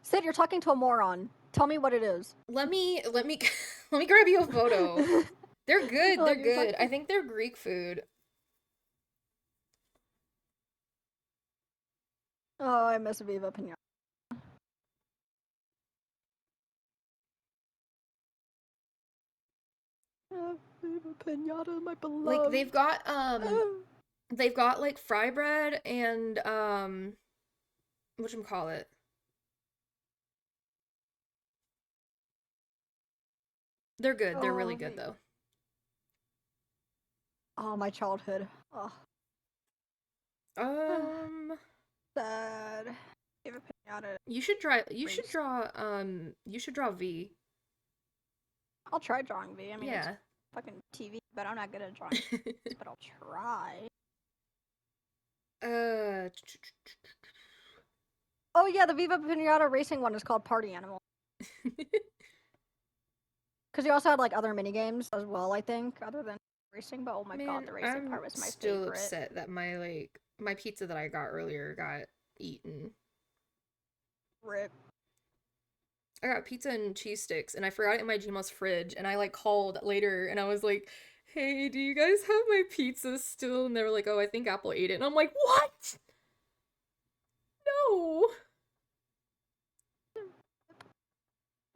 Sid, you're talking to a moron. Tell me what it is. Let me let me grab you a photo. They're good. They're good. I think they're Greek food. Oh, I miss Viva Pinata. Viva Pinata, my beloved. Like they've got like fry bread and whatchamacallit. They're good. They're really good though. Oh, my childhood. Oh. Sad. Viva Pinata. You should draw V. I'll try drawing V. I mean, yeah. It's fucking TV, but I'm not good at drawing. But I'll try. Oh yeah, the Viva Pinata racing one is called Party Animal. Because you also had like other mini games as well, I think, other than racing. But oh my god, the racing part was my favorite. I'm still upset that my pizza that I got earlier got eaten. Rip. I got pizza and cheese sticks, and I forgot it in my Gmail's fridge, and I like called later, and I was like, hey, do you guys have my pizza still? And they were like, oh, I think Apple ate it. And I'm like, what? No.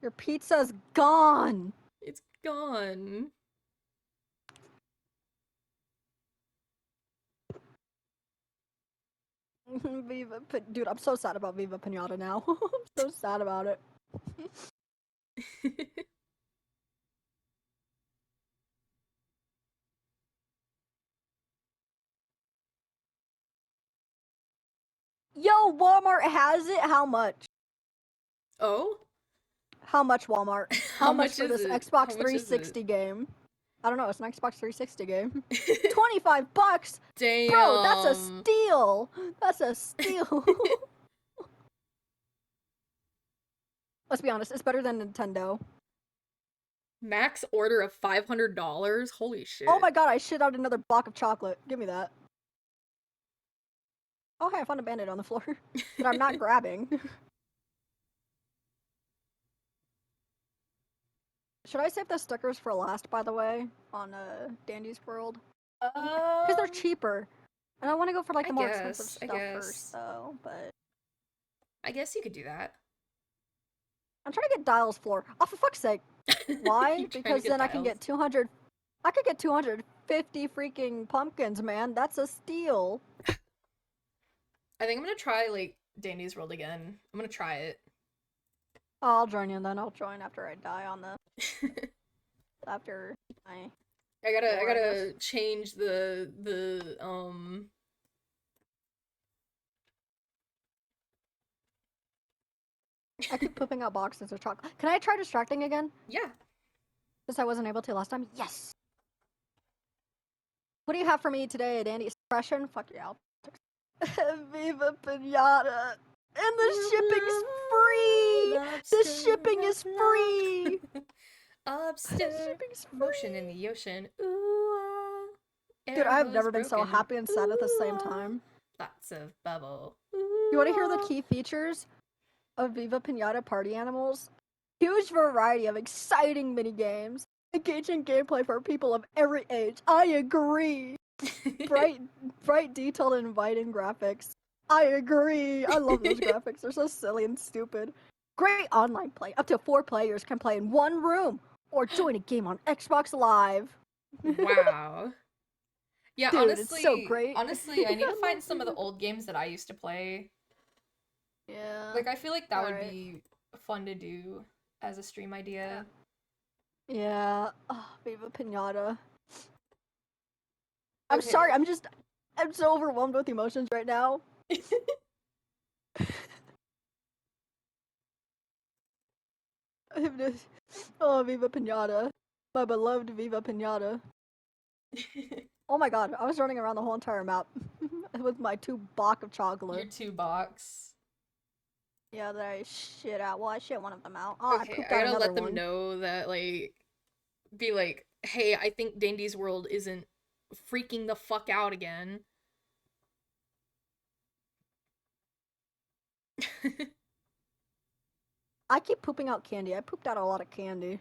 Your pizza's gone. It's gone. Dude, I'm so sad about Viva Pinata now. I'm so sad about it. Yo, Walmart has it. How much? Oh? How much, Walmart? How much for this Xbox 360 it? game? I don't know. It's an Xbox 360 game. $25. Damn. Bro, that's a steal. That's a steal. Let's be honest. It's better than Nintendo. Max order of $500. Holy shit. Oh my god! I shit out another block of chocolate. Give me that. Oh hey, I found a Band-Aid on the floor that I'm not grabbing. Should I save the stickers for last, by the way, on Dandy's World? Because they're cheaper. And I want to go for like the more expensive stuff first, though, but... I guess you could do that. I'm trying to get Dial's floor. Oh, for fuck's sake. Why? Because then I can get 200... I could get 250 freaking pumpkins, man. That's a steal. I think I'm gonna try, like, Dandy's World again. I'm gonna try it. Oh, I'll join you then. I'll join after I die on the... after I gotta change the I keep pooping out boxes of chocolate. Can I try distracting again? Yeah. Since I wasn't able to last time? Yes! What do you have for me today, Dandy? Suppression? Fuck yeah. Viva Pinata! And the shipping's free! The shipping is free! Upstairs, motion in the ocean. Ooh, dude, I've never been so happy and sad at the same time. Lots of bubble. Ooh. You want to hear the key features of Viva Pinata Party Animals? Huge variety of exciting mini games, engaging gameplay for people of every age. I agree. bright, detailed, and inviting graphics. I agree. I love those graphics. They're so silly and stupid. Great online play. Up to 4 players can play in one room or join a game on Xbox Live. Wow. Yeah, Dude, honestly, it's so great. Honestly, I need to find some of the old games that I used to play. Yeah. Like, I feel like that would be fun to do as a stream idea. Yeah. Oh, Viva Pinata. I'm sorry, I'm so overwhelmed with emotions right now. Oh, Viva Pinata. My beloved Viva Pinata. Oh my god, I was running around the whole entire map with my 2 box of chocolate. Your 2 box? Yeah, that I shit out. Well, I shit one of them out. Oh, okay, I gotta let them know that, like, be like, hey, I think Dandy's World isn't freaking the fuck out again. I keep pooping out candy. I pooped out a lot of candy.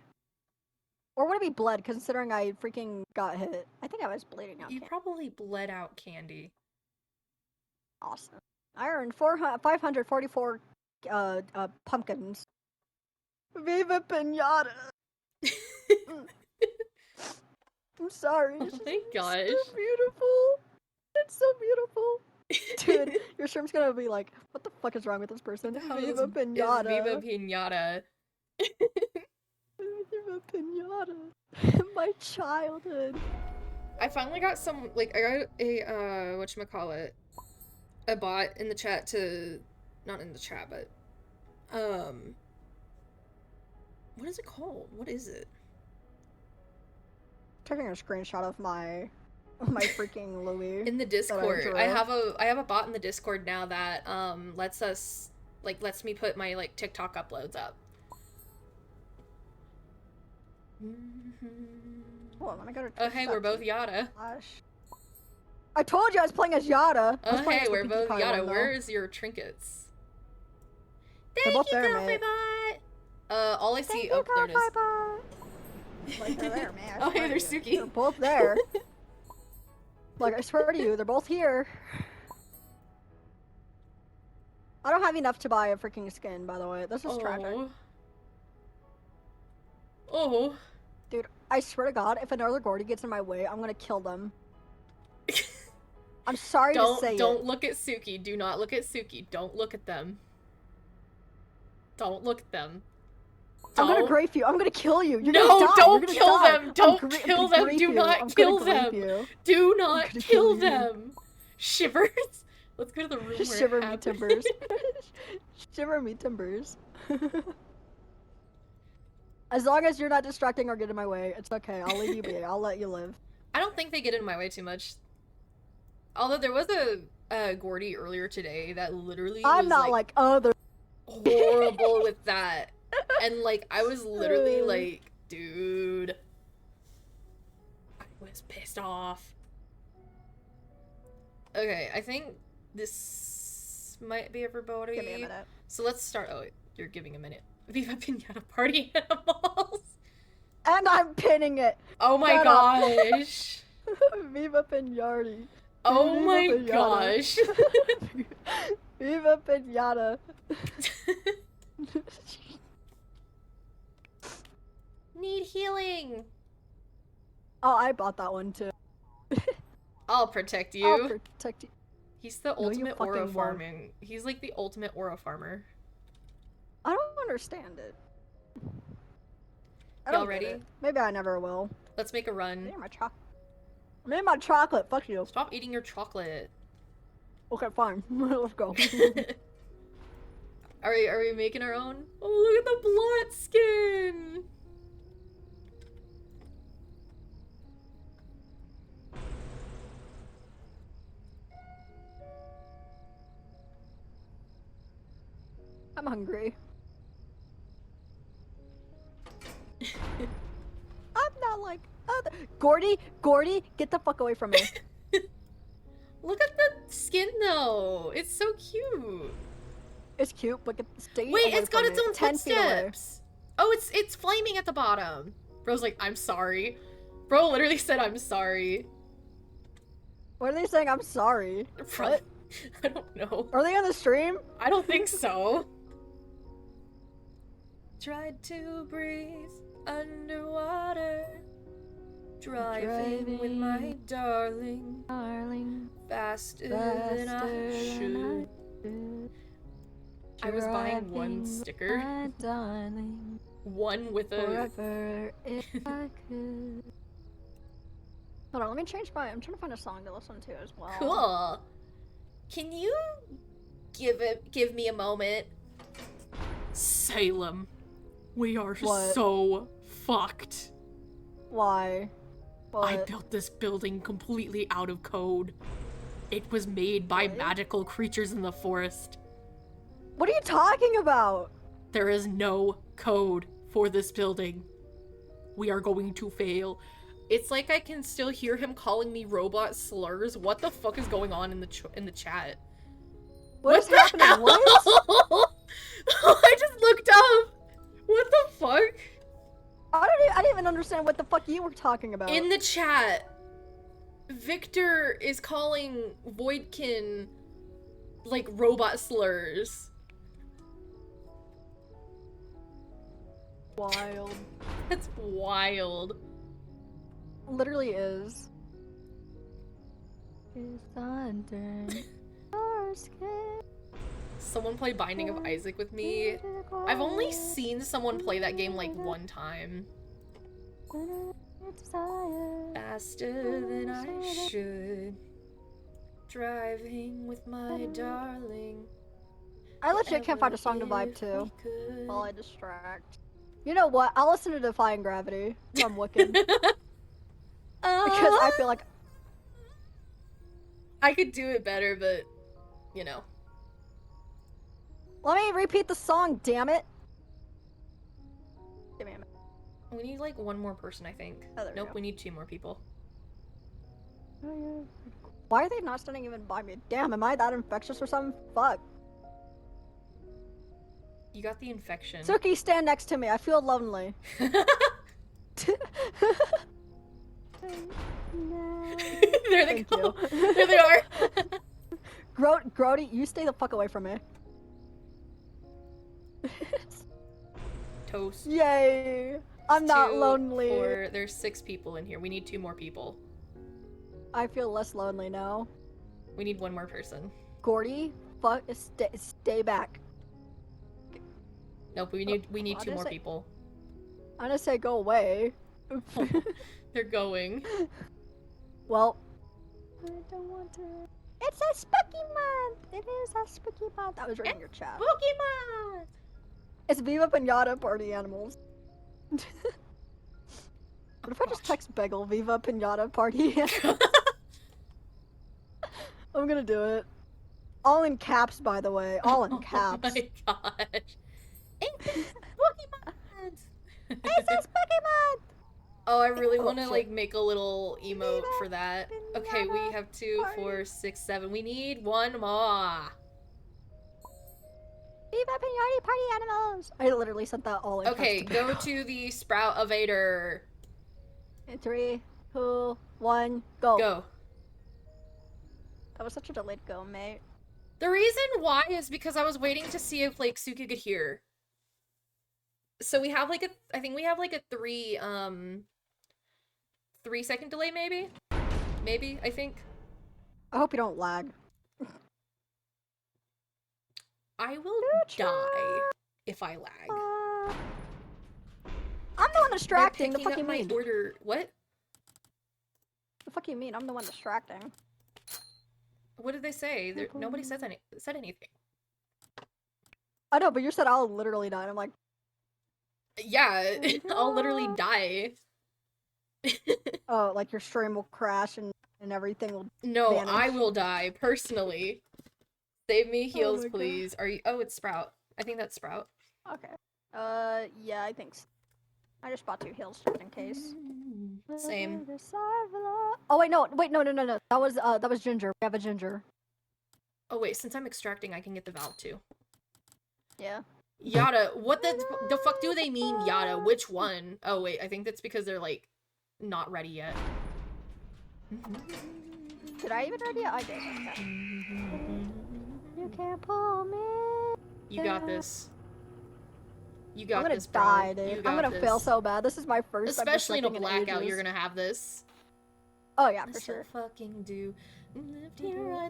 Or would it be blood, considering I freaking got hit? I think I was bleeding out You candy. probably bled out candy. Awesome. I earned 544 pumpkins. Viva Pinata! I'm sorry. Oh my gosh. It's so beautiful. It's so beautiful. Dude, your stream's gonna be like, what the fuck is wrong with this person? Viva Pinata. Viva Pinata. Viva Pinata. My childhood. I finally got some, like, I got a, whatchamacallit, a bot in the chat to, not in the chat, but, what is it called? What is it? Taking a screenshot of my freaking Louis. In the Discord. I have a bot in the Discord now that, lets me put my, like, TikTok uploads up. Hold on, let me go to Oh, hey, we're both Yada. Gosh. I told you I was playing as Yada. Oh, hey, we're both Yada. Where's your trinkets? Thank you, Coffeebot! All I see... Oh, there it is. Like, they're there, man. Oh, hey, there's Suki. They're both there. Like, I swear to you, they're both here. I don't have enough to buy a freaking skin, by the way. This is tragic. Oh. Dude, I swear to God, if another Gordy gets in my way, I'm gonna kill them. I'm sorry to say Don't look at Suki. Do not look at Suki. Don't look at them. Don't look at them. I'm gonna grape you. I'm gonna kill you. You're no, gonna die. don't You're kill die. them. Don't kill them. Do not kill them. Do not kill them. Shivers. Let's go to the room where Shiver me timbers. Shiver me timbers. As long as you're not distracting or get in my way, it's okay. I'll leave you be. I'll let you live. I don't think they get in my way too much. Although there was a Gordy earlier today that literally I'm not like other horrible with that. And like I was literally like, dude, I was pissed off. Okay, I think this might be everybody. Give me a minute. So let's start. Oh, you're giving a minute. Viva Pinata Party Animals. And I'm pinning it. Oh my gosh. Viva Pinata. Oh my gosh. Viva Pinata. Need healing. Oh, I bought that one too. I'll protect you. I'll protect you. He's the ultimate aura farming. He's like the ultimate aura farmer. I don't understand it. Y'all ready? Maybe I never will. Let's make a run. I'm in my chocolate. Fuck you. Stop eating your chocolate. Okay, fine. Let's go. Are we making our own? Oh, look at the blot skin. I'm hungry. I'm not like other. Gordy, get the fuck away from me. Look at the skin though. It's so cute. It's cute, but stay Wait, away it's got from its it. own 10 feet away. footsteps. Oh, it's flaming at the bottom. Bro's like, I'm sorry. Bro literally said, I'm sorry. What are they saying? I'm sorry. What? I don't know. Are they on the stream? I don't think so. Tried to breathe underwater. Driving with my darling. Faster than I should. I was buying one sticker. One with a... Forever if I could. Hold on, let me change my... I'm trying to find a song to listen to as well. Cool. Can you give me a moment? Salem. We are so fucked. Why? What? I built this building completely out of code. It was made by magical creatures in the forest. What are you talking about? There is no code for this building. We are going to fail. It's like I can still hear him calling me robot slurs. What the fuck is going on in the chat? What is happening? Hell? What? I just looked up. What the fuck? I didn't even understand what the fuck you were talking about. In the chat, Victor is calling Voidkin like robot slurs. Wild. That's wild. Literally is. Is under our skin. Someone play Binding of Isaac with me. I've only seen someone play that game like one time. Faster than I should. Driving with my darling. I legit can't find a song to vibe to while I distract. You know what? I'll listen to Defying Gravity from Wicked. Because I feel like I could do it better, but you know. Let me repeat the song, damn it. Give me a minute. We need like one more person, I think. Oh, there we nope, go. we need 2 more people. Why are they not standing even by me? Damn, am I that infectious or something? Fuck. You got the infection. Suki, stand next to me. I feel lonely. There they Thank go. you. There they are. Grody, you stay the fuck away from me. Toast. Yay! I'm not lonely. There's 6 people in here. We need 2 more people. I feel less lonely now. We need 1 more person. Gordy, fuck, stay back. Nope, we need 2 more people. I'm gonna say go away. They're going. Well, I don't want to. It's a spooky month. It is a spooky month. I was reading your chat. Pokemon. It's Viva Pinata Party Animals. What if I just text Beggle Viva Pinata Party? I'm gonna do it. All in caps, by the way. All in caps. Oh my gosh. It's Pokemon. It's a spooky month. Oh, I really want to shit. like make a little emote for that. Okay, we have 2, 4, 6, 7. We need 1 more. Viva Pinata Party Animals. I literally sent that all in Okay, caps. go to the Sprout Evader. 3, 2, 1, go. Go. That was such a delayed go, mate. The reason why is because I was waiting to see if like Suki could hear. So we have like I think we have like a 3-second delay maybe? Maybe, I think. I hope you don't lag. I will die if I lag. I'm the one distracting. The They're fuck you picking up mean? my order. What? The fuck you mean? I'm the one distracting. What did they say? Nobody said anything. I know, but you said I'll literally die. And I'm like, Yeah, I'll literally die. oh, like your stream will crash and everything will. No, vanish. I will die personally. Save me, heals, my God. please. Are you? Oh, it's Sprout. I think that's Sprout. Okay. Yeah, I think so. I just bought 2 heals just in case. Same. Oh wait, no. That was Ginger. We have a Ginger. Oh wait, since I'm extracting, I can get the valve too. Yeah. Yada, what the fuck do they mean, Yada? Which one? Oh wait, I think that's because they're like not ready yet. Did I even ready it? I did. Okay. You can't pull me. You got this. You got this, bro. I'm gonna die, dude. I'm gonna fail so bad. This is my first. Especially in a blackout, you're gonna have this. Oh yeah, for sure. Fucking do.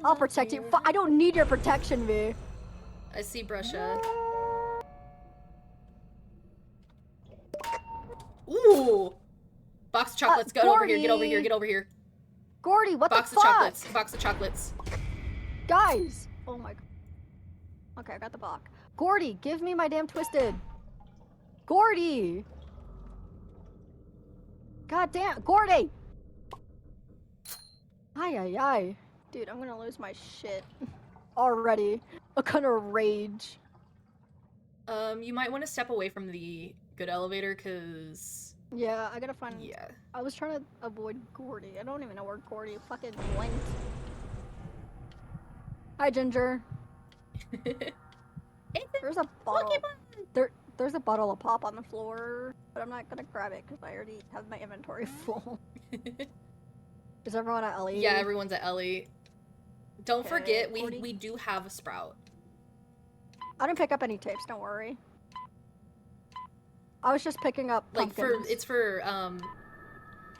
I'll protect you. I don't need your protection, V. I see Brusha. Ooh! Box of chocolates. Get over here. Get over here. Get over here. Gordy, what Box the fuck? Box of chocolates. Box of chocolates. Guys! Oh my god. Okay, I got the box. Gordy, give me my damn twisted. Gordy! God damn. Gordy! Ay. Dude, I'm gonna lose my shit. Already. I'm gonna rage. You might want to step away from the good elevator, cause... Yeah, I gotta find... Yeah. I was trying to avoid Gordy. I don't even know where Gordy fucking went. Hi, Ginger. There's a bottle... There's a bottle of pop on the floor, but I'm not gonna grab it, because I already have my inventory full. Is everyone at Ellie? Yeah, everyone's at Ellie. Don't forget, we do have a Sprout. I didn't pick up any tapes, don't worry. I was just picking up pumpkins. It's for,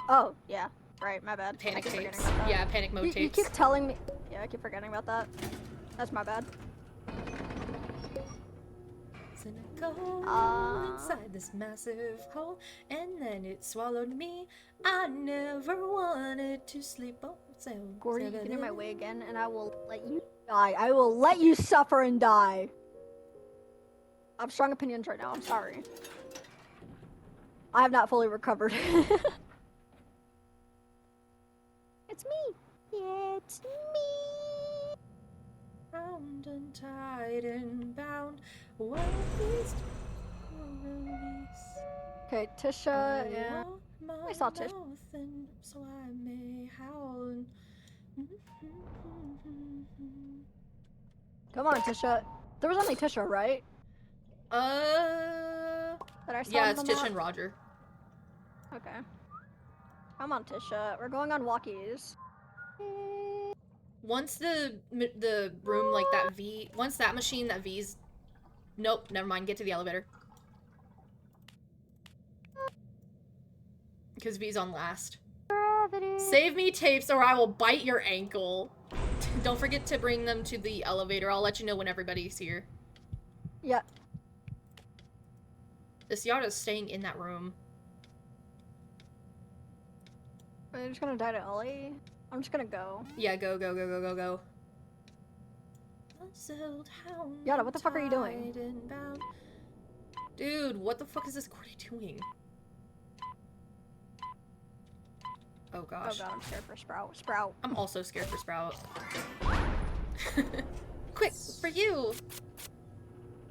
Oh, yeah. Right, my bad. Panic tapes. Yeah, panic mode tapes. You keep telling me... Yeah, I keep forgetting about that. That's my bad. Inside this massive hole, and then it swallowed me. I never wanted to sleep on myself. Gordy, you get in my way again, and I will let you die. I will let you suffer and die. I have strong opinions right now. I'm sorry. I have not fully recovered. It's me. It's me. Bound and tied and bound. Okay, Tisha, yeah. I saw Tisha. So I may howl. Come on, Tisha. There was only Tisha, right? That I saw yeah, it's Tisha and Roger. Okay. Come on, Tisha. We're going on walkies. Once the room, like that V, once that machine, that V's... Nope, never mind, get to the elevator. Because V's on last. Gravity. Save me tapes or I will bite your ankle. Don't forget to bring them to the elevator. I'll let you know when everybody's here. Yeah. This Yada's staying in that room. Are you just gonna die to Ellie? I'm just gonna go. Yeah, go. Yada, what the fuck are you doing? Dude, what the fuck is this Gordy doing? Oh gosh. Oh god, I'm scared for Sprout. I'm also scared for Sprout. Quick, for you!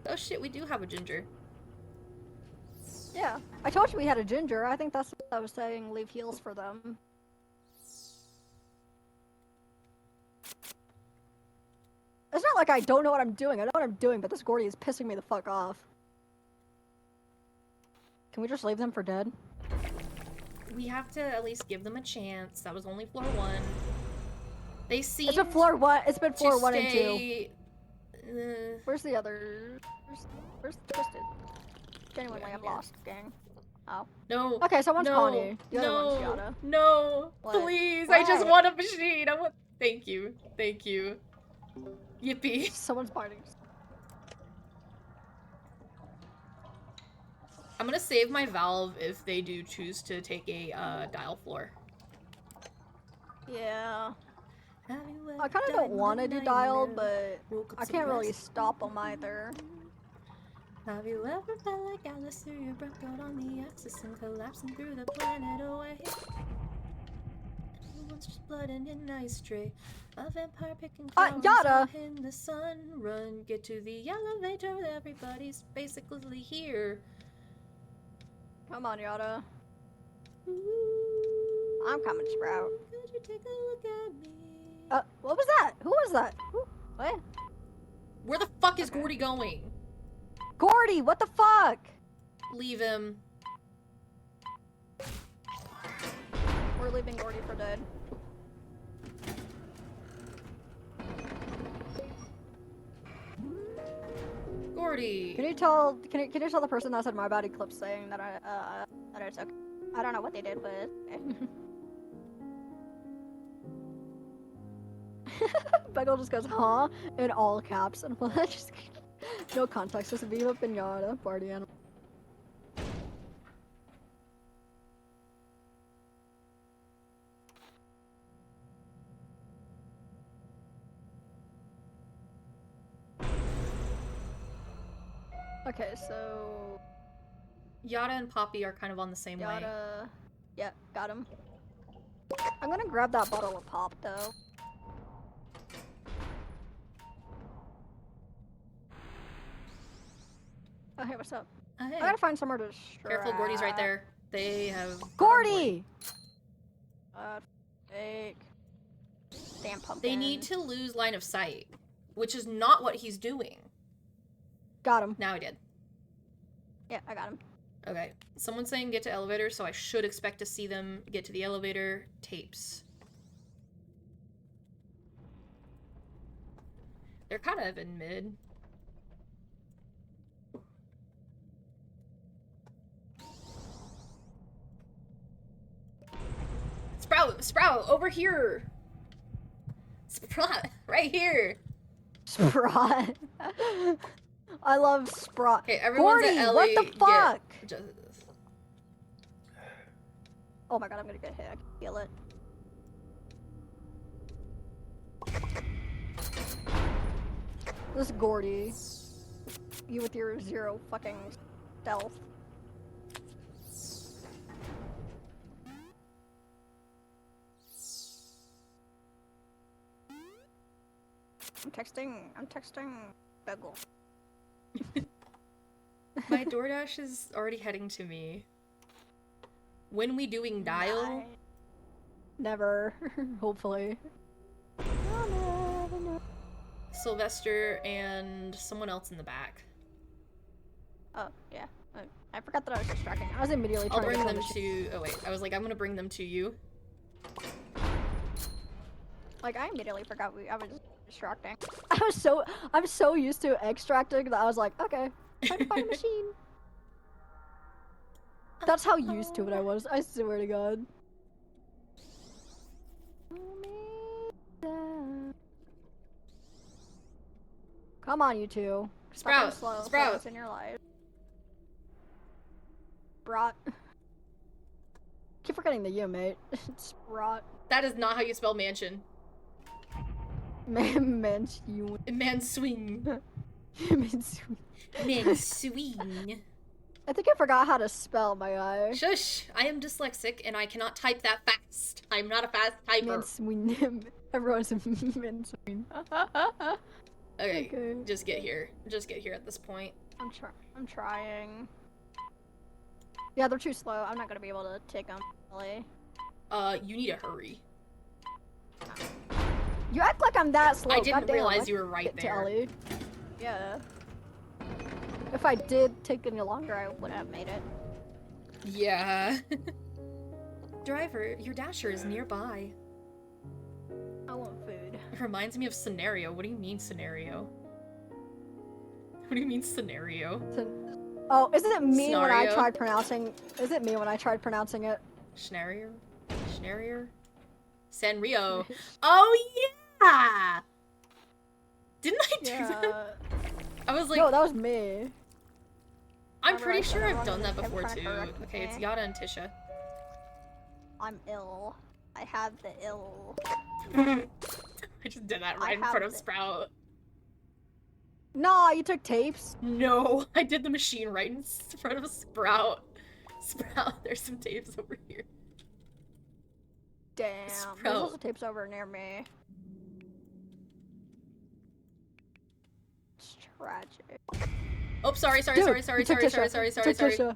Oh shit, we do have a Ginger. Yeah, I told you we had a Ginger. I think that's what I was saying, leave heals for them. It's not like I don't know what I'm doing. I know what I'm doing, but this Gordy is pissing me the fuck off. Can we just leave them for dead? We have to at least give them a chance. That was only floor 1. They seem. It's been floor 1. It's been floor 1 and 2. Where's the other? Where's the Twisted? Genuinely, I'm lost, gang. Oh. No. Okay, so one's Connie. The no. other one's Yada. No. What? Please. What? I just want a machine. I want. Thank you. Yippee. Someone's partying. I'm gonna save my valve if they do choose to take a dial floor. Yeah. I kind of don't want to do dial, but I can't really stop them either. Have you ever felt like Alice through your breath out on the axis and collapsing through the planet away? Everyone's just blood and an ice tray. A vampire picking flowers Yada! In the sun. Run, get to the elevator. Everybody's basically here. Come on, Yada. Ooh. I'm coming, Sprout. Could you take a look at me? What was that? Who was that? What? Where the fuck is Gordy going? Gordy, what the fuck? Leave him. We're leaving Gordy for dead. Gordy. Can you tell the person that said my bad eclipse saying that that it's okay? I don't know what they did, but Beckel just goes, huh? In all caps, and well, just no context, just Viva Pinata, party animal. Okay, so Yada and Poppy are kind of on the same way. Yada, yeah, got him. I'm gonna grab that bottle of pop though. Oh, hey, what's up? Hey. I gotta find somewhere to distract. Careful, Gordy's right there. They have... Gordy! Fake. Damn pumpkin. They need to lose line of sight, which is not what he's doing. Got him. Now I did. Yeah, I got him. Okay. Someone's saying get to elevator, so I should expect to see them get to the elevator. Tapes. They're kind of in mid. Sprout, over here! Sprout, right here! Sprott. I love Sprott. Okay, everyone's Gordy, at Ellie. what the fuck? Oh my god, I'm gonna get hit. I can feel it. This is Gordy. You with your 0 fucking stealth. I'm texting Beggle. My DoorDash is already heading to me. When we doing dial? Never. Hopefully. Sylvester and someone else in the back. Oh, yeah. I forgot that I was distracting. I was immediately I'll trying bring to them to... Oh wait, I was like, I'm gonna bring them to you. Like, I immediately forgot I was distracting. I'm so used to extracting that I was like, okay, time to find a machine. That's how used to it I was, I swear to god. Come on, you two. Sprout, slow Sprout. once in your life. Sprott. Keep forgetting the you, mate. Sprott. That is not how you spell mansion. Manswing. Manswing. Manswing. Manswing. I think I forgot how to spell, my guy. Shush! I am dyslexic and I cannot type that fast. I'm not a fast typer. Manswing. Everyone's a manswing. Okay, just get here. Just get here at this point. I'm trying. Yeah, they're too slow. I'm not gonna be able to take them. Really. You need to hurry. You act like I'm that slow. I didn't Goddamn, realize you were right there. Ellie. Yeah. If I did take any longer, I would have made it. Yeah. Driver, your dasher is nearby. I want food. It reminds me of scenario. What do you mean scenario? What do you mean scenario? Oh, isn't it me when I Scenario? tried pronouncing? Is it me when I tried pronouncing it? Scenario? Scenario? Sanrio. Oh yeah! Didn't I do that? I was like, no, that was me. I'm pretty sure I've done that before too. Okay, it's me. Yada and Tisha. I'm ill. I have the ill. I just did that right in have front of it. Sprout. No, you took tapes. No, I did the machine right in front of Sprout. Sprout, there's some tapes over here. Damn. There's Sprout. also tapes over near me. It's tragic. Oh, sorry. Dude, you took Tisha. You took Tisha.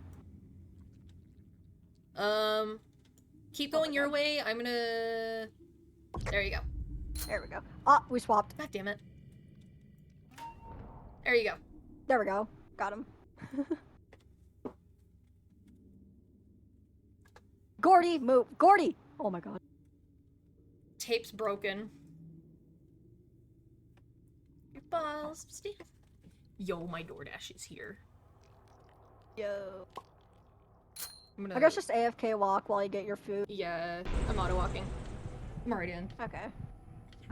Keep going your way. I'm gonna... There you go. There we go. Ah, we swapped. God damn it. There you go. There we go. Got him. Gordy, move. Gordy! Oh my god. Tape's broken. Your balls, Steve. Yo, my DoorDash is here. Yo. I'm I guess just AFK walk while you get your food. Yeah, I'm auto walking. I'm already in. Okay.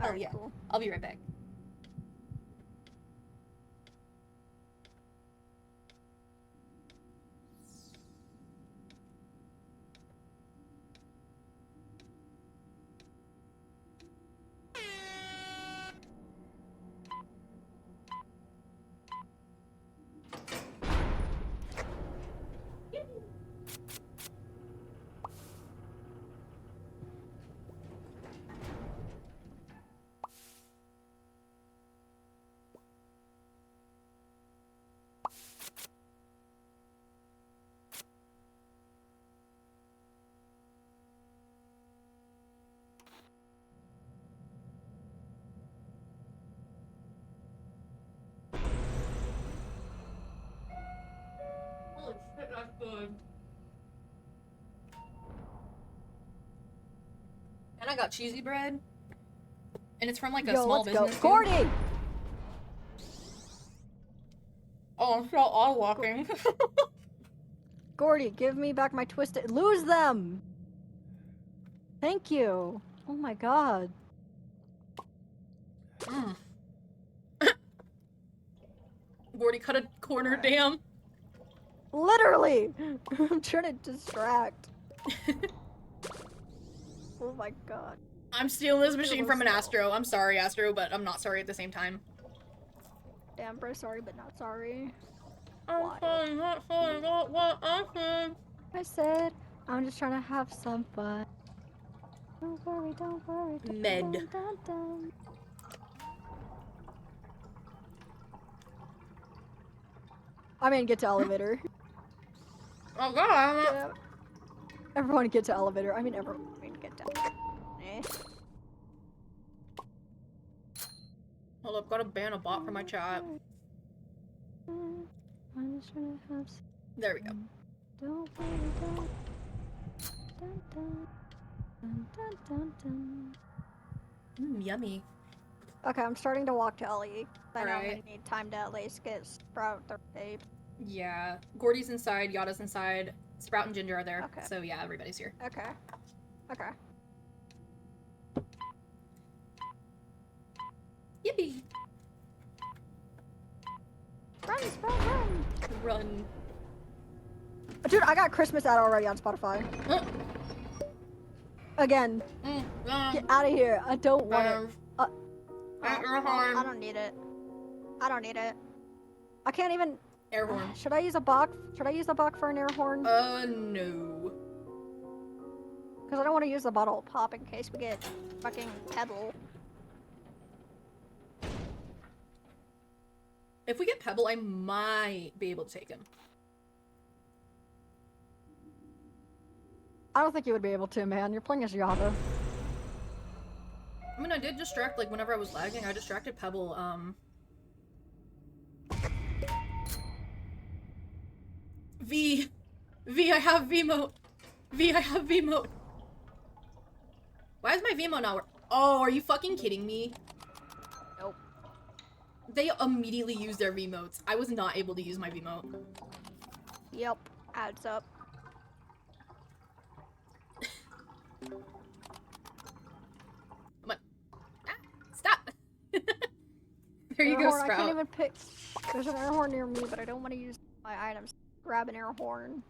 Oh Alright, yeah. cool. I'll be right back. Holy shit, that's good. And I got cheesy bread. And it's from like a small business. Let's go. Gordy! Oh, I'm still auto walking. Gordy, give me back my twisted. Lose them! Thank you. Oh my god. Mm. Gordy cut a corner, damn. Literally! I'm trying to distract. Oh my god. I'm stealing this machine from an Astro. I'm sorry, Astro, but I'm not sorry at the same time. Damn, bro, sorry, but not sorry. I'm sorry, not sorry, not what I said. I said, I'm just trying to have some fun. Don't worry, don't worry. Med. Dun, dun, dun. I mean, get to elevator. Oh god. Yeah. Everyone get to elevator. I mean, everyone get to eh. Hold up, gotta ban a bot from my chat. I'm just trying to have some. There we go. Don't worry, don't. Dun, dun. Dun, dun, dun, dun. Yummy. Okay, I'm starting to walk to Ellie. I know I'm Alright. gonna need time to at least get Sprout their tape. Yeah. Gordy's inside, Yada's inside, Sprout and Ginger are there. Okay. So yeah, everybody's here. Okay. Okay. Yippee! Run, Sprout, run! Run. Dude, I got Christmas ad already on Spotify. Again, get out of here. I don't want it. I don't need it. I don't need it. I can't even. Air horn. Should I use a box? Should I use a box for an air horn? No. Because I don't want to use the bottle pop in case we get fucking Pebble. If we get Pebble, I might be able to take him. I don't think you would be able to, man. You're playing as Yada. I mean, I did distract, like, whenever I was lagging, I distracted Pebble, V, I have V-mode. I have V-mode. Why is my V-mode not work? Oh, are you fucking kidding me? Nope. They immediately used their V-modes. I was not able to use my V-mode. Yep. Adds up. Come on. Ah, stop! There you Air go, horn, Sprout. I can't even pick. There's an air horn near me, but I don't want to use my items. Grab an air horn.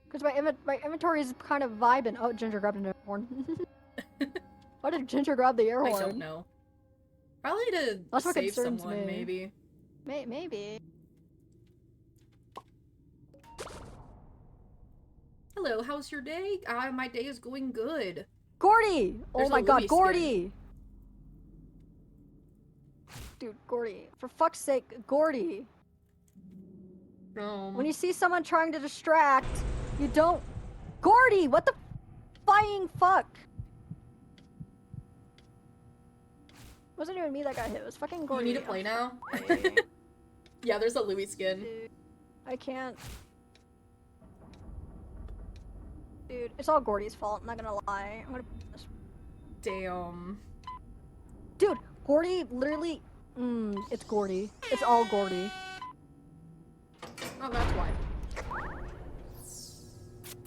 Because my inventory is kind of vibing. Oh, Ginger grabbed an air horn. Why did Ginger grab the air horn? I don't know. Probably to That's what save concerns someone, me. maybe. Maybe. Hello, how's your day? My day is going good. Gordy! There's Oh my a god, Louis Gordy! Dude, Gordy. For fuck's sake, Gordy. When you see someone trying to distract, you don't... Gordy, what the... flying fuck! Wasn't even me that got hit. It was fucking Gordy. You need to play now? Yeah, there's a Louis skin. Dude, I can't. Dude, it's all Gordy's fault, I'm not gonna lie. I'm gonna put this. Damn. Dude, Gordy literally. It's Gordy. It's all Gordy. Oh, that's why.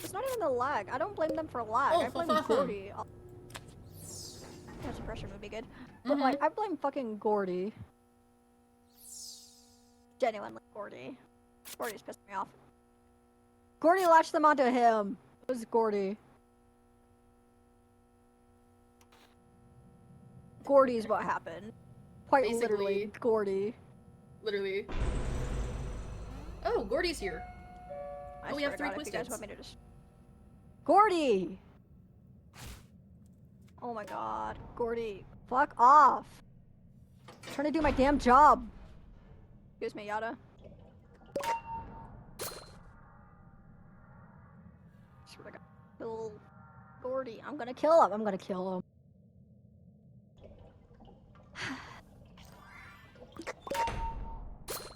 It's not even the lag. I don't blame them for lag. I blame Gordy. Yeah, suppression would be good. But like, I blame fucking Gordy. Genuinely, Gordy. Gordy's pissed me off. Gordy latched them onto him. It was Gordy. Gordy's what happened. Quite Basically. literally, Gordy. Literally. Oh, Gordy's here. I We have 3 if you guys Quisteds. want me to just... Gordy! Oh my god. Gordy. Fuck off. I'm trying to do my damn job. Excuse me, Yada. Swear to God. Kill Gordy. I'm gonna kill him. I'm gonna kill him.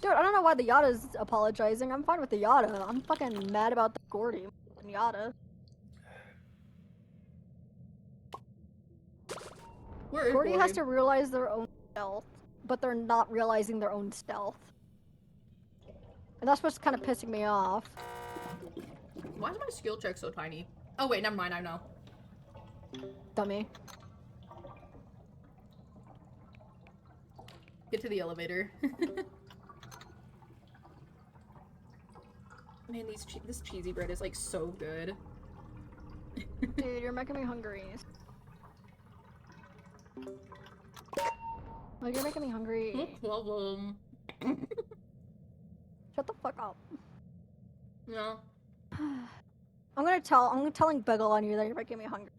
Dude, I don't know why the Yada's apologizing. I'm fine with the Yada. I'm fucking mad about the Gordy and Yada. Where is Gordy has to realize their own stealth, but they're not realizing their own stealth. And that's what's kind of pissing me off. Why is my skill check so tiny? Oh wait, never mind, I know. Dummy. Get to the elevator. Man, this cheesy bread is like so good. Dude, you're making me hungry. Like, you're making me hungry. No problem. Shut the fuck up. No. I'm telling Beggle on you that you're making me hungry.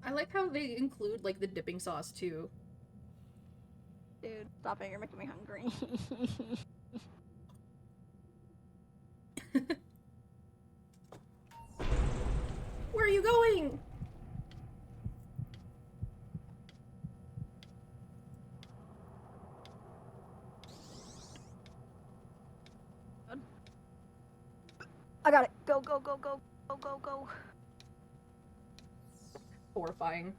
I like how they include like the dipping sauce too. Dude, stop it, you're making me hungry. Where are you going? I got it. Go, go, go, go, go, go, go. Horrifying.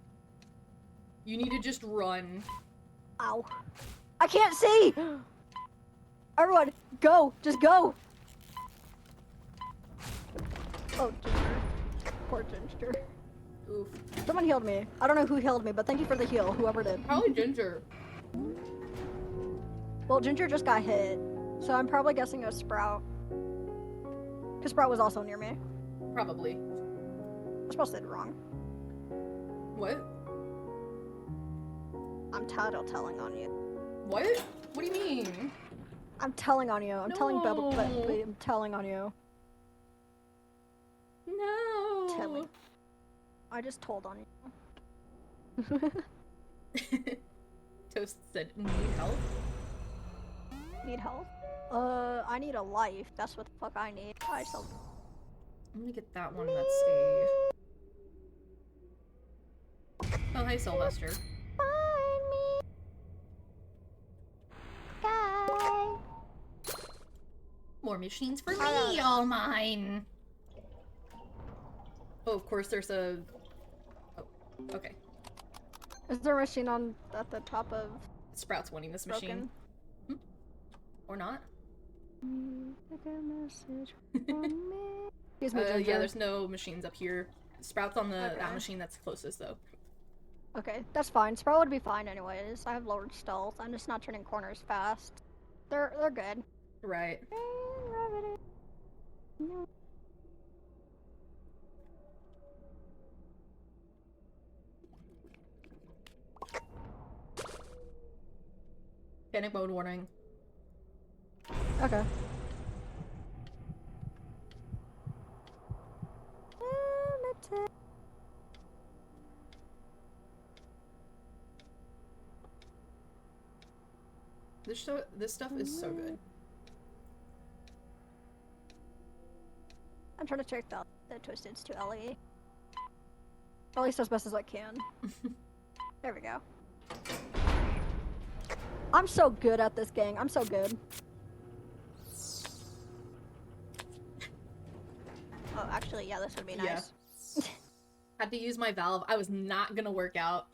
You need to just run. Ow. I can't see! Everyone, go! Just go! Oh, Ginger. Poor Ginger. Oof. Someone healed me. I don't know who healed me, but thank you for the heal, whoever did. Probably Ginger. Well, Ginger just got hit, so I'm probably guessing it was Sprout. Because Sprout was also near me. Probably. I suppose I did wrong. What? I'm telling on you. What? What do you mean? I'm telling on you. I'm telling Bebble, but No. I'm telling on you. No. Telling. I just told on you. Toast said, need help? Need help? I need a life. That's what the fuck I need. I still. I'm gonna get that one that's a... Oh, hi, Sylvester. Find me, guy. More machines for I me, all mine. Oh, of course there's a... Oh, okay. Is there a machine at the top of Sprout's wanting this machine. broken? Or not? Like a message from me. Excuse me, Ginger. Yeah, there's no machines up here. Sprout's on Okay. that machine that's closest, though. Okay, that's fine. Sprout would be fine anyways. I have lowered stealth. I'm just not turning corners fast. They're good. Right. Panic mode warning. Okay. This stuff is so good. I'm trying to check the twisteds to LE. At least as best as I can. There we go. I'm so good at this, gang. I'm so good. Oh, actually, yeah, this would be nice. Yeah. Had to use my valve. I was not gonna work out.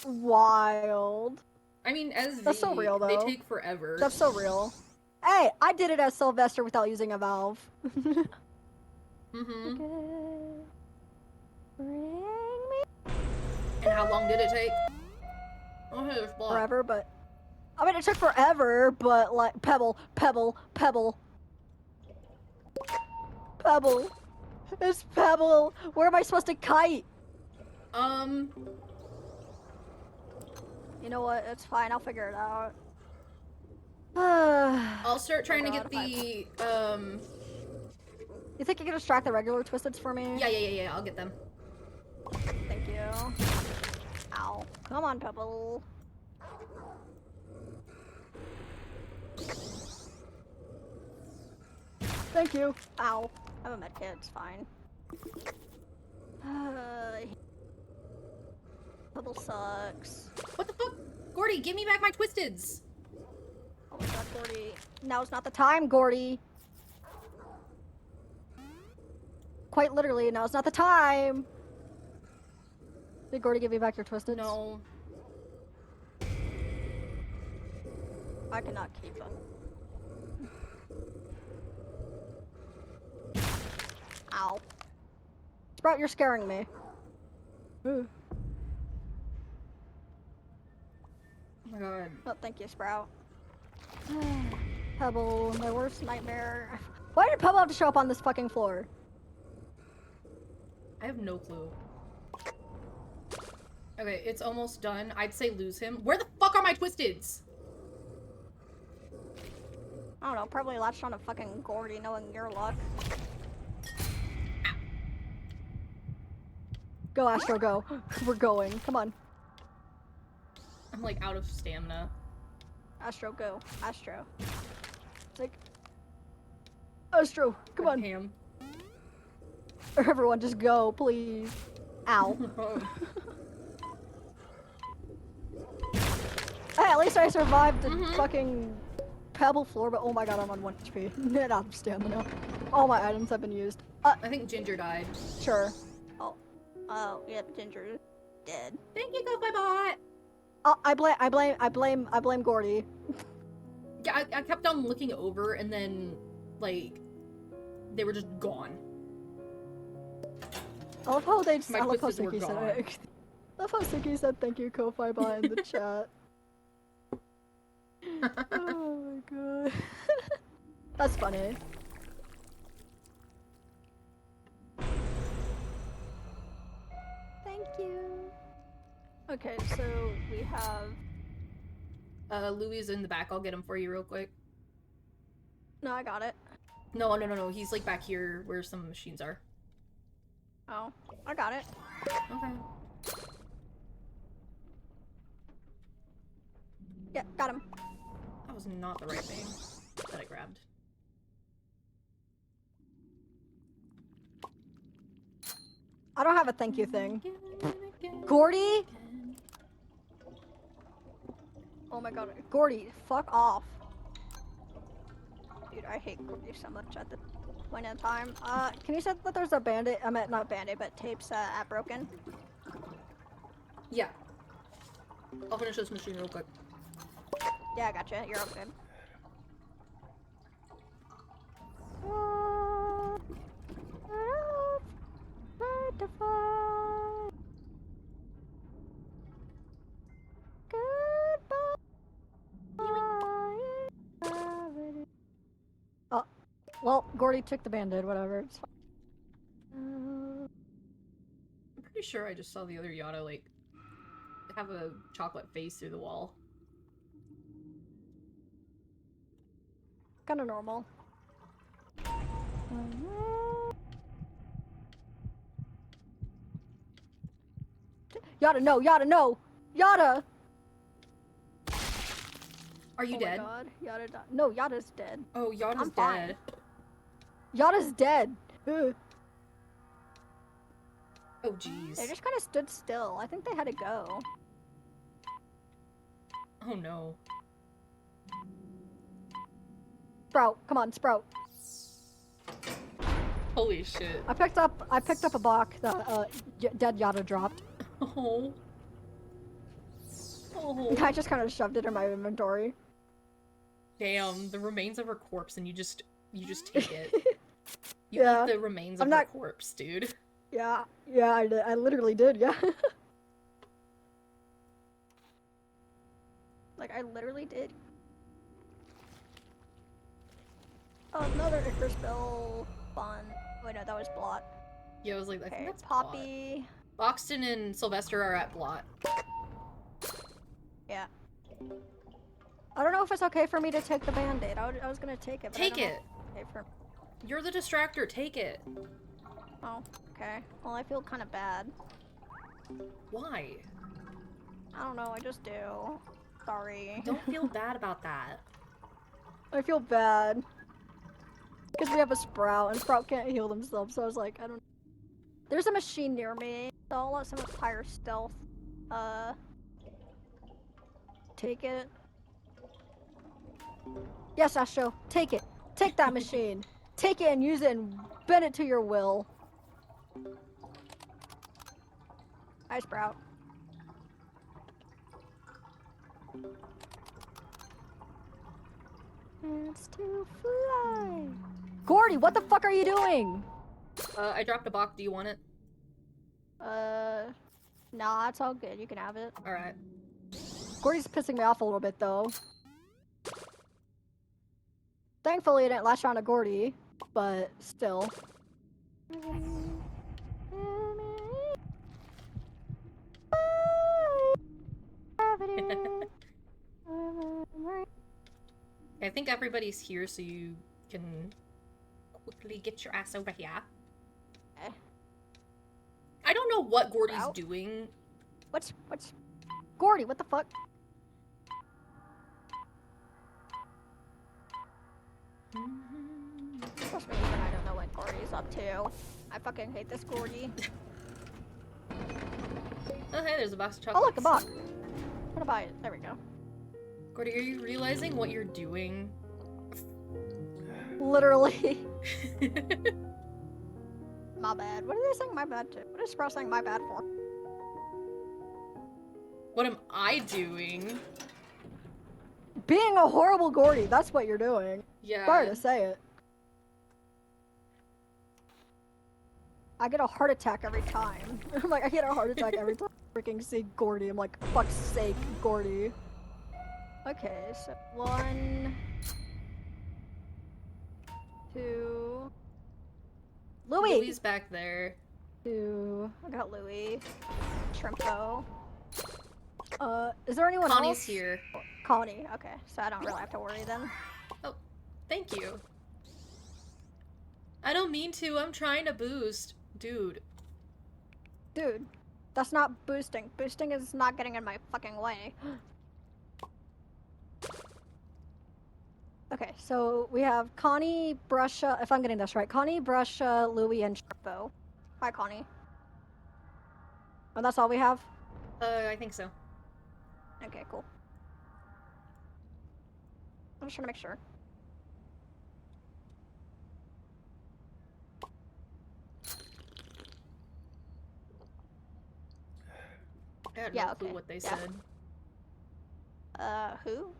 Wild. I mean, as That's so real, though. They take forever. That's so real. Hey, I did it as Sylvester without using a valve. Mm-hmm. Bring me. And how long did it take? Oh, there's blood. Forever, but I mean, it took forever, but like pebble. It's pebble. Where am I supposed to kite? You know what? It's fine. I'll figure it out. I'll start trying to get the You think you can distract the regular twisteds for me? Yeah. I'll get them. Thank you. Ow. Come on, Pebble. Thank you. Ow. I have a medkit. It's fine. Pebble sucks. What the fuck? Gordy, give me back my twisteds! Oh my god, Gordy. Now's not the time, Gordy. Quite literally, now's not the time. Did Gordy give you back your twisteds? No. I cannot keep them. Ow. Sprout, you're scaring me. Ooh. Oh my god. Oh, thank you, Sprout. Pebble, my worst nightmare. Why did Pebble have to show up on this fucking floor? I have no clue. Okay, it's almost done. I'd say lose him. Where the fuck are my twisteds? I don't know, probably latched on a fucking Gordy knowing your luck. Go, Astro, go. We're going. Come on. I'm like out of stamina. Astro, go. Astro. Like, Astro, come on. Ham. Everyone, just go, please. Ow. Hey, at least I survived the fucking pebble floor, but oh my god, I'm on 1 HP. Net out of stamina. All my items have been used. I think Ginger died. Sure. Oh, yep, Ginger is dead. Thank you, GoFlyBot! I blame Gordy. Yeah, I kept on looking over and then, like, they were just gone. I love how they just, My I love how twisteds were Suki said gone. it. I love how Suki said thank you, Ko-Fi in the chat. Oh my god. That's funny. Thank you. Okay, so we have... Louis is in the back. I'll get him for you real quick. No, I got it. No. He's like back here where some machines are. Oh, I got it. Okay. Yeah, got him. That was not the right thing that I grabbed. I don't have a thank you thing. Gordy? Oh my god, Gordy, fuck off. Dude, I hate Gordy so much at this point in time. Can you say that there's a bandit, I meant not bandit, but tapes at Broken? Yeah. I'll finish this machine real quick. Yeah, I gotcha, you're all good. Oh, well, Gordy took the bandit, whatever, it's fine. I'm pretty sure I just saw the other Yada, like, have a chocolate face through the wall. Kinda normal. Yada, no! Yada, no! Yada! Are you dead? Oh my god, Yada died. No, Yada's dead. Oh, Yada's I'm fine. dead. Yada's dead. Ugh. Oh, jeez. They just kind of stood still. I think they had to go. Oh, no. Sprout, come on, Sprout. Holy shit. I picked up a block that dead Yada dropped. Oh. Oh. I just kind of shoved it in my inventory. Damn, the remains of her corpse, and you just take it. You Yeah. eat the remains of her corpse, dude. Yeah, I literally did, yeah. Like, I literally did. Oh, another Ichor spill. Fun. Wait, no, that was Blot. Yeah, I was like, I think Okay, that's Poppy. Blot. Boxton and Sylvester are at Blot. Yeah. I don't know if it's okay for me to take the band-aid. I was gonna take it, but Take it! Okay, You're the distractor, take it! Oh, okay. Well, I feel kind of bad. Why? I don't know, I just do. Sorry. Don't feel bad about that. I feel bad. Because we have a Sprout, and Sprout can't heal themselves, so I was like, I don't... There's a machine near me, so I'll let someone higher stealth. Take it. Yes, Astro, take it. Take that machine. Take it and use it and bend it to your will. Hi, Sprout. It's to fly. Gordy, what the fuck are you doing? I dropped a box. Do you want it? Nah, it's all good. You can have it. Alright. Gordy's pissing me off a little bit, though. Thankfully, it didn't latch on to Gordy, but still. I think everybody's here, so you can quickly get your ass over here. I don't know what Gordy's doing. What's... Gordy, what the fuck? Trust me, even I don't know what Gordy's up to. I fucking hate this Gordy. Oh, hey, there's a box of Oh, chocolates. look, a box. I'm gonna buy it. There we go. Gordy, are you realizing what you're doing? Literally. My bad. What are they saying my bad to? What is Sprout saying my bad for? What am I doing? Being a horrible Gordy, that's what you're doing. Yeah. Sorry to say it. I get a heart attack every time. I'm like, I get a heart attack every time I freaking see Gordy. I'm like, fuck's sake, Gordy. Okay, so 1, 2... Louis! Louis back there. 2... I got Louis. Shrimpo. Is there anyone Connie's else? here. Connie, okay. So I don't really have to worry then. Oh, thank you. I don't mean to, I'm trying to boost. Dude. Dude, that's not boosting. Boosting is not getting in my fucking way. Okay, so we have Connie, Brusha, if I'm getting this right, Connie, Brusha, Louis, and Shrimpo. Hi, Connie. And that's all we have? I think so. Okay, cool. I'm just trying to make sure. I had Yeah, no clue okay. what they Yeah. said. Who?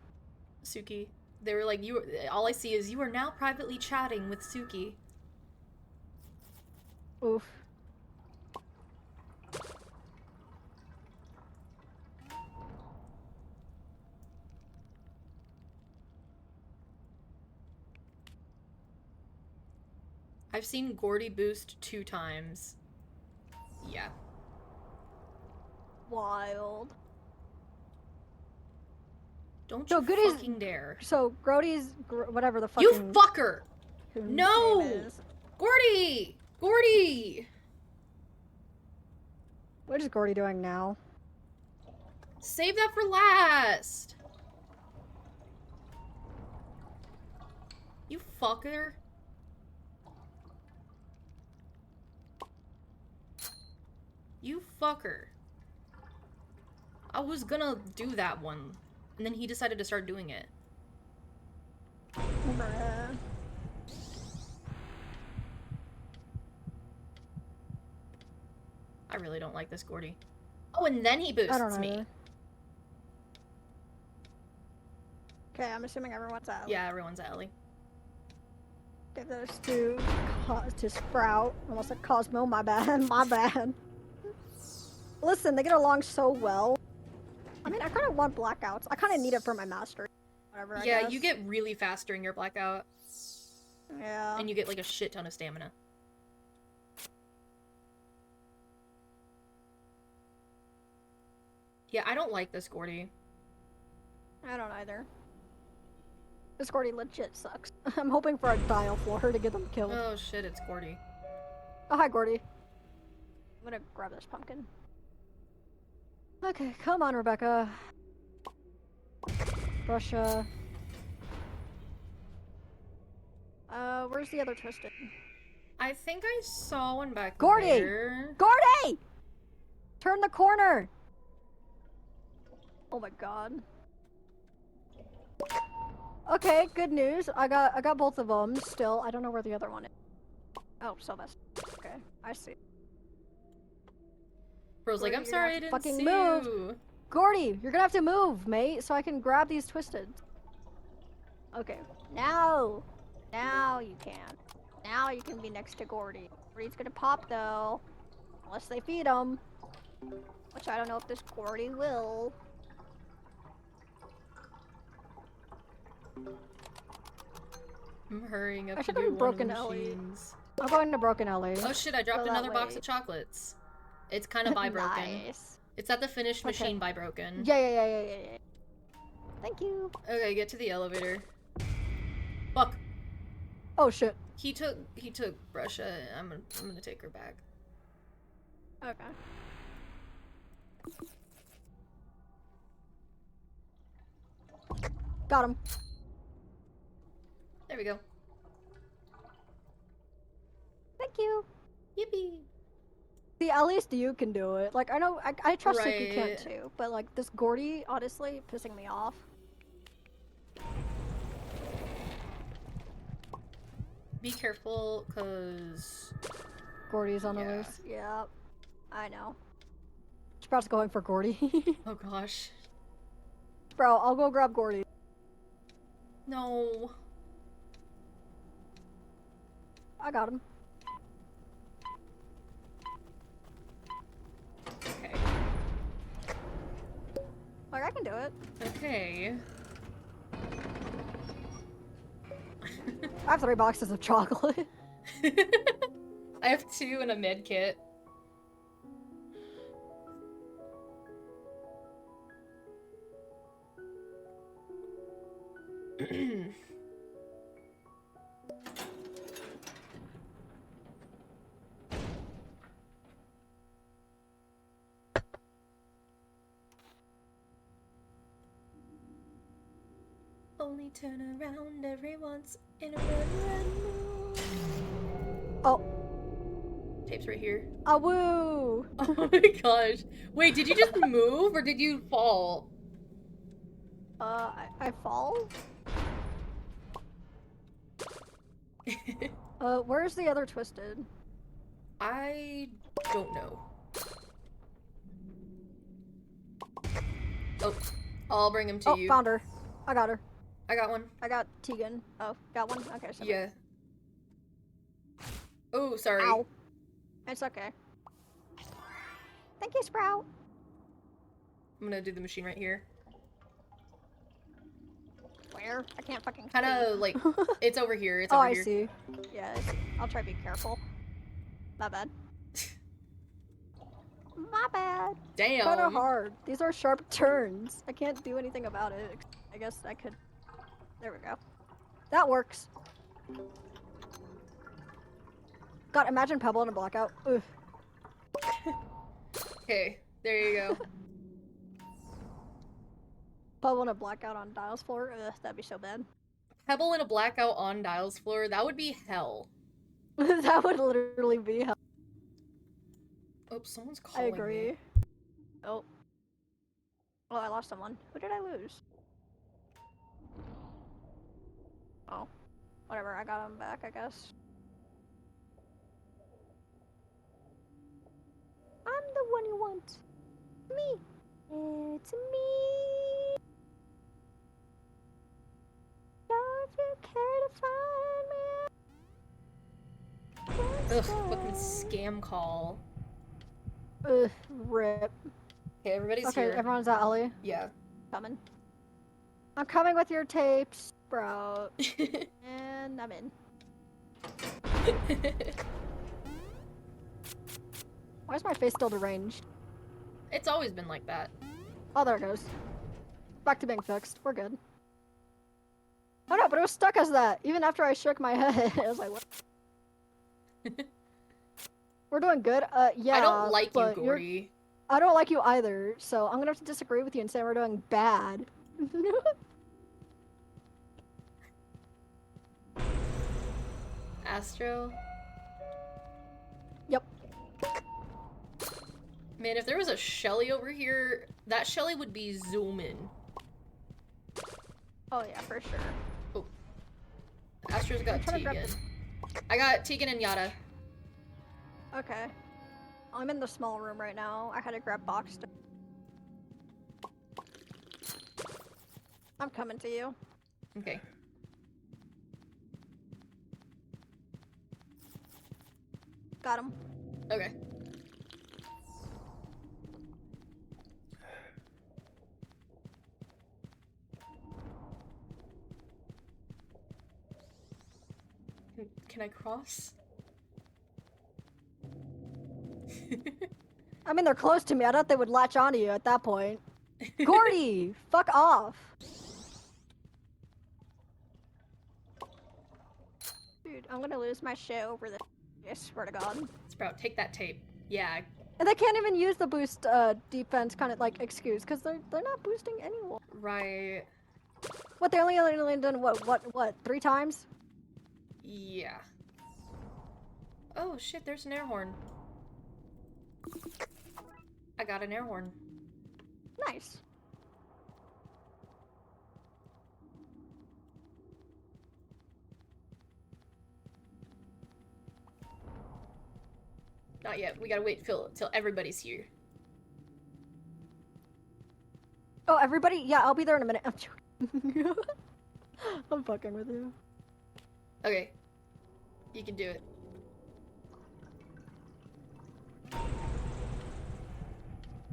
Suki. They were like, all I see is you are now privately chatting with Suki. Oof. I've seen Gordy boost 2 times. Yeah. Wild. Don't So you Goody's- fucking dare. So, Grody's, whatever the fucking... You fucker! whose No! name is. Gordy! Gordy! What is Gordy doing now? Save that for last! You fucker. You fucker. I was gonna do that one, and then he decided to start doing it. Bruh. I really don't like this Gordy. Oh, and then he boosts me. Okay, I'm assuming everyone's out. Yeah, everyone's at Ellie. Give those to Sprout. Almost like Cosmo, my bad, my bad. Listen, they get along so well. I mean, I kind of want blackouts. I kind of need it for my mastery. Whatever, I guess. You get really fast during your blackout. Yeah. And you get like a shit ton of stamina. Yeah, I don't like this Gordy. I don't either. This Gordy legit sucks. I'm hoping for a dial floor to get them killed. Oh shit, it's Gordy. Oh, hi, Gordy. I'm gonna grab this pumpkin. Okay, come on, Rebecca. Russia. Where's the other Twisted? I think I saw one back Gordy! there. Gordy! Turn the corner! Oh my god. Okay, good news. I got both of them still. I don't know where the other one is. Oh, so that's okay. I see. Bro's like, I'm sorry I didn't fucking see move. you. Gordy, you're gonna have to move, mate, so I can grab these Twisted. Okay. Now you can. Now you can be next to Gordy. Gordy's gonna pop though. Unless they feed him. Which I don't know if this Gordy will. I'm hurrying up I to should do have one Broken of the Alley. machines. I'm going to Broken Alley. Oh shit, I dropped Go another that box way. of chocolates. It's kind of by Broken. Nice. It's at the finished machine by Broken. Yeah. Thank you. Okay, get to the elevator. Fuck. Oh shit. He took Brusha. I'm gonna take her back. Okay. Got him. There we go. Thank you. Yippee. See, at least you can do it. Like, I know, I trust Suki can Right. too, but like, this Gordy, honestly, pissing me off. Be careful, cause Gordy's on the Yeah. loose. Yeah, I know. Sprout's going for Gordy. oh gosh, Sprout, I'll go grab Gordy. no. I got him. Okay. Like, I can do it. Okay. I have 3 boxes of chocolate. I have 2 and a med kit. Only turn around every once in a red moon. Oh. Tape's right here. Ah, woo! Oh my gosh. Wait, did you just move or did you fall? I fall? Where's the other Twisted? I don't know. Oh, I'll bring him to Oh, you. found her. I got her. I got one. I got Tegan. Oh, got one? Okay, so. Yeah. Oh, sorry. Ow. It's okay. Thank you, Sprout. I'm gonna do the machine right here. Where? I can't fucking Kinda see. like, it's over here. It's Oh, over I here. see. Yeah, I see. I'll try to be careful. My bad. My bad. Damn. Kinda hard. These are sharp turns. I can't do anything about it. I guess I could. There we go. That works. God, imagine Pebble in a blackout. Ugh. Okay, there you go. Pebble in a blackout on Dial's floor. Ugh, that'd be so bad. Pebble in a blackout on Dial's floor. That would be hell. That would literally be hell. Oh, someone's I calling agree. me. Oh. Oh, I lost someone. Who did I lose? Oh. Whatever, I got him back, I guess. I'm the one you want. Me. It's me. Don't you care to find me? Ugh, fucking scam call. Ugh, rip. Okay, everybody's Okay, here. everyone's at Ellie. Yeah. Coming. I'm coming with your tapes, Sprout. And I'm in. Why is my face still deranged? It's always been like that. Oh, there it goes. Back to being fixed. We're good. Oh no, but it was stuck as that. Even after I shook my head, I was like, what? We're doing good. Yeah. I don't like you, but Gordy. I don't like you either, so I'm gonna have to disagree with you and say we're doing bad. Astro? Yep. Man, if there was a Shelly over here, that Shelly would be zooming. Oh yeah, for sure. Oh. Astro's got Tegan. I got Tegan and Yada. Okay. I'm in the small room right now. I had to grab box. I'm coming to you. Okay. Got him. Okay. Can I cross? I mean, they're close to me. I thought they would latch onto you at that point. Gordy! Fuck off! Dude, I'm gonna lose my shit over this. I swear to God. Sprout, take that tape. Yeah. And they can't even use the boost defense kind of like excuse because they're not boosting anyone. Right. What they only done what 3 times? Yeah. Oh shit, there's an air horn. I got an air horn. Nice. Not yet. We gotta wait till everybody's here. Oh, everybody? Yeah, I'll be there in a minute. I'm joking. I'm fucking with you. Okay. You can do it.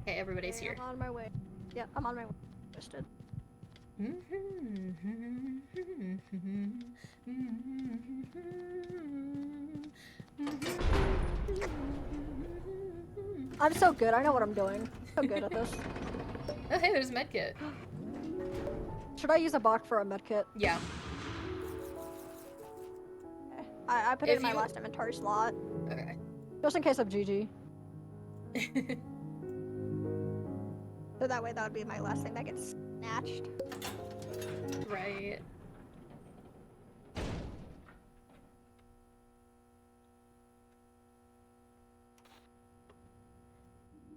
Okay, everybody's here. I'm on my way. Yeah, I'm on my way. Twisted. I'm so good. I know what I'm doing. So good at this. Oh, hey, there's a medkit. Should I use a box for a medkit? Yeah. Okay. I put it in my last inventory slot. Okay. Just in case of GG. So that way that would be my last thing that gets snatched. Right.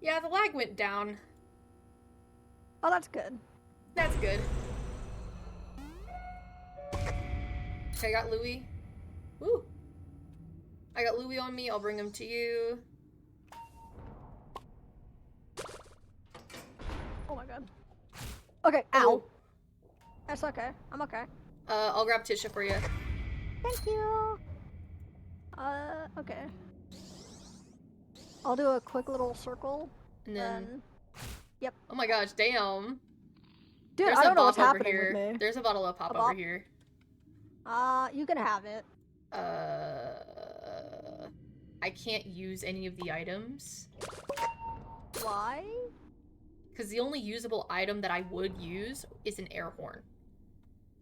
Yeah, the lag went down. Oh, that's good. That's good. Okay, I got Louis. Woo! I got Louis on me. I'll bring him to you. Oh my god. Okay, ow. That's okay. I'm okay. I'll grab Tisha for you. Thank you. Okay. I'll do a quick little circle. And then... Yep. Oh my gosh, damn. Dude, There's I don't know what's over happening here. with me. There's a bottle of pop over here. You can have it. I can't use any of the items. Why? Because the only usable item that I would use is an air horn.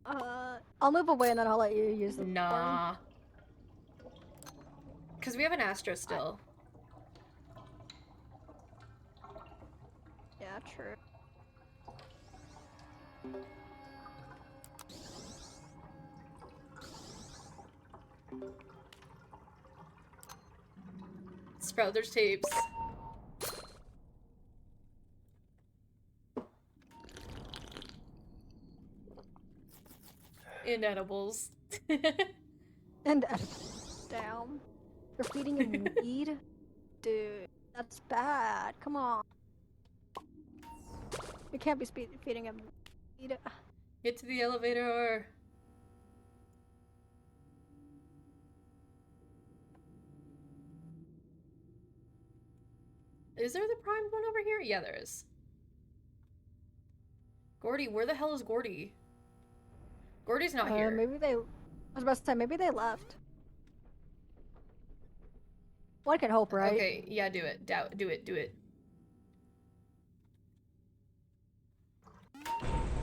I'll move away and then I'll let you use the Nah. Because we have an Astro still. Yeah, true. Sprout, there's tapes. And edibles. And damn. You're feeding him weed? Dude, that's bad. Come on. You can't be feeding him weed. Get to the elevator. Is there the primed one over here? Yeah, there is. Gordy, where the hell is Gordy? Gordy's not here. Maybe they... I was about to say, maybe they left. One can hope, right? Okay, yeah, do it. Do it.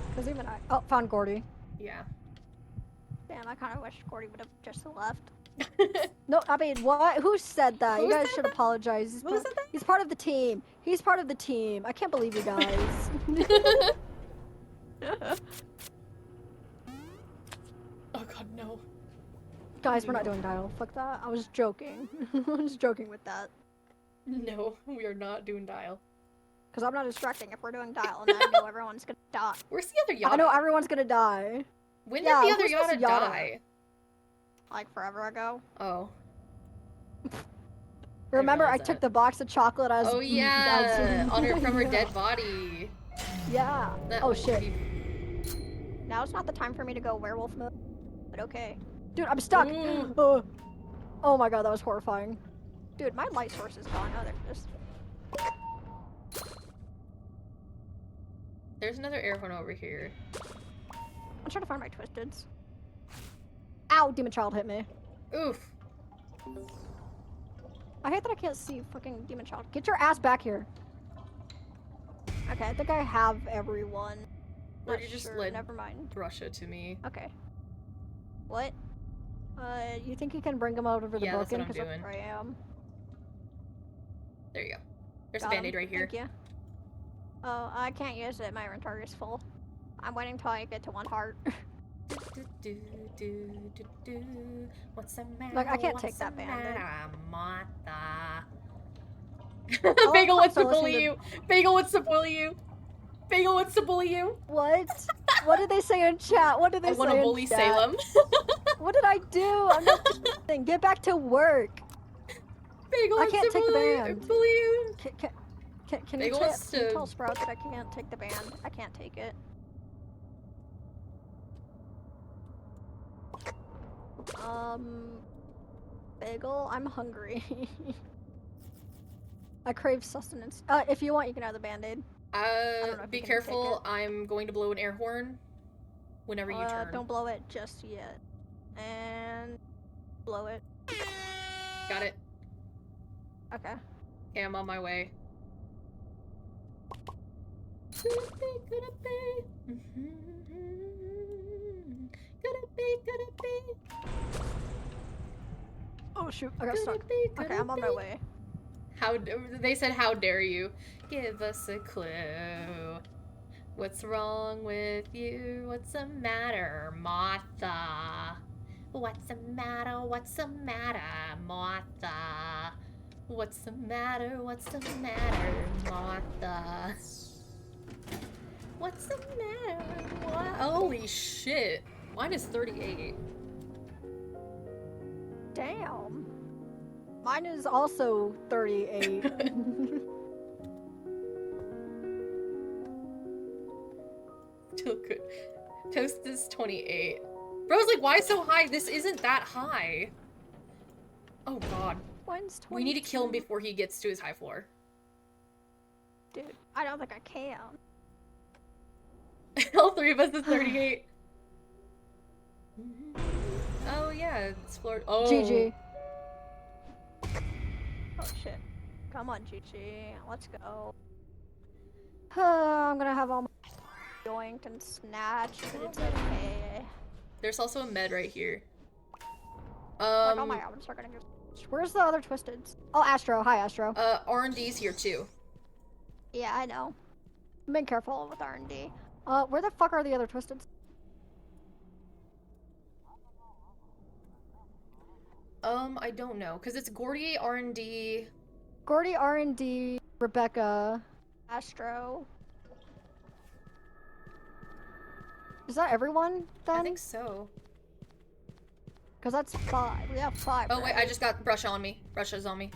Because even I... Oh, found Gordy. Yeah. Damn, I kind of wish Gordy would have just left. No, I mean, what? Who said that? You guys should apologize. Who said that? He's part of the team. He's part of the team. I can't believe you guys. Oh god, no. Guys, we're not doing dial. Fuck that. I was joking. I was joking with that. No, we are not doing dial. Because I'm not distracting if we're doing dial, and I know everyone's gonna die. Where's the other Yada? I know everyone's gonna die. When did the other Yada die? Like forever ago. Oh. Remember, I took the box of chocolate as. Oh yeah, on her from her dead body. Yeah. That oh shit. Be... Now it's not the time for me to go werewolf mode. But okay. Dude, I'm stuck. Oh my god, that was horrifying. Dude, my light source is gone. Oh, there it is. There's another air horn over here. I'm trying to find my twisteds. Ow, demon child hit me. Oof. I hate that I can't see fucking demon child. Get your ass back here. Okay, I think I have everyone. Or Not you just sure. led Never mind. Russia to me. Okay. What? You think you can bring him out over the Yeah, that's broken? what I'm doing. That's where I am. There you go. There's Got a band-aid him. right here. Thank you. Oh, I can't use it. My inventory is full. I'm waiting till I get to 1 heart. What's the matter? Look, I can't take that band-aid. Martha. Bagel wants to bully you. Bagel wants to bully you. Bagel wants to bully you. What? What did they say in chat? What did they say in chat? I want to bully Salem. What did I do? I'm not doing. Get back to work. Bagel I wants can't to take the bully, band. bully you. Can you tell Sprout that I can't take the band? I can't take it. Bagel, I'm hungry. I crave sustenance. If you want, you can have the band-aid. Be careful. I'm going to blow an air horn whenever you turn. Don't blow it just yet. And blow it. Got it. Okay. Okay, I'm on my way. Oh shoot, I got stuck. Okay, I'm on my way. They said, how dare you? Give us a clue. What's wrong with you? What's the matter, Martha? What's the matter? What's the matter, Martha? What's the matter? What's the matter, Martha? What's the matter? What? Holy shit. Mine is 38. Damn. Mine is also 38. Still good. Toast is 28. Bro's like, why so high? This isn't that high. Oh god. Mine's 22. We need to kill him before he gets to his high floor. Dude, I don't think I can. All three of us is 38. Oh yeah, it's floor. Oh. GG. Oh shit. Come on, GG. Let's go. I'm gonna have all my yoinked and snatched, but it's okay. There's also a med right here. Like, all my albums are gonna go. Where's the other Twisteds? Oh, Astro. Hi, Astro. R&D's here too. Yeah, I know. I'm being careful with R&D. Where the fuck are the other Twisteds? I don't know, cause it's Gordy, R&D. Gordy, R&D, Rebecca, Astro. Is that everyone then? I think so. Because that's 5. We have 5. Oh wait, I just got Brusha on me. Brusha's on me.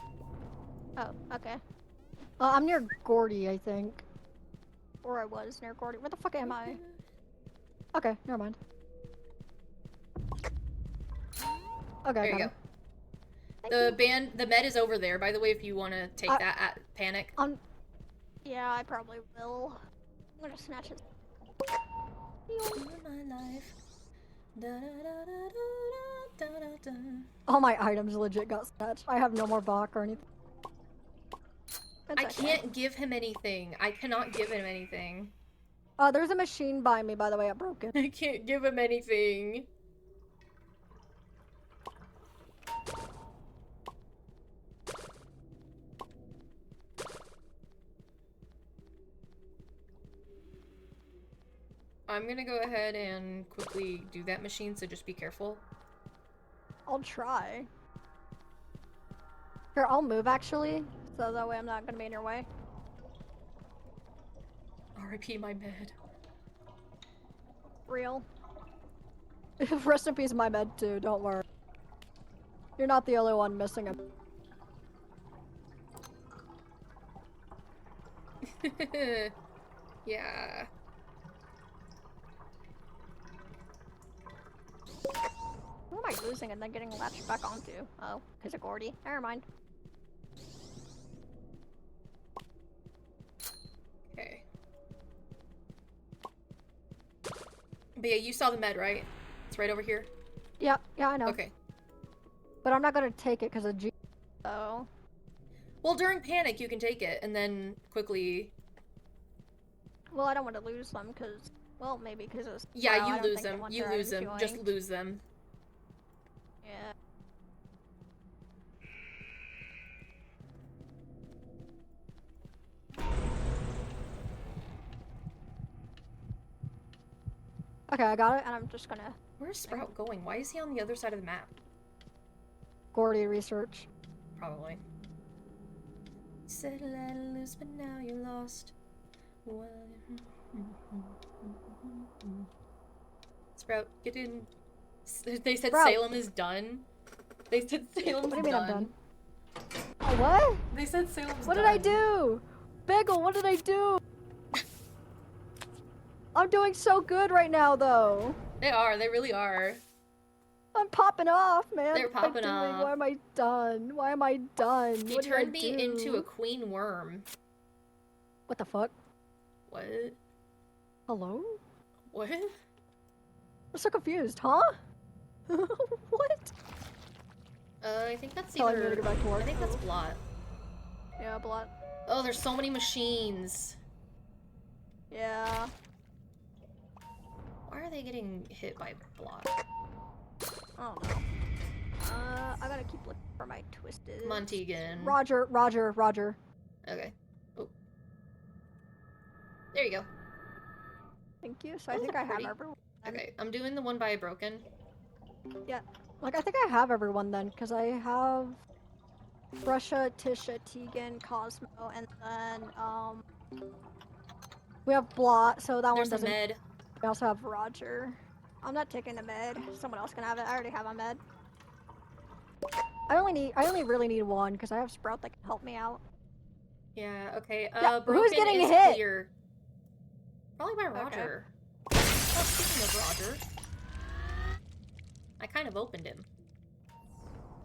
Oh, okay. I'm near Gordy, I think. Or I was near Gordy. Where the fuck am I? Okay, never mind. Okay, there you go. The med is over there, by the way, if you want to take that at Panic. Yeah, I probably will. I'm gonna snatch it. My life. Da, da, da, da, da, da, da. All my items legit got snatched. I have no more Bach or anything. I can't give him anything. I cannot give him anything. There's a machine by me, by the way. I broke it. I can't give him anything. I'm gonna go ahead and quickly do that machine, so just be careful. I'll try. Here, I'll move actually, so that way I'm not gonna be in your way. R.I.P. my med. Real. Rest in peace, my med too, don't worry. You're not the only one missing him. Yeah. Who am I losing and then getting latched back onto? Oh, because of Gordy. Never mind. Okay. But yeah, you saw the med, right? It's right over here? Yeah, I know. Okay. But I'm not gonna take it because of G. So. Well, during Panic, you can take it and then quickly. Well, I don't want to lose them because. Well, maybe because of. Yeah, you lose them. You lose them. Just lose them. Yeah. Okay, I got it, and I'm just gonna. Where's Sprout going? Why is he on the other side of the map? Gordy research. Probably. Said let it loose, but now you're lost. Sprout, get in. They said Sprout. Salem is done. They said Salem's What do you mean done. I'm done? Oh, what? They said Salem's What done. did I do? Bagel, what did I do? I'm doing so good right now, though. They are. They really are. I'm popping off, man. They're What am I popping doing? off. Why am I done? Why am I done? You What did turned I me do? into a queen worm. What the fuck? What? Hello? What? I'm so confused, huh? What? I think that's Telling me to either. go back to work. I think that's Blot. Yeah, Blot. Oh, there's so many machines. Yeah. Why are they getting hit by Blot? I don't know. I gotta keep looking for my twisted. Montegan. Roger. Okay. Oh. There you go. Thank you. So I Those think are I have pretty. everyone. Okay, I'm doing the one by Broken. Yeah. Like, I think I have everyone then, because I have Brusha, Tisha, Tegan, Cosmo, and then, we have Blot, so that There's one doesn't. a med. We also have Roger. I'm not taking a med. Someone else can have it. I already have a med. I only really need one, because I have Sprout that can help me out. Yeah, okay. Yeah, Broken who's getting is hit? clear. Probably by Okay. Roger. Oh, speaking of Roger. I kind of opened him.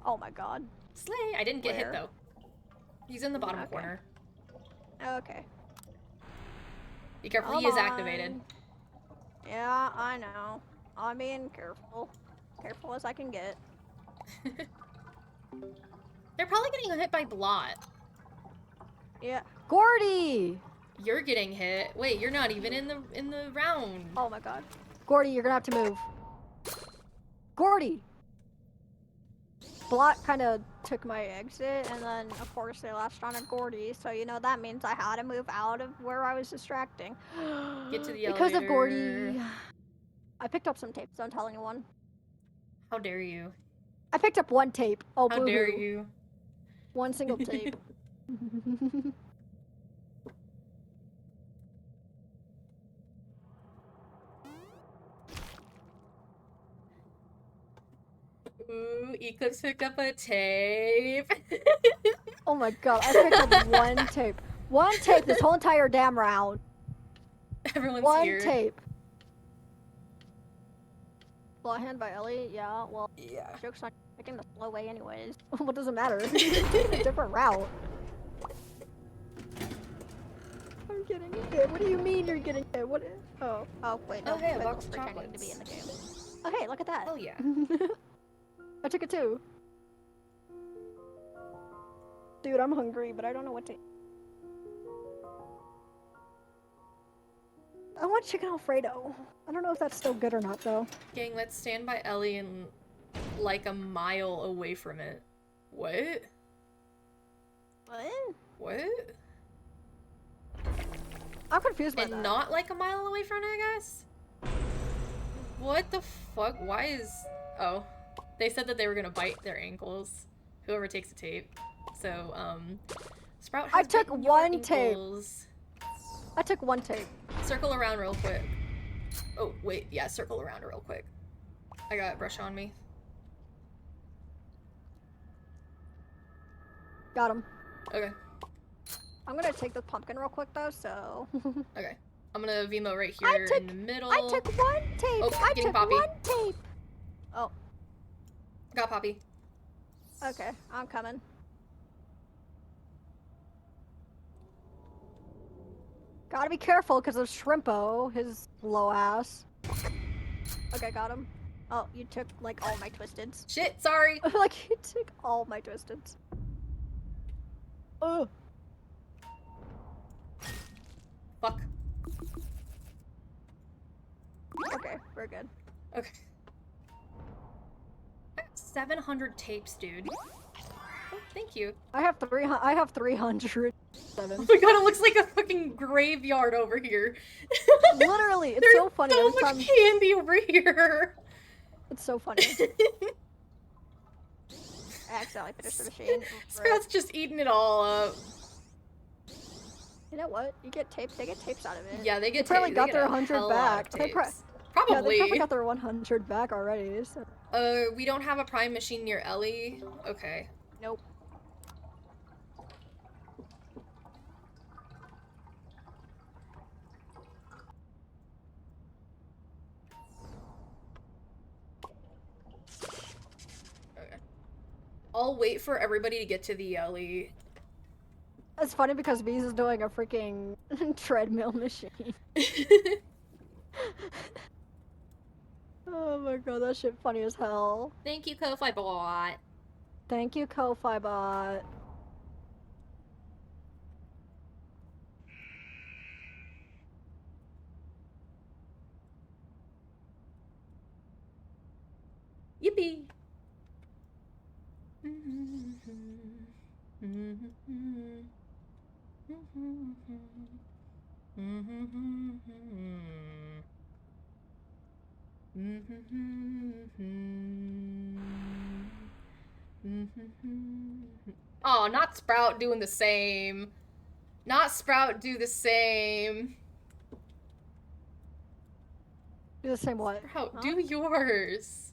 Oh my god. Slay! I didn't get hit Where? though. He's in the bottom Okay. corner. Okay. Be careful, Come he is activated. on. Yeah, I know. I'm being careful. Careful as I can get. They're probably getting hit by Blot. Yeah. Gordy! You're getting hit. Wait, you're not even in the round. Oh my god. Gordy, you're gonna have to move. Gordy! Blot kind of took my exit, and then of course they latched on a Gordy, so you know that means I had to move out of where I was distracting. Get to the Because of Gordy. elevator. I picked up some tapes, don't tell anyone. How dare you? I picked up one tape. Oh, How boo-hoo. dare you? One single tape. Ooh, Eclipse picked up a tape. Oh my god, I picked up one tape. One tape this whole entire damn round. Everyone's one here. Tape. Flat hand by Ellie? Yeah, well, yeah. Joke's not picking the slow way anyways. What does it matter? A different route. I'm getting hit. What do you mean you're getting hit? What? Oh, wait, no. Oh, hey, a Beggle's box of pretending chocolates. to be in the game. Oh, hey, look at that. Oh, yeah. I took it too. Dude, I'm hungry, but I don't know what to eat. I want chicken Alfredo. I don't know if that's still good or not, though. Gang, let's stand by Ellie and like a mile away from it. What? What? What? I'm confused by And that. not like a mile away from it, I guess? What the fuck? Why is... Oh. They said that they were gonna bite their ankles. Whoever takes the tape. So, Sprout has I took bitten your one tape. ankles. I took one tape. Circle around real quick. Oh, wait. Yeah, circle around real quick. I got brush on me. Got him. Okay. I'm gonna take the pumpkin real quick, though, so... Okay. I'm gonna Vimo right here in the middle. I took one tape! Oh, I getting took Poppy. one tape! Oh, Got Poppy. okay. I'm coming. Gotta be careful, because of Shrimpo, his low ass. Okay, got him. Oh, you took, like, all my twisteds. Shit, sorry. Like, you took all my twisteds. Oh. Fuck. Okay, we're good. Okay. I have 700 tapes, dude. Oh, thank you. I have 307. Oh my god, it looks like a fucking graveyard over here. Literally, it's There's so funny so every much time. candy over here. It's so funny. I accidentally finished the machine. Sprout's just eating it all up. You know what? You get tapes. They get tapes out of it. Yeah, they get probably they got get their a 100 hell lot of back. They tapes. Yeah, they probably Probably. got their 100 back already. So. We don't have a prime machine near Ellie. Okay. Nope. Okay. I'll wait for everybody to get to the Ellie. It's funny because Bees is doing a freaking treadmill machine. Oh my god, that shit funny as hell. Thank you, Ko-Fi Bot. Thank you, Ko-Fi Bot. Yippee! Oh, not Sprout doing the same. Not Sprout do the same. Do the same what? Sprout, Huh? do yours.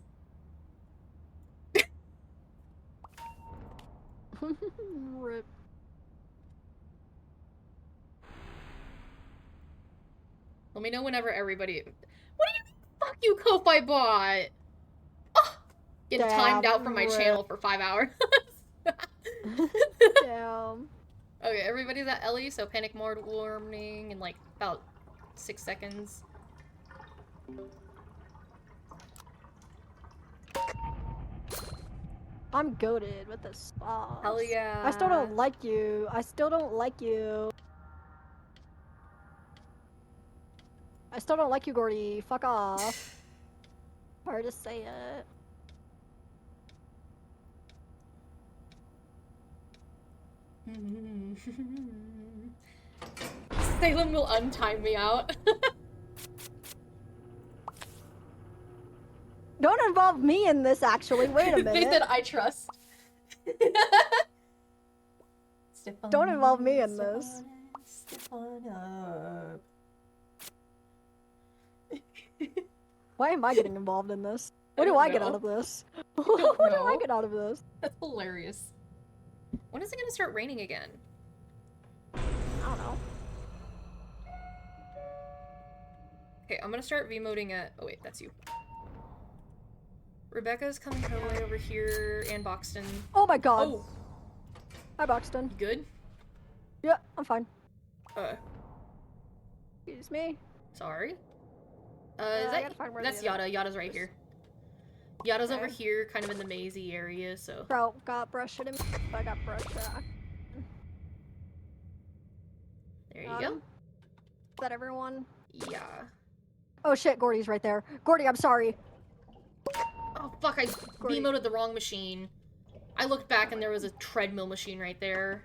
Rip. Let me know whenever everybody... What do you mean? Fuck you, Ko-Fi Bot! Oh, getting timed out from my channel for 5 hours. Damn. Okay, everybody's at Ellie, so panic mode warning in like about 6 seconds. I'm goated with this boss. Hell yeah. I still don't like you. I still don't like you. I still don't like you, Gordy. Fuck off. Hard to say it. Salem will untime me out. Don't involve me in this, actually. Wait a minute. They said I trust. Don't involve me in this. Why am I getting involved in this? What do I get out of this? What do I get out of this? That's hilarious. When is it gonna start raining again? I don't know. Okay, I'm gonna start V-moding at... Oh wait, that's you. Rebecca's coming her way over here, and Boxton. Oh my god. Oh! Hi, Boxton. You good? Yeah, I'm fine. Excuse me? Sorry? That's Yada. Yada's right here. Yada's over here, kind of in the mazy area, so... Bro, got brush it in. I got brush it. There you go. Is that everyone? Yeah. Oh shit, Gordy's right there. Gordy, I'm sorry. Oh fuck, I V-moded the wrong machine. I looked back and there was a treadmill machine right there.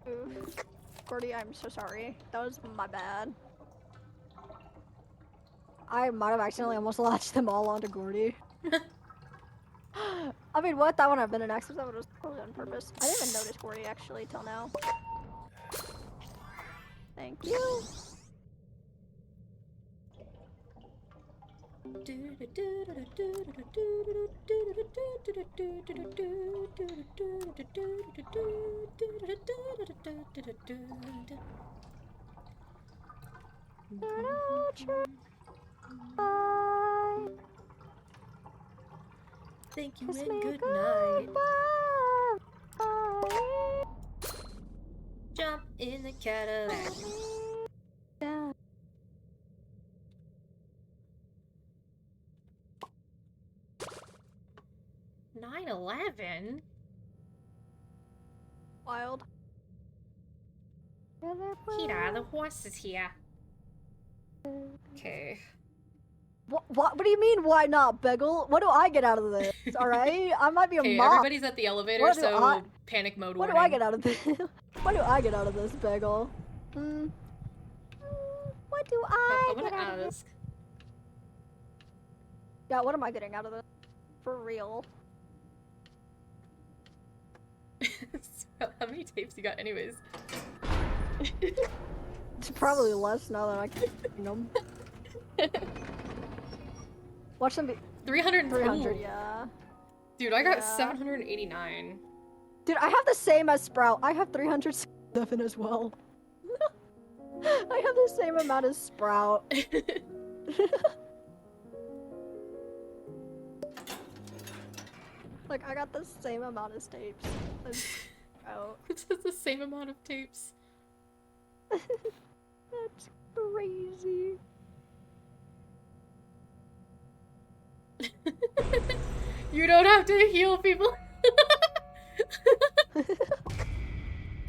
Oof. Gordy, I'm so sorry. That was my bad. I might have accidentally almost latched them all onto Gordy. I mean, what? That wouldn't have been an accident. That was totally on purpose. I didn't even notice Gordy actually till now. Thank you. Thank you and good night. Jump in the Cadillac. Yeah. (9/11) Wild. Kira, the horse is here. Okay. What do you mean, why not, Beggle? What do I get out of this? Alright? I might be a mop. Everybody's at the elevator, so panic mode What warning. do I get out of this? What do I get out of this, Beggle? What do I get out of this? Yeah, what am I getting out of this? For real. How many tapes you got anyways? It's probably less now that I can, you know. Watch them be 300, yeah. Dude, I got 789. Dude, I have the same as Sprout. I have 307 as well. I have the same amount as Sprout. Like, I got the same amount of tapes as Sprout. It's the same amount of tapes. That's crazy. You don't have to heal people.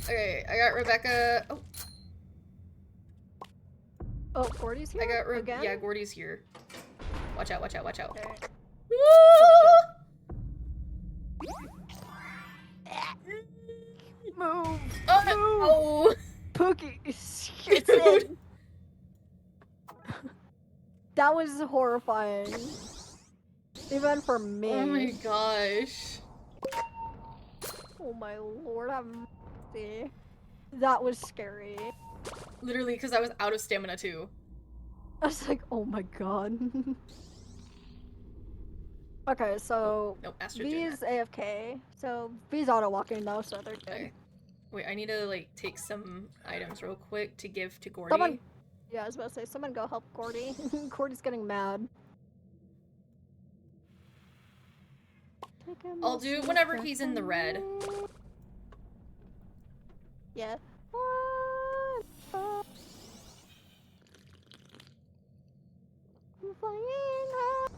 Okay, I got Rebecca. Oh. Oh, Gordy's here? I got again? Yeah, Gordy's here. Watch out, watch out, watch out. Okay. Move! Oh! Pookie! Dude! That was horrifying. Even for me. Oh my gosh. Oh my lord, I'm mercy. That was scary. Literally, because I was out of stamina too. I was like, oh my god. Okay, so nope, V is AFK. So V's auto walking though, so they're good. Okay. Wait, I need to like take some items real quick to give to Gordy. Someone, yeah, I was about to say, someone go help Gordy. Gordy's getting mad. I'll do it whenever he's in the red. Yeah. I'm flying high.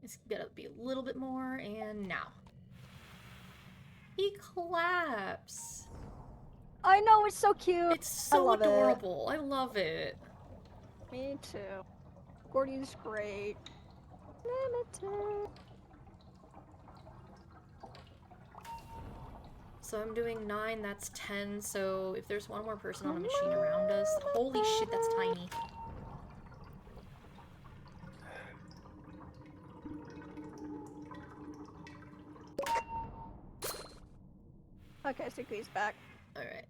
It's gonna be a little bit more, and now. He claps. I know, it's so cute. It's so adorable. I love it. Me too. Gordy's great. Limited. So I'm doing 9, that's 10, so if there's one more person on a machine around us... Holy shit, that's tiny. Okay, Sukui's back. Alright.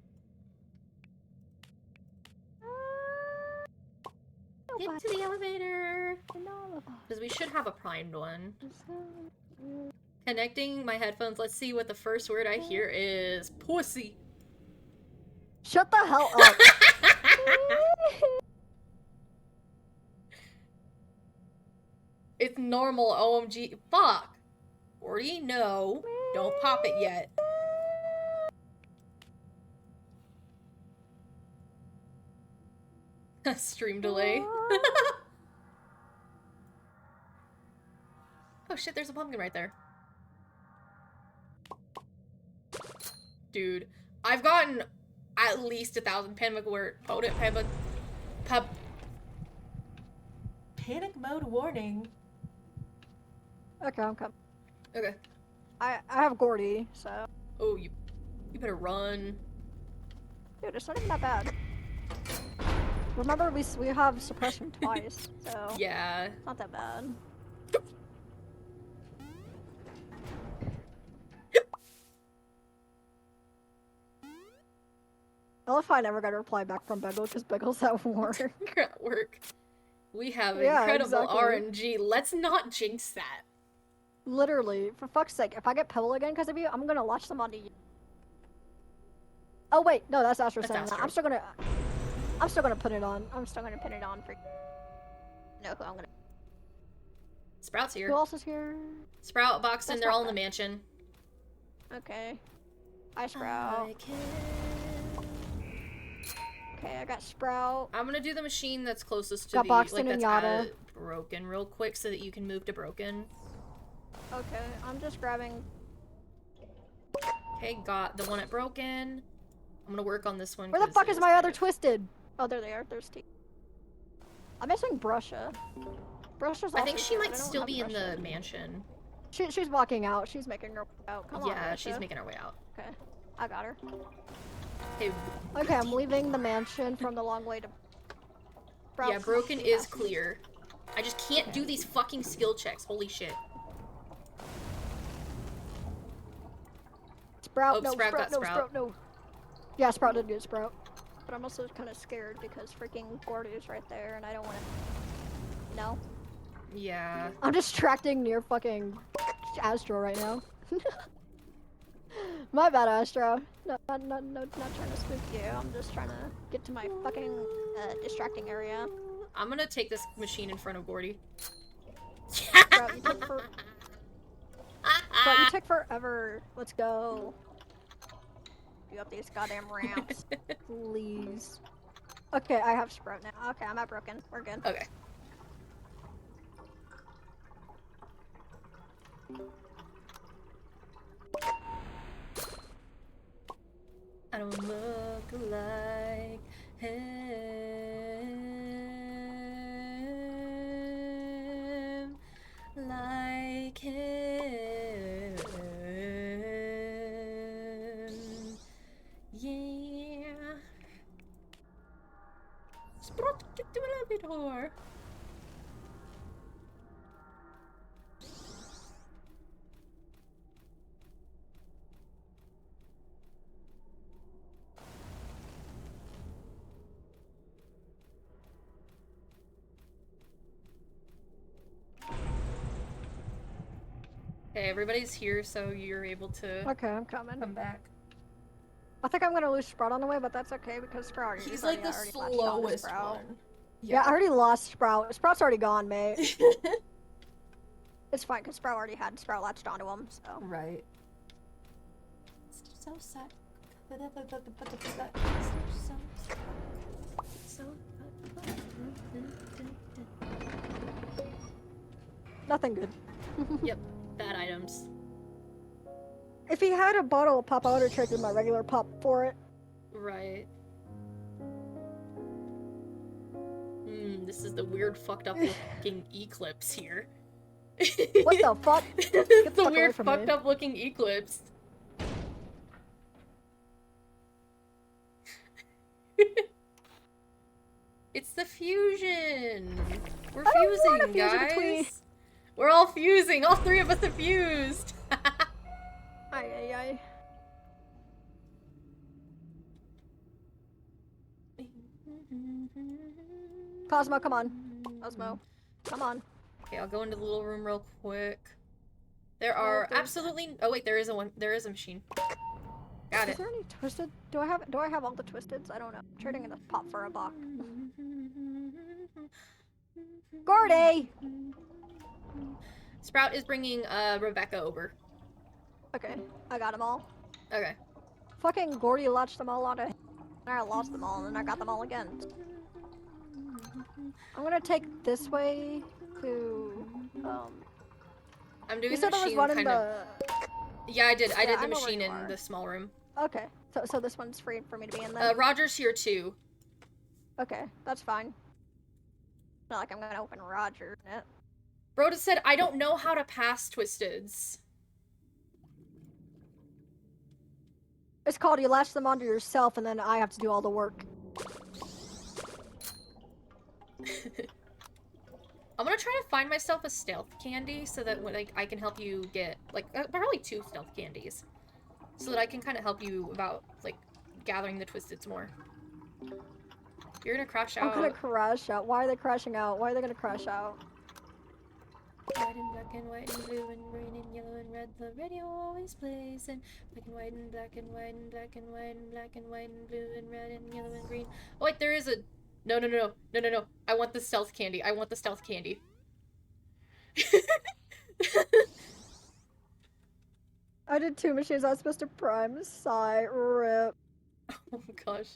Get to the elevator! Because we should have a primed one. Connecting my headphones. Let's see what the first word I hear is. Pussy! Shut the hell up! It's normal, OMG. Fuck! Gordy, no. Don't pop it yet. Stream delay. Oh shit, there's a pumpkin right there. Dude, I've gotten at least 1,000 panic mode warning. Okay, I'm coming. Okay. I have Gordy, so. Oh, you better run. Dude, it's not even that bad. Remember, we have suppression twice, so. Yeah. Not that bad. I love how I never got a reply back from Beggle because Beggle's at work. You're at work. We have incredible exactly. RNG. Let's not jinx that. Literally, for fuck's sake, if I get Pebble again because of you, I'm gonna latch them onto you. Oh wait, no, that's Astro saying that. I'm still gonna put it on. I'm still gonna put it on for. No, I'm gonna. Sprout's here. Who else is here? Sprout, Boxton, they're all in the mansion. Okay. Hi, Sprout. Okay, I got Sprout. I'm gonna do the machine that's closest to got the Boxton like and that's Yada. at Broken real quick so that you can move to Broken. Okay, I'm just grabbing. Okay, got the one at Broken. I'm gonna work on this one. Where the fuck is my other Twisted? Oh, there they are. There's two. I'm missing Brusha. Brusha's. I think she might still be in the mansion. She's walking out. She's making her way out. Come on, yeah, Brusha. she's making her way out. Okay, I got her. Hey. Okay, I'm leaving the mansion from the long way to. Yeah, Broken is clear. I just can't do these fucking skill checks. Holy shit. Sprout, oh, no, Sprout Sprout, got no, Sprout. no. Yeah, Sprout did get Sprout. But I'm also kind of scared because freaking Gordy's right there and I don't want to. You know? Yeah. I'm distracting near fucking Astro right now. My bad, Astro. No, not trying to spook you. I'm just trying to get to my fucking distracting area. I'm gonna take this machine in front of Gordy. Sprout, you took forever. Let's go. Do up these goddamn ramps, please. Okay, I have Sprout now. Okay, I'm at Broken. We're good. Okay. I don't look like him, like him. Yeah. Sprott, get to a bit more. Okay, everybody's here, so you're able to Okay, I'm coming. come back. I think I'm gonna lose Sprout on the way, but that's okay because Sprout. He's like the slowest one. Yeah, I already lost Sprout. Sprout's already gone, mate. It's fine because Sprout already had Sprout latched onto him, so. Right. It's so sad. Nothing good. Yep, bad items. If he had a bottle of pop, I would have traded my regular pop for it. Right. This is the weird fucked up looking eclipse here. What the fuck? It's a weird fucked up looking eclipse. It's the fusion! We're fusing, guys! We're all fusing! All three of us are fused! Ay. Cosmo, come on. Osmo. Come on. Okay, I'll go into the little room real quick. There are absolutely. Oh wait, there is a one. There is a machine. Got it. Is there any twisted? Do I have all the twisteds? I don't know. I'm trading in a pop for a box. Gordy! Sprout is bringing Rebecca over. Okay, I got them all. Okay. Fucking Gordy latched them all onto him. And I lost them all, and then I got them all again. I'm gonna take this way to, I'm doing you the said there was machine one kind in of. the... Yeah, I did. I did the I know where machine you in are. the small room. Okay, so this one's free for me to be in then? Roger's here too. Okay, that's fine. Not like I'm gonna open Roger in it. Broda said, I don't know how to pass Twisteds. It's called you latch them onto yourself and then I have to do all the work. I'm gonna try to find myself a stealth candy so that like I can help you get like probably 2 stealth candies, so that I can kind of help you about like gathering the Twisteds more. You're gonna crash out. I'm gonna crash out. Why are they crashing out? Why are they gonna crash out? White and black and white and blue and green and yellow and red, the radio always plays, and black and white and black and white and black and white and black and white and blue and red and yellow and green. Oh wait, there is a... No. I want the stealth candy. I want the stealth candy. I did 2 machines. I was supposed to prime. Sigh. Rip. Oh gosh.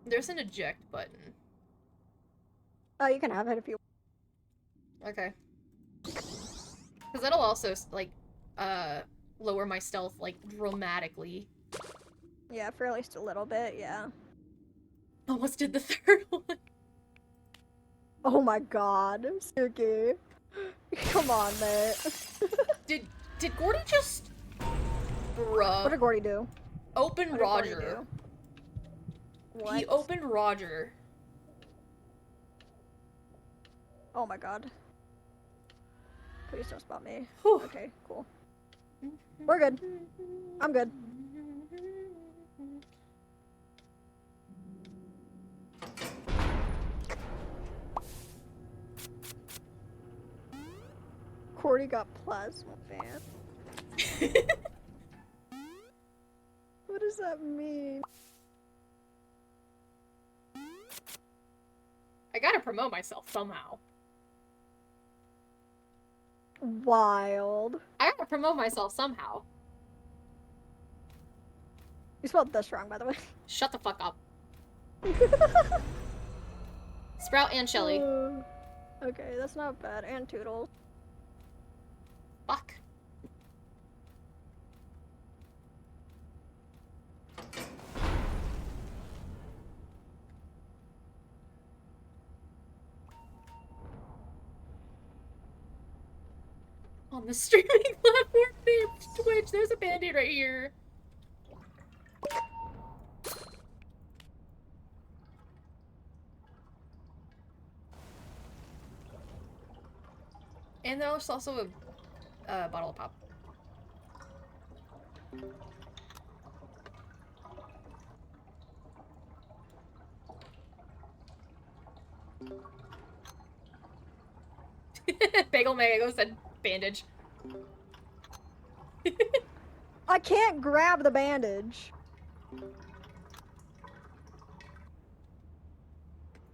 There's an eject button. Oh, you can have it if you... Okay. Because that'll also, like, lower my stealth, like, dramatically. Yeah, for at least a little bit, yeah. Almost did the 3rd one. Oh my god, Suki. Come on, mate. Did Gordy just... Bruh. What did Gordy do? Open What did Roger. Gordy do? What? He opened Roger. Oh my god. Please don't spot me. Whew. Okay, cool. We're good. I'm good. Cordy got plasma fan. What does that mean? I gotta promote myself somehow. Wild. I gotta promote myself somehow. You spelled this wrong, by the way. Shut the fuck up. Sprout and Shelly. Okay, that's not bad. And Toodles. Fuck. On the streaming platform named Twitch, there's a band-aid right here. And there's also a bottle of pop. Bagel Mango said bandage. I can't grab the bandage.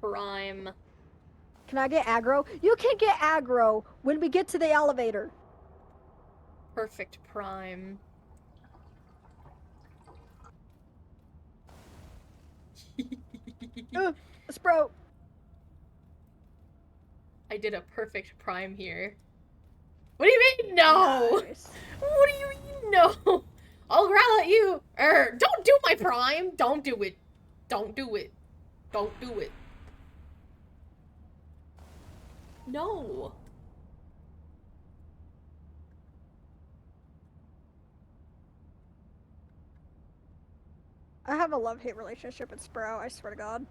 Prime. Can I get aggro? You can get aggro when we get to the elevator. Perfect prime. Sprout. I did a perfect prime here. What do you mean no? Nice. What do you mean no? I'll growl at you. Don't do my prime. Don't do it. Don't do it. Don't do it. No. I have a love-hate relationship with Sprout, I swear to God.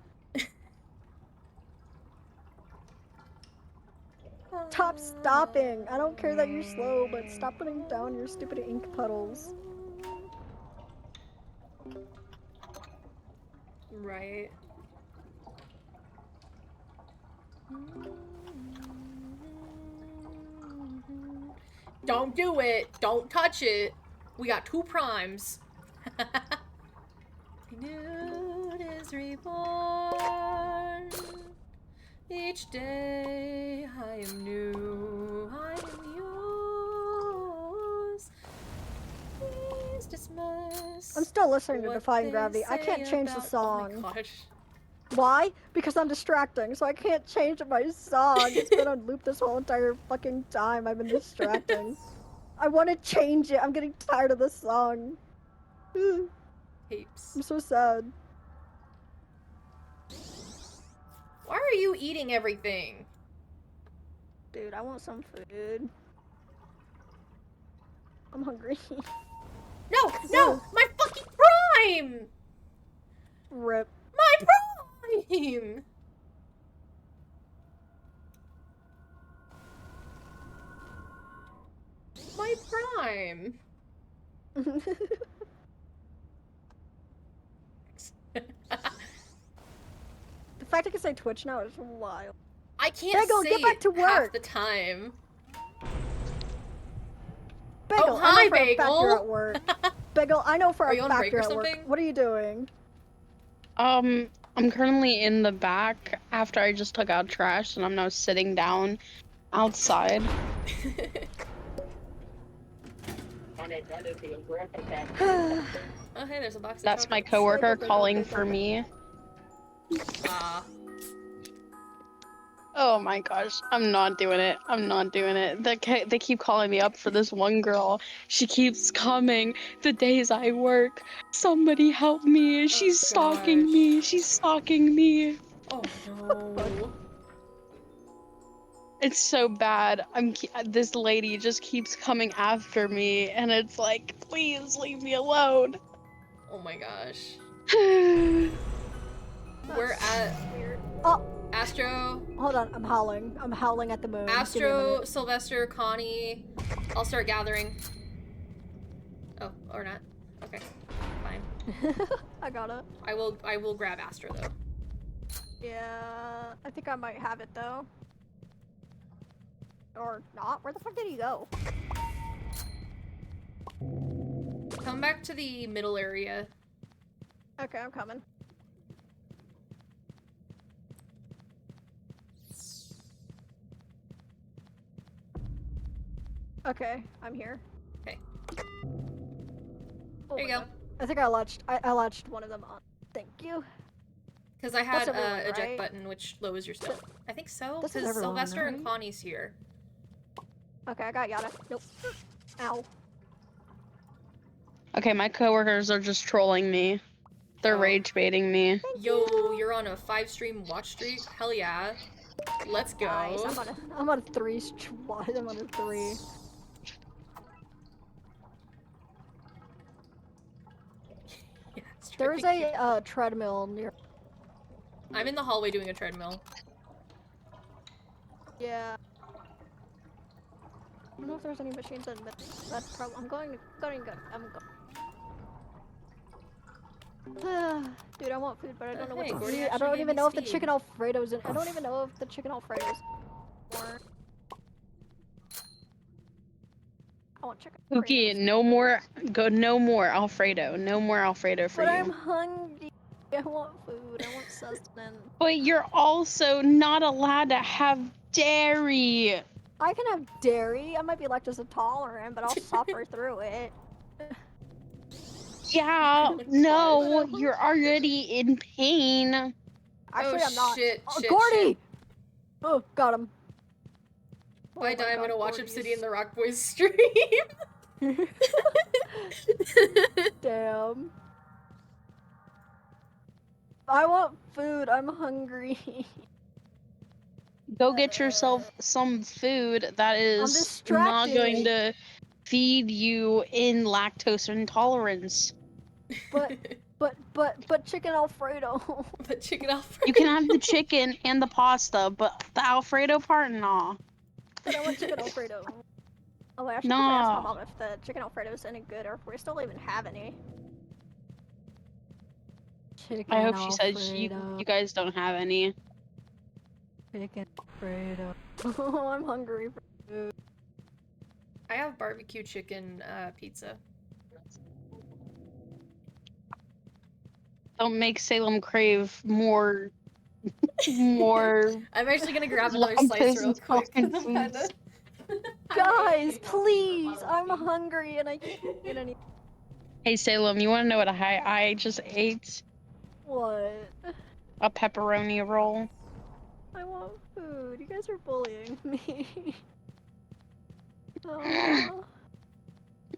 Stop stopping! I don't care that you're slow, but stop putting down your stupid ink puddles. Right. Don't do it. Don't touch it. We got 2 primes. Nude is reborn. Each day I am new. I am yours. Please dismiss. I'm still listening to what Defying they Gravity. I can't say change the about- song. Oh my gosh. Why? Because I'm distracting, so I can't change my song. It's been on loop this whole entire fucking time. I've been distracting. I want to change it. I'm getting tired of this song. I'm Heaps. so sad. Why are you eating everything? Dude, I want some food. I'm hungry. No! No! My fucking prime! Rip. My prime! My prime! The fact I can say Twitch now is wild. I can't Bagel, say get back to it half work. the time. Bagel, Oh, I hi, know for a fact you're Bagel. at work. Bagel, I know for Are a you on fact break you're or at work. something? What are you doing? I'm currently in the back after I just took out trash, and I'm now sitting down outside. Oh, hey, there's a box of That's my chocolates. coworker Bagel, calling bagel, for bagel. me. Ah. Oh my gosh, I'm not doing it. I'm not doing it. They keep calling me up for this one girl. She keeps coming the days I work. Somebody help me. She's stalking gosh. me. She's stalking me. Oh no. It's so bad. This lady just keeps coming after me, and it's like, please leave me alone. Oh my gosh. Oh We're at Weird. Oh, Astro, hold on. I'm howling. I'm howling at the moon. Give me a Astro, minute. Sylvester, Connie. I'll start gathering. Oh, or not. Okay, fine. I got it. I will grab Astro though. Yeah, I think I might have it though. Or not. Where the fuck did he go? Come back to the middle area. Okay, I'm coming. Okay, I'm here. Okay. Oh There you my go. God. I think I latched one of them on. Thank you. Because I had That's everyone, eject right? button, which lowers your stuff. I think so. This is Because everyone, Sylvester and right? Connie's here. Okay, I got Yada. Nope. Ow. Okay, my coworkers are just trolling me. They're Oh. rage baiting me. Thank Yo, you. you're on a 5-stream watch streak? Hell yeah. Let's go. Nice. I'm on a 3. I'm on a 3. Yeah, it's There's really cute. a treadmill near. I'm in the hallway doing a treadmill. Yeah. I don't know if there's any machines in mid. That's probably. I'm going. I'm going. Dude, I want food, but I don't know Hey, what Gordy to eat. I actually don't gave even me know if the speed. chicken Alfredo's in. I don't even know if the chicken Alfredo's. More. I want chicken. Pookie, Alfredos. no more Alfredo. No more Alfredo for But you. I'm hungry. I want food. I want sustenance. But you're also not allowed to have dairy. I can have dairy. I might be lactose intolerant, but I'll suffer through it. Yeah, no, you're already in pain. Actually, oh, I'm not. shit, Oh, shit, Gordy! shit. Oh, got him. If I Oh die, my I'm gonna God, watch Gordy's- Obsidian the Rock Boys stream. Damn. I want food. I'm hungry. Go get yourself some food that is not going distracted. to feed you in lactose intolerance. But chicken Alfredo. But chicken Alfredo. You can have the chicken and the pasta, but the Alfredo part, nah. But I want chicken Alfredo. Oh wait, I should No. probably ask my mom if the chicken Alfredo is any good or if we still even have any. Chicken I hope she says you guys don't have any. Chicken Fredo. Oh, I'm hungry for food. I have barbecue chicken pizza. Don't make Salem crave more. More. I'm actually gonna grab another slice real quick. Guys, please! I'm hungry and I can't get any. Hey Salem, you want to know what I just ate? What? A pepperoni roll. I want food. You guys are bullying me. Oh.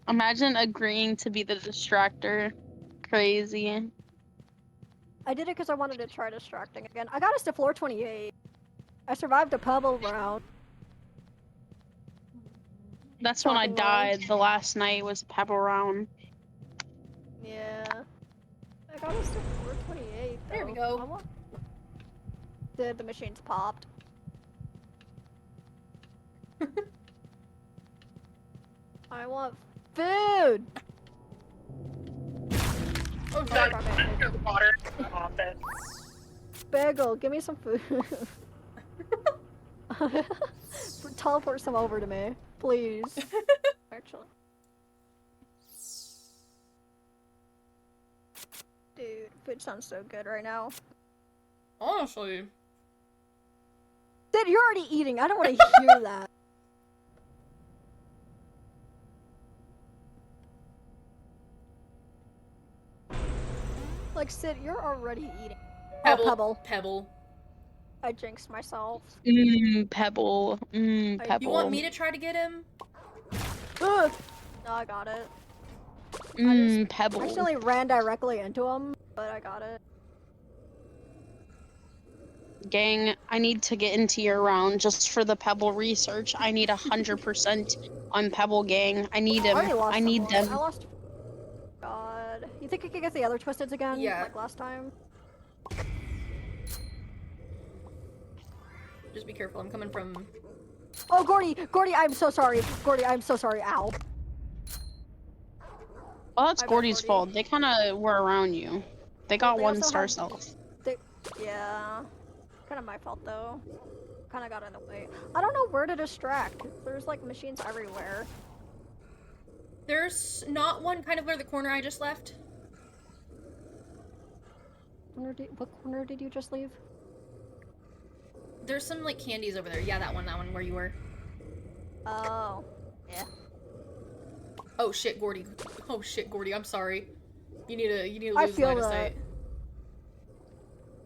Imagine agreeing to be the distractor. Crazy. I did it because I wanted to try distracting again. I got us to floor 28. I survived a pebble round. That's when I died. The last night was a pebble round. Yeah. I got us to floor 28. Though. There we go. The machines popped. I want food! Oh, sorry. Water. Office. Bagel, give me some food. Teleport some over to me, please. Actually. Dude, food sounds so good right now. Honestly. Dude, you're already eating. I don't want to hear that. Like, Sid, you're already eating. Pebble. Oh, Pebble. Pebble. I jinxed myself. Pebble. Pebble. You want me to try to get him? Ugh. No, I got it. Pebble. I actually ran directly into him, but I got it. Gang, I need to get into your round just for the Pebble research. I need 100% on Pebble, gang. I need him. I need them. I lost. God. You think I could get the other Twisteds again? Yeah. Like last time? Just be careful. I'm coming from. Oh, Gordy! Gordy, I'm so sorry. Gordy, I'm so sorry. Ow. Well, that's Gordy's fault. They kind of were around you. They got They 1-star self. Yeah. Kind of my fault, though. Kind of got in the way. I don't know where to distract. There's, like, machines everywhere. There's not one kind of where the corner I just left. What corner did you just leave? There's some, like, candies over there. Yeah, that one where you were. Oh. Yeah. Oh shit, Gordy. Oh shit, Gordy, I'm sorry. You need to lose line of sight.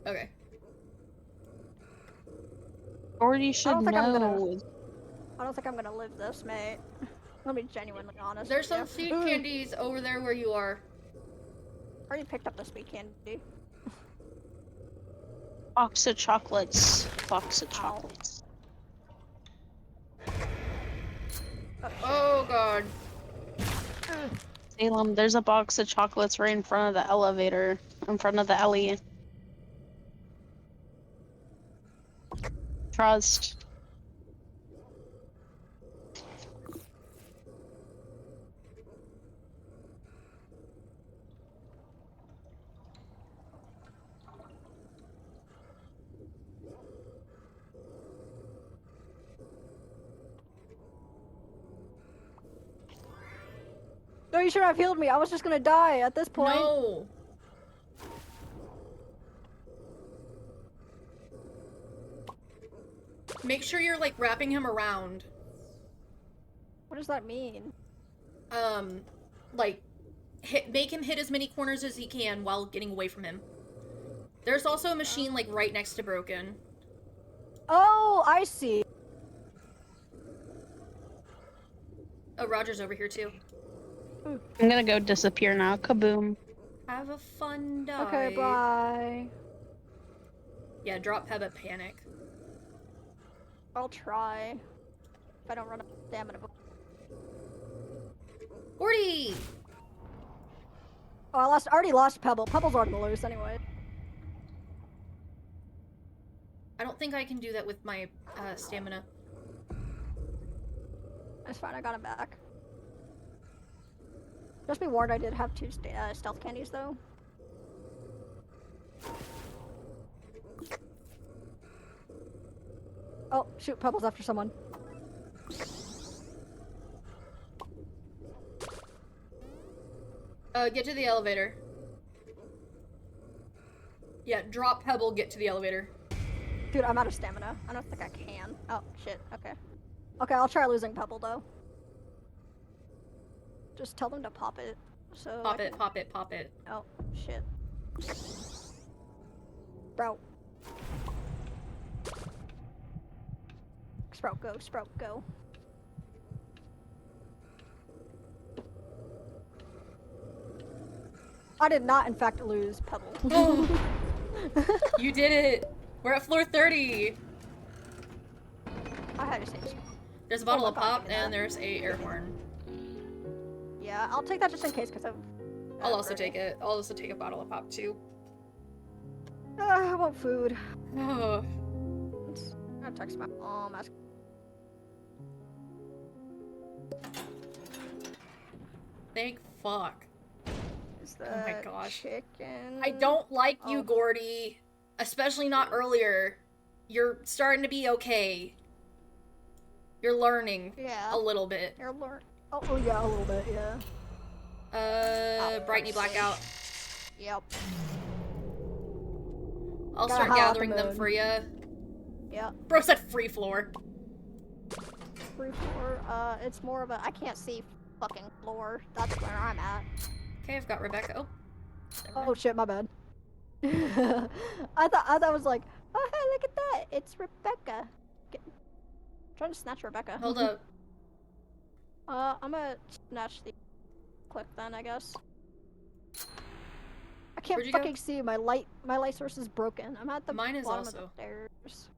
Okay. Gordy should know. I don't think I'm gonna live this, mate. Let me be genuinely honest. There's some sweet candies over there where you are. I already picked up the sweet candy. Box of chocolates. Box of chocolates. Oh god. Salem, there's a box of chocolates right in front of the elevator. In front of the Ellie. Trust. No, you should have healed me. I was just gonna die at this point. No. Make sure you're like wrapping him around. What does that mean? Like, make him hit as many corners as he can while getting away from him. There's also a machine like right next to Broken. Oh, I see. Oh, Roger's over here too. I'm gonna go disappear now. Kaboom. Have a fun day. Okay, bye. Yeah, drop Peb at Panic. I'll try. If I don't run out of stamina. Gordy! Oh, I already lost Pebble. Pebble's already loose anyway. I don't think I can do that with my stamina. That's fine, I got him back. Just be warned, I did have 2 stealth candies though. Oh, shoot, Pebble's after someone. Get to the elevator. Yeah, drop Pebble, get to the elevator. Dude, I'm out of stamina. I don't think I can. Oh, shit, okay. Okay, I'll try losing Pebble, though. Just tell them to pop it. So pop it, pop it, pop it. Oh, shit. Sprout. Sprout, go, Sprout, go. I did not, in fact, lose Pebble. You did it! We're at floor 30! I had to say There's a bottle of pop, and there's a air horn. Yeah, I'll take that just in case, because I'll also take it. I'll also take a bottle of pop, too. I want food. Oh. I'm gonna text my mom, ask. Thank fuck. Oh my gosh. Chicken. I don't like you, Gordy. Especially not earlier. You're starting to be okay. You're learning a little bit. You're learning. Oh yeah, a little bit, yeah. Brightney blackout. Yep. I'll start gathering them for you. Yep. Bro said free floor. Free floor, it's more of a I can't see fucking floor. That's where I'm at. Okay, I've got Rebecca. Oh shit, my bad. I thought I was like, oh hey, look at that, it's Rebecca. Trying to snatch Rebecca. Hold up. I'm gonna snatch the clip then, I guess. I can't fucking see. My light source is broken. I'm at the bottom of the stairs.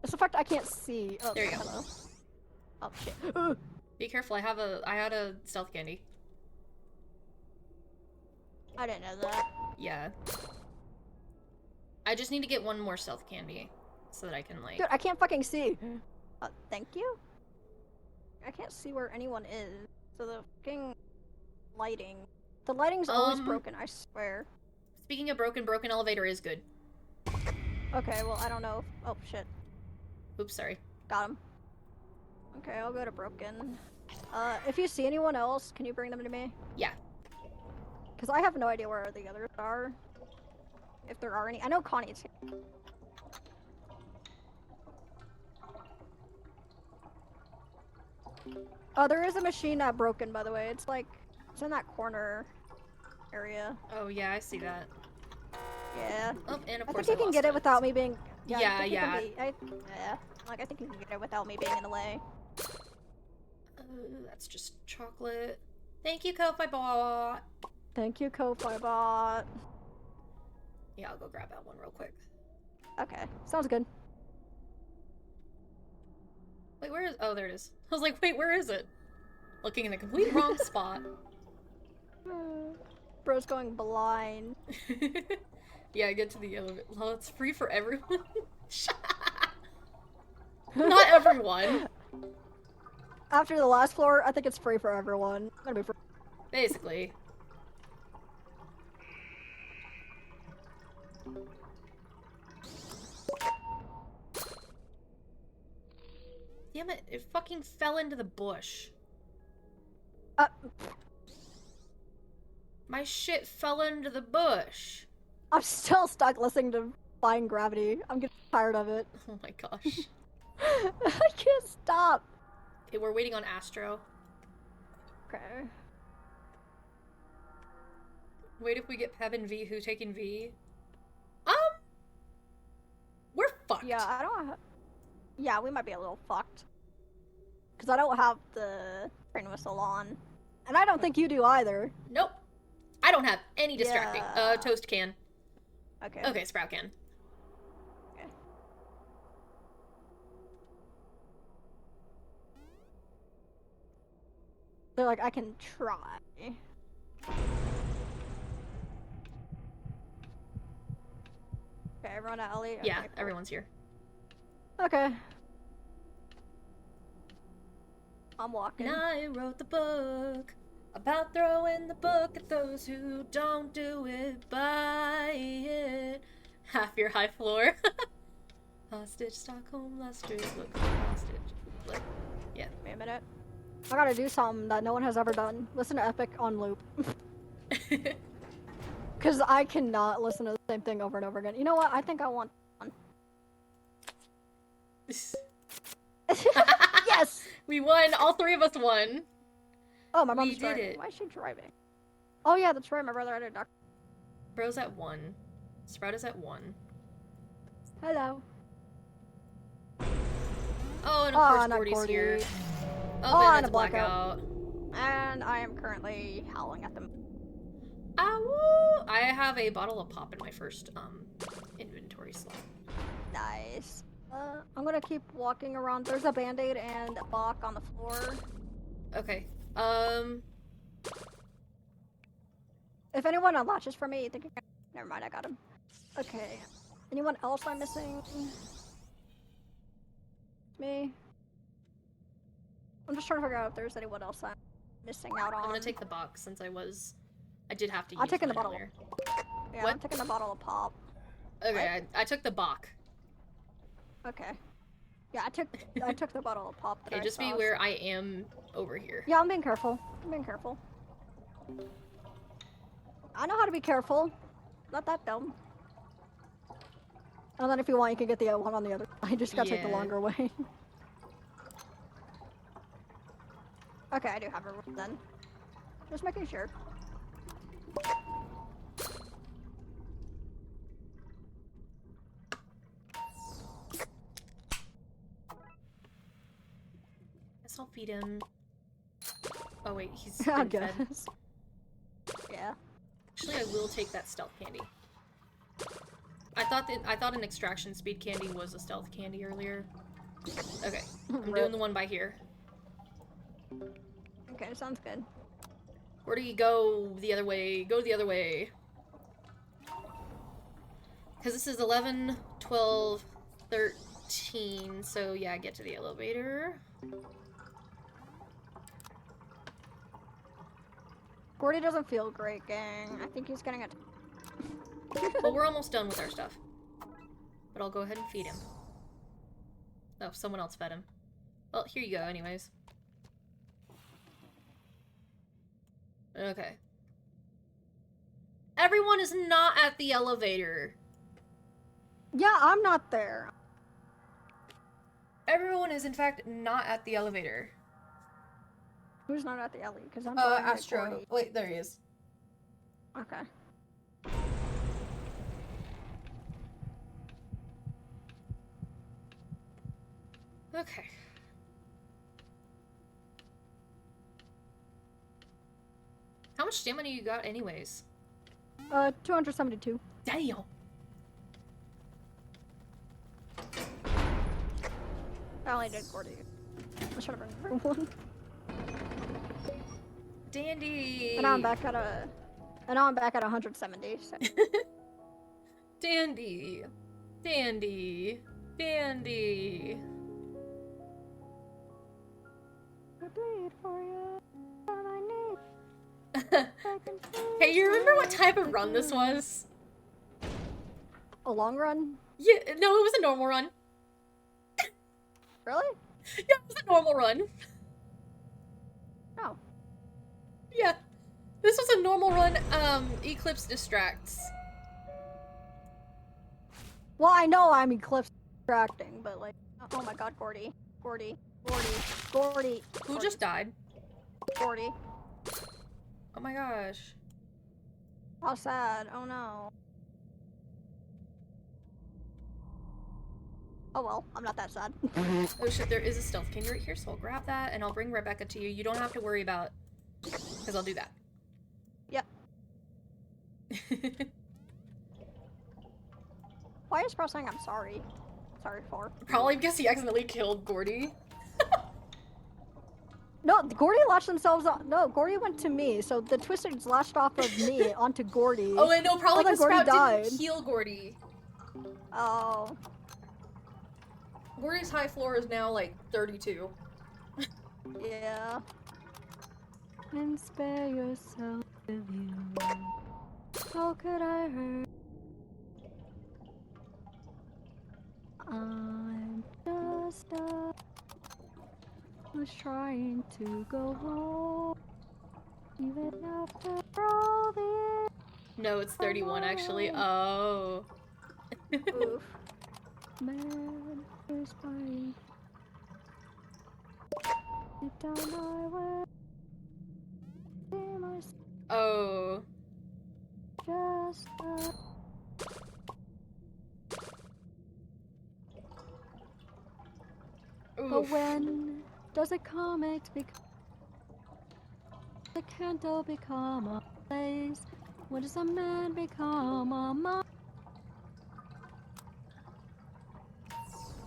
It's the fact I can't see. Oh, there you go. Hello. Oh shit. Be careful. I had a stealth candy. I didn't know that. Yeah. I just need to get one more stealth candy so that I can like. Dude, I can't fucking see. Thank you. I can't see where anyone is. So the fucking lighting. The lighting's always broken, I swear. Speaking of broken elevator is good. Okay, well, I don't know. Oh, shit. Oops, sorry. Got him. Okay, I'll go to broken. If you see anyone else, can you bring them to me? Yeah. Because I have no idea where the others are. If there are any. I know Connie's here. Oh, there is a machine at broken, by the way. It's like, it's in that corner area. Oh, yeah, I see that. Yeah. Oh, and of I course think you can get it without me being... Yeah. Like, I think you can get it without me being in the way. That's just chocolate. Thank you, Ko-Fi Bot. Thank you, Ko-Fi Bot. Yeah, I'll go grab that one real quick. Okay, sounds good. Wait, where is... Oh, there it is. I was like, wait, where is it? Looking in the complete wrong spot. Bro's going blind. Yeah, get to the elevator. Well, it's free for everyone. Not everyone. After the last floor, I think it's free for everyone. It's gonna be free. Basically. Damn it, it fucking fell into the bush. My shit fell into the bush. I'm still stuck listening to Defying Gravity. I'm getting tired of it. Oh my gosh. I can't stop. Okay, we're waiting on Astro. Okay. Wait if we get Peb and V, who taking V? We're fucked. Yeah, I don't yeah, we might be a little fucked. Because I don't have the train whistle on. And I don't think you do either. Nope. I don't have any distracting. Yeah. Toast can. Okay. Okay, Sprout can. Okay. They're like, I can try. Okay, everyone at Ellie? Yeah, okay, cool. everyone's here. Okay. I'm walking. And I wrote the book about throwing the book at those who don't do it, buy it. Half your high floor. Hostage, Stockholm, Lester's look like hostage. Like, yeah. Wait a minute. I gotta do something that no one has ever done. Listen to Epic on loop. Because I cannot listen to the same thing over and over again. You know what? I think I want one. Yes! We won! All three of us won! Oh, my mom's We did driving. it. Why is she driving? Oh yeah, that's right. My brother had a duck. Bro's at 1. Sprout is at 1. Hello. Oh, and of course not Gordy's Gordy. here. Oh, Oh, and that's a blackout. blackout. And I am currently howling at them. Ow! I have a bottle of pop in my first inventory slot. Nice. I'm gonna keep walking around. There's a band-aid and a Bach on the floor. Okay. If anyone unlatches for me, you think you're gonna... Never mind, I got him. Okay. Anyone else I'm missing? Me? I'm just trying to figure out if there's anyone else I'm missing out on. I'm gonna take the box since I did have to use I'm taking the mine bottle. earlier. Yeah, What? I'm taking the bottle of pop. Okay, I took the Bach. Okay. Yeah, I took the bottle of pop. That Okay, I just be saw. where I am over here. Yeah, I'm being careful. I'm being careful. I know how to be careful. Not that dumb. And then if you want, you can get the one on the other. I just gotta take the Yeah. longer way. Okay, I do have a room then. Just making sure. Guess I'll feed him. Oh wait, he's I been fed. guess. Yeah. Actually, I will take that stealth candy. I thought an extraction speed candy was a stealth candy earlier. Okay, I'm doing the one by here. Okay, sounds good. Where do you go the other way? Go the other way. Because this is 11, 12, 13, so yeah, get to the elevator. Gordy doesn't feel great, gang. I think he's getting it. Well, we're almost done with our stuff. But I'll go ahead and feed him. Oh, someone else fed him. Well, here you go anyways. Okay. Everyone is not at the elevator. Yeah, I'm not there. Everyone is in fact not at the elevator. Who's not at the alley? Because I'm going to Astro. Gordy. Wait, there he is. Okay. Okay. How much stamina you got anyways? 272. Damn. I only did Gordy. I should have been everyone. Dandy. And now I'm back at 170. So. Dandy. Dandy. Dandy. I bleed for you. And I need. Hey, you remember what type of run this was? A long run? Yeah, no, it was a normal run. Really? Yeah, it was a normal run. Oh. Yeah. This was a normal run, Eclipse distracts. Well, I know I'm Eclipse distracting, but like, oh my god, Gordy. Gordy. Gordy. Gordy. Who Gordy. just died? Gordy. Oh my gosh. How sad. Oh no. Oh well, I'm not that sad. Oh shit, there is a stealth candy right here, so I'll grab that and I'll bring Rebecca to you. You don't have to worry about, because I'll do that. Yep. Why is Bro saying I'm sorry? Sorry for. Probably because he accidentally killed Gordy. No, Gordy latched themselves on. No, Gordy went to me, so the Twisteds latched off of me onto Gordy. Oh, I know, probably then because Gordy Sprout died. didn't heal Gordy. Oh. Gordy's high floor is now like 32. Yeah. And spare yourself of you. How could I hurt? I'm just was trying to go home, even after all the. No, it's 31 actually. Oh. Oof. Man, is mine. Deep down I went. Oh. Just But when does a comet become a candle become a blaze? When does a man become a mom?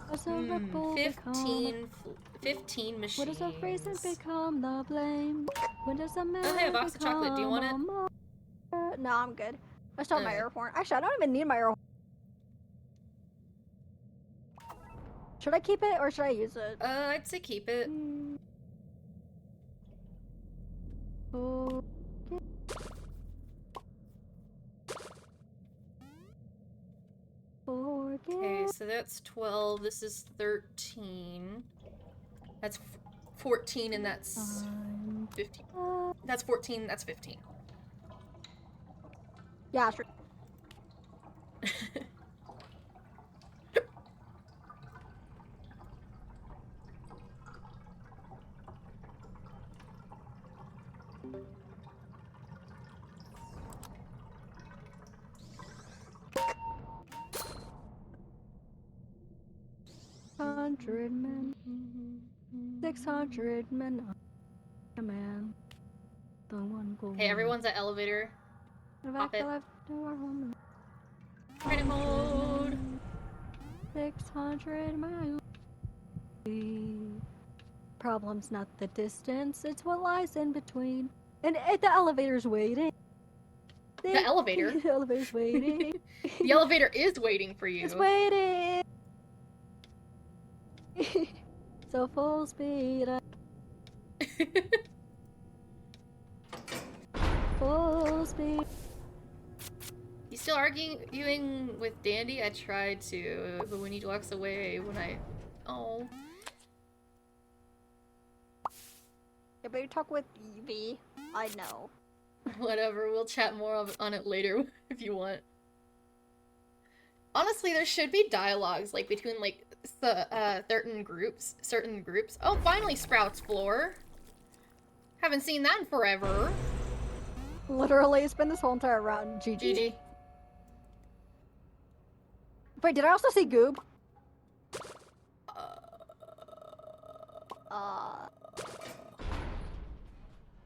Does a ripple 15 machines. When does a raisin become the blame? When does a man oh, hey, a box of chocolate. Do you want it? No, I'm good. I still have my air horn. Actually, I don't even need my air horn. Should I keep it or should I use it? I'd say keep it. Okay, so that's 12. This is 13. That's 14, and that's 15. That's 14. That's 15. Yeah, sure. 100 men, 600 men, a man, the one goal. Hey, everyone's at elevator. Pop it. Credit mode. 600 miles. Problem's not the distance, it's what lies in between. And the elevator's waiting. The elevator? The elevator's waiting. The elevator is waiting for you. It's waiting. So full speed. Full speed. You still arguing with Dandy? I tried to, but when he walks away, when I... Oh. Yeah, but you talk with Evie. I know. Whatever, we'll chat more on it later if you want. Honestly, there should be dialogues, like, between, like, certain groups. Oh, finally, Sprout's floor. Haven't seen that in forever. Literally, it's been this whole entire round. GG. Wait, did I also see Goob?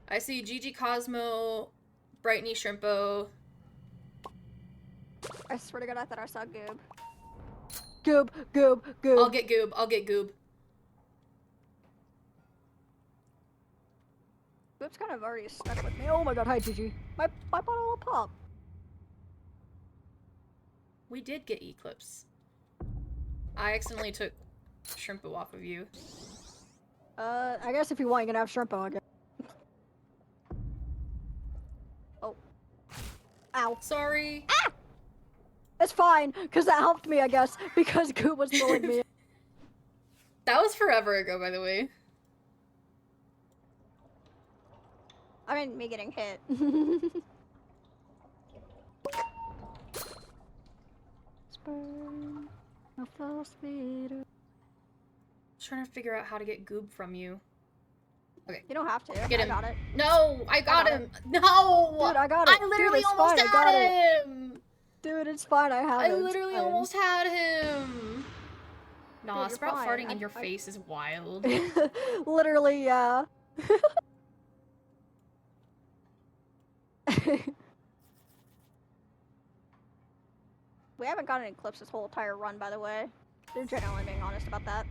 I see GG Cosmo, Brightney Shrimpo. I swear to God, I thought I saw Goob. Goob. I'll get Goob. Goob's kind of already stuck with me. Oh my God, hi GG. My bottle will pop. We did get Eclipse. I accidentally took Shrimpo off of you. I guess if you want, you can have Shrimpo, I guess. Oh. Ow. Sorry. Ah! It's fine, because that helped me, I guess, because Goob was pulling me. That was forever ago, by the way. I mean, me getting hit. Spurn, a full speed. Trying to figure out how to get Goob from you. Okay. You don't have to. Get him. I got it. No, I got him. No. Dude, I got it. I literally Dude, almost fine, had him. Dude, it's fine. I have it. I literally almost had him. Nah, Dude, Sprout farting in your face is wild. Literally, yeah. We haven't gotten an Eclipse this whole entire run, by the way. They're genuinely being honest about that.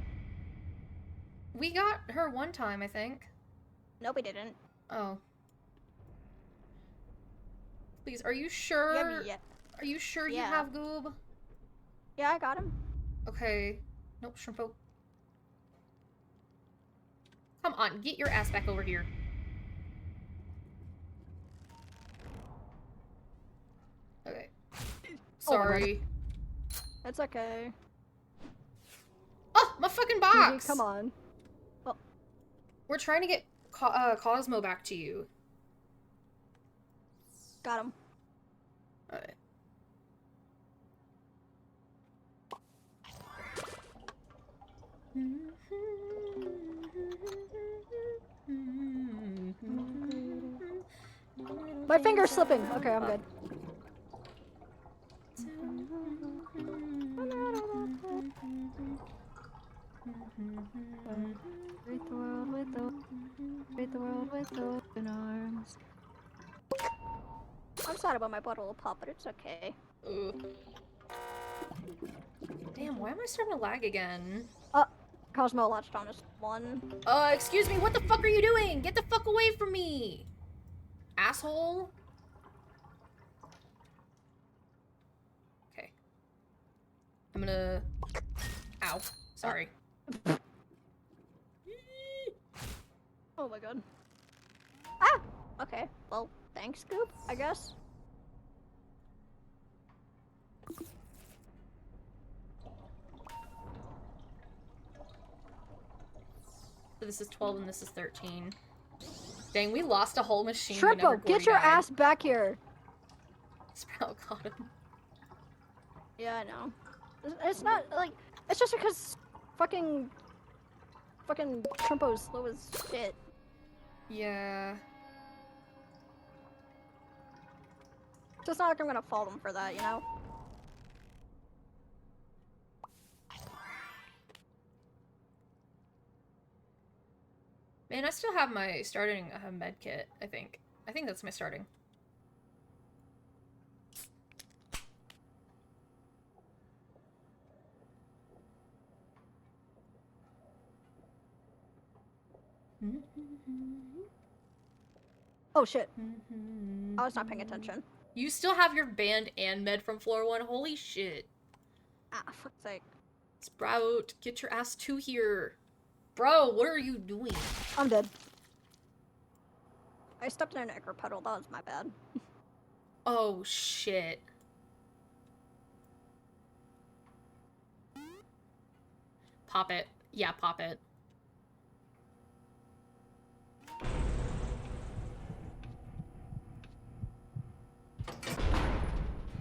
We got her one time, I think. Nope, we didn't. Oh. Please, are you sure? Yeah. Are you sure you have Goob? Yeah, I got him. Okay. Nope, Shrimpo. Come on, get your ass back over here. Okay. Sorry. It's okay. My fucking Gigi, box! come on. Oh. We're trying to get Cosmo back to you. Got him. Alright. My finger's slipping. Okay, I'm good. Greet the world with open arms. I'm sad about my bottle of pop, but it's okay. Ooh. Damn, why am I starting to lag again? Cosmo latched on us one. Excuse me, what the fuck are you doing? Get the fuck away from me! Asshole? Okay. I'm gonna... Ow. Sorry. Oh my god. Ah! Okay, well, thanks, Scoop, I guess. So this is 12 and this is 13. Dang, we lost a whole machine. Shrimpo, get your ass back here! Sprout got him. Yeah, I know. It's not, like, it's just because fucking Shrimpo's slow as shit. Yeah. So it's not like I'm gonna fault him for that, you know? Man, I still have my starting med kit, I think. I think that's my starting. Oh shit. I was not paying attention. You still have your band and med from floor 1? Holy shit. Ah, fuck's sake. Sprout, get your ass to here. Bro, what are you doing? I'm dead. I stepped in an ichor puddle, that was my bad. Oh shit. Pop it. Yeah, pop it.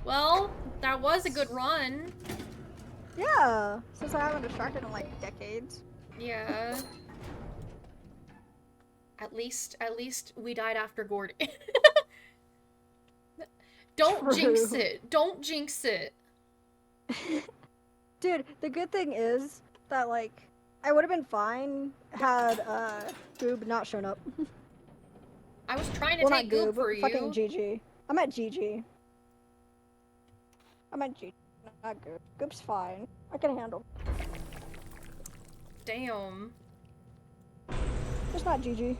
Well, that was a good run. Yeah, since I haven't distracted in like decades. Yeah. At least we died after Gordon. Don't True. jinx it. Don't jinx it. Dude, the good thing is that like I would have been fine had Goob not shown up. I was trying to take Goob for you. Fucking GG. I'm at GG. I'm at GG, not Goob. Goob's fine. I can handle. Damn. Just not GG.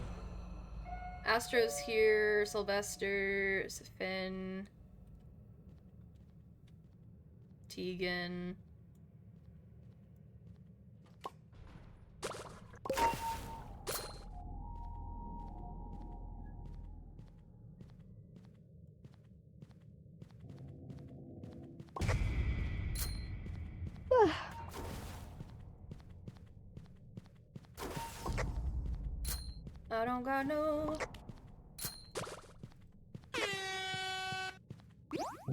Astro's here, Sylvester, Finn, Tegan. I don't got no...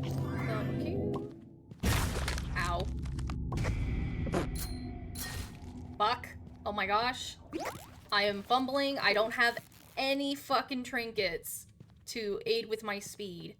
Thank you. Ow. Fuck. Oh my gosh. I am fumbling. I don't have any fucking trinkets to aid with my speed.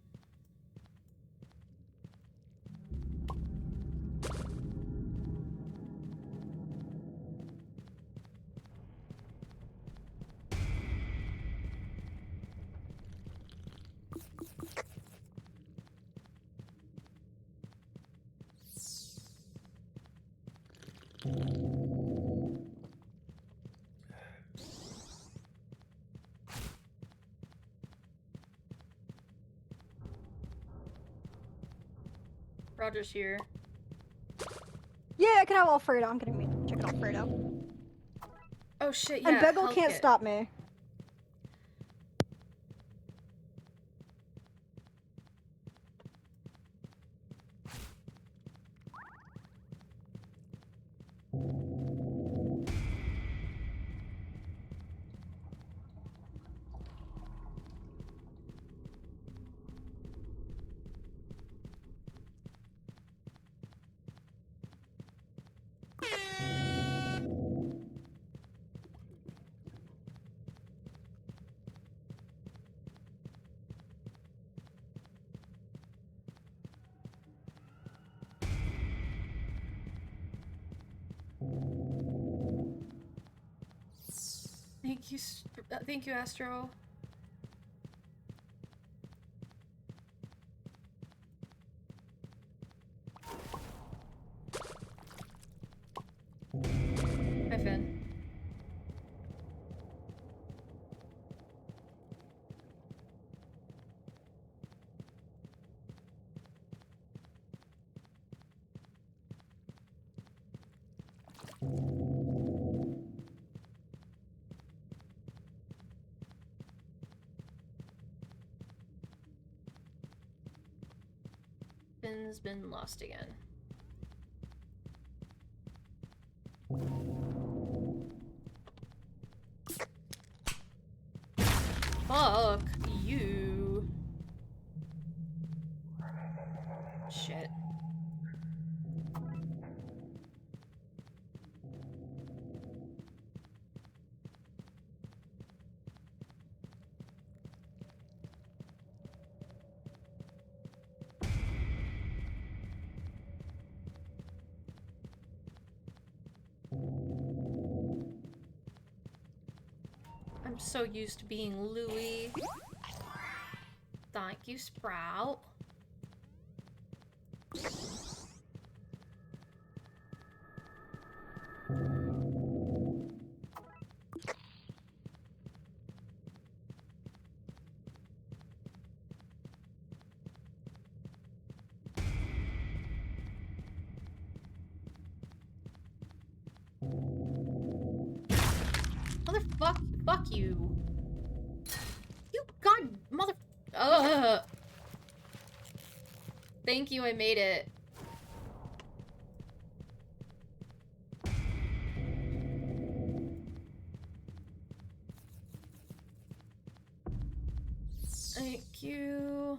Roger's here. Yeah, I can have Alfredo. I'm getting me chicken Alfredo. Oh shit, yeah. And Bagel can't stop me. Thank you, Astro. Hi, Finn. Finn's been lost again. Fuck you. Shit. I'm so used to being Louie. Thank you, Sprout. Fuck you. You god mother. Thank you, I made it. Thank you.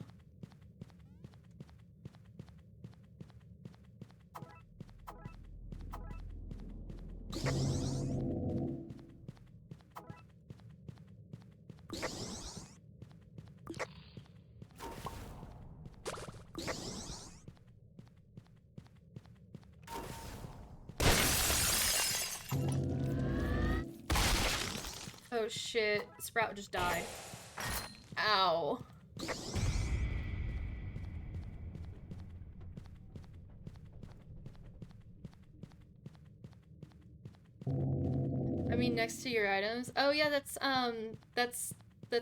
Oh shit, Sprout just died. Ow. I mean, next to your items. Oh yeah, that's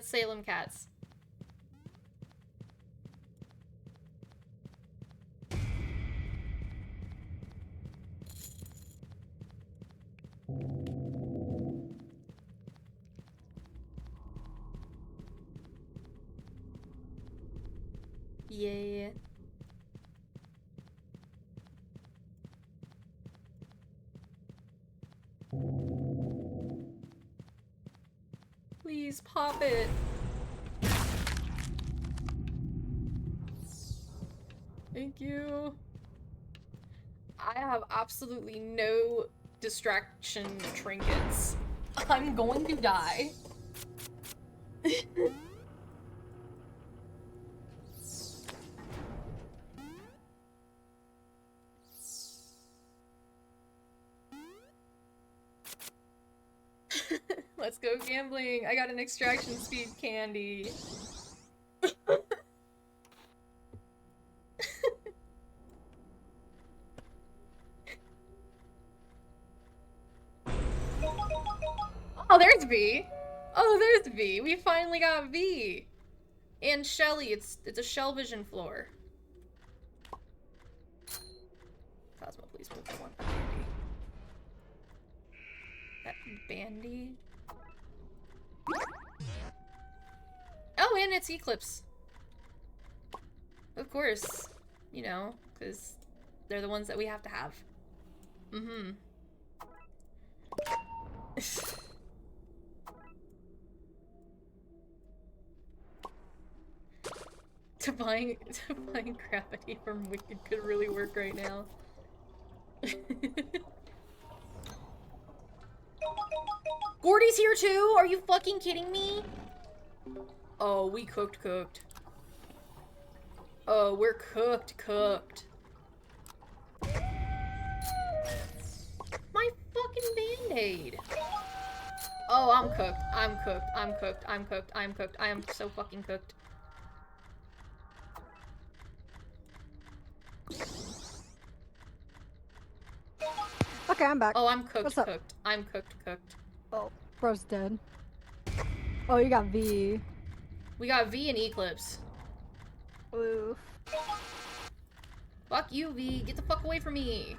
Salem Cats. Yeah. Please pop it. Thank you. I have absolutely no distraction trinkets. I'm going to die. Let's go gambling. I got an extraction speed candy. Oh, there's V. Oh, there's V. We finally got V. And Shelly. It's a Shell Vision floor. Cosmo, please put that one. That Bandy. Oh, and it's Eclipse. Of course. You know, because they're the ones that we have to have. Mm-hmm. To buying Gravity from Wicked could really work right now. Gordy's here too? Are you fucking kidding me? Oh, we cooked. Oh, we're cooked. My fucking Band-Aid. Oh, I'm cooked. I'm cooked. I'm cooked. I'm cooked. I'm cooked. I am so fucking cooked. Okay, I'm back. Oh, I'm cooked. What's up? Cooked. I'm cooked. Cooked. Oh, bro's dead. Oh, you got V. We got V and Eclipse. Oof. Fuck you, V. Get the fuck away from me.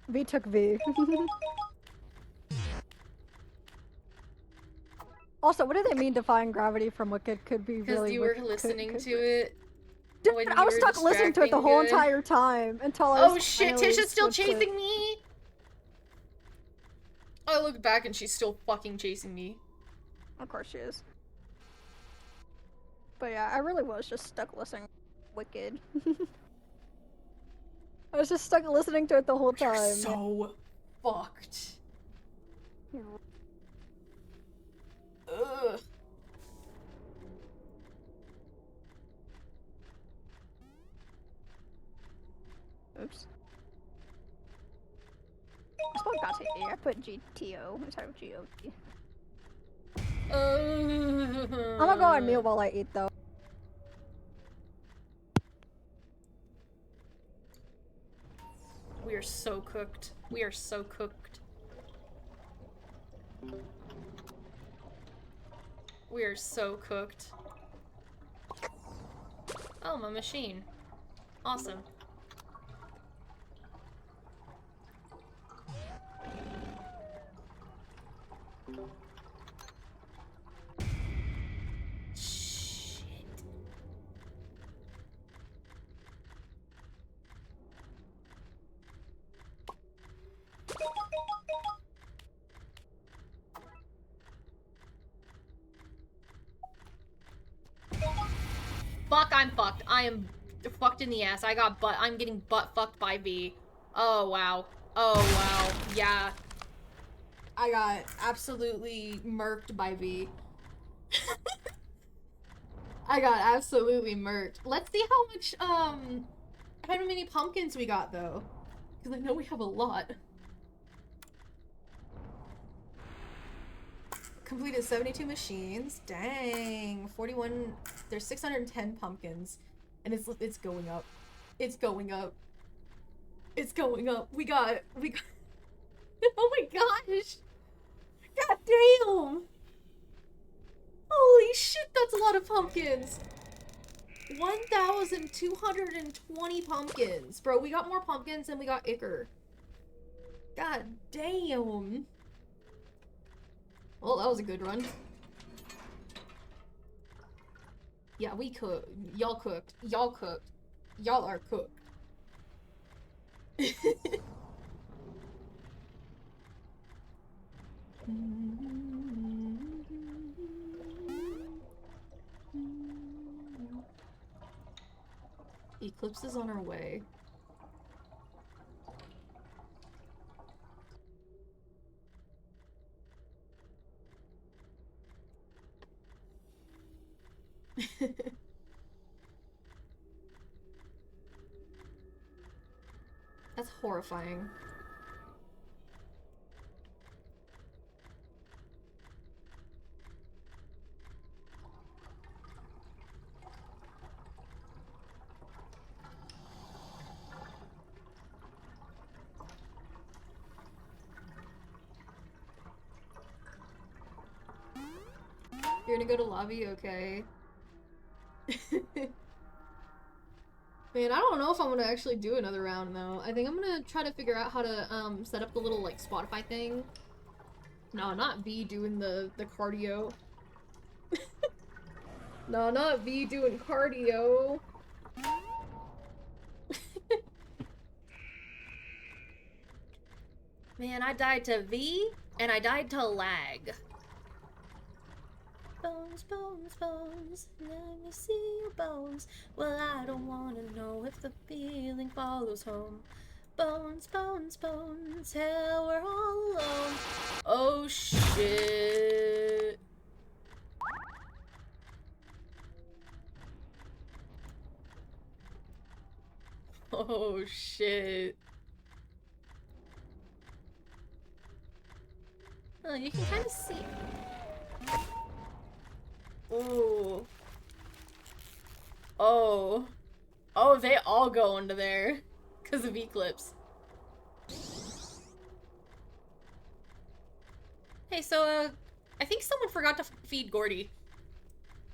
V took V. Also, what do they mean defying gravity from Wicked could be really... Because you were listening to it. Dude, I was stuck listening to it the whole entire time until I was... Oh shit, Tisha's still chasing me! I look back and she's still fucking chasing me. Of course she is. But yeah, I really was just stuck listening to Wicked. I was just stuck listening to it the whole time. You're so fucked. Ugh. Oops. I spelled Gautier. I put GTO instead of GOT. I'm gonna go on mute while I eat though. We are so cooked. We are so cooked. We are so cooked. Oh, my machine. Awesome. Shit. Fuck, I'm fucked. I am fucked in the ass. I'm getting butt fucked by V. Oh, wow. Oh, wow. Yeah. I got absolutely murked by V. I got absolutely murked. Let's see how many pumpkins we got, though. Because I know we have a lot. Completed 72 machines. Dang. 41. There's 610 pumpkins. And it's going up. It's going up. It's going up. We got oh my gosh. God damn. Holy shit, that's a lot of pumpkins. 1,220 pumpkins. Bro, we got more pumpkins than we got Icker. God damn. Well, that was a good run. Yeah, we cooked. Y'all cooked. Y'all cooked. Y'all are cooked. Eclipse is on our way. That's horrifying. You're gonna go to lobby? Okay. Man, I don't know if I'm gonna actually do another round though. I think I'm gonna try to figure out how to set up the little like Spotify thing. No, not V doing the cardio. No, not V doing cardio. Man, I died to V and I died to lag. Bones, bones, bones, let me see your bones. Well, I don't wanna know if the feeling follows home. Bones, bones, bones, hell, we're all alone. Oh shit. Oh shit. Oh, you can kind of see. Ooh. Oh. Oh, they all go into there. Because of Eclipse. Hey, so, I think someone forgot to feed Gordy.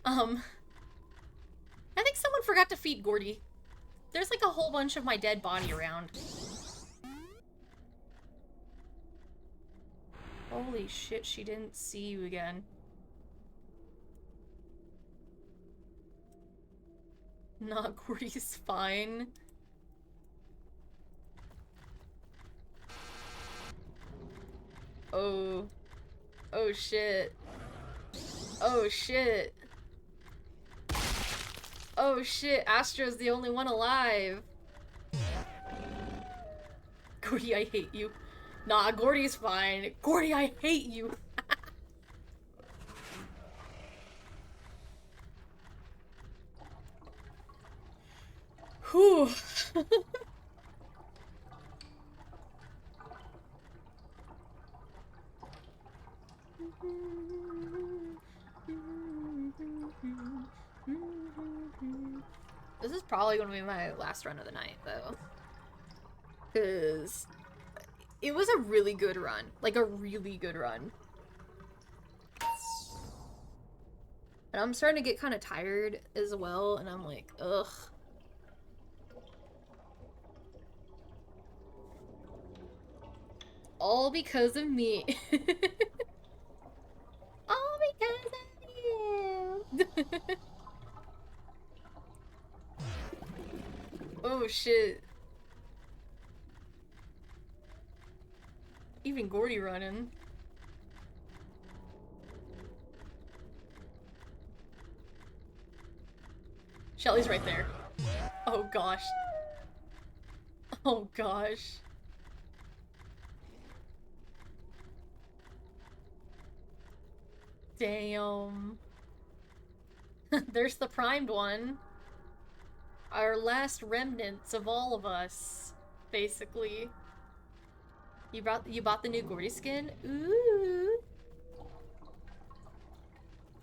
I think someone forgot to feed Gordy. There's like a whole bunch of my dead body around. Holy shit, she didn't see you again. Nah, Gordy's fine. Oh. Oh shit. Oh shit. Oh shit, Astro's the only one alive. Gordy, I hate you. Nah, Gordy's fine. Gordy, I hate you. Whew. This is probably gonna be my last run of the night, though. Because it was a really good run. Like, a really good run. And I'm starting to get kind of tired as well, and I'm like, ugh. All because of me. All because of you. Oh shit. Even Gordy running. Shelly's right there. Oh gosh. Oh gosh. Damn. There's the primed one. Our last remnants of all of us, basically. You bought the new Gordy skin? Ooh.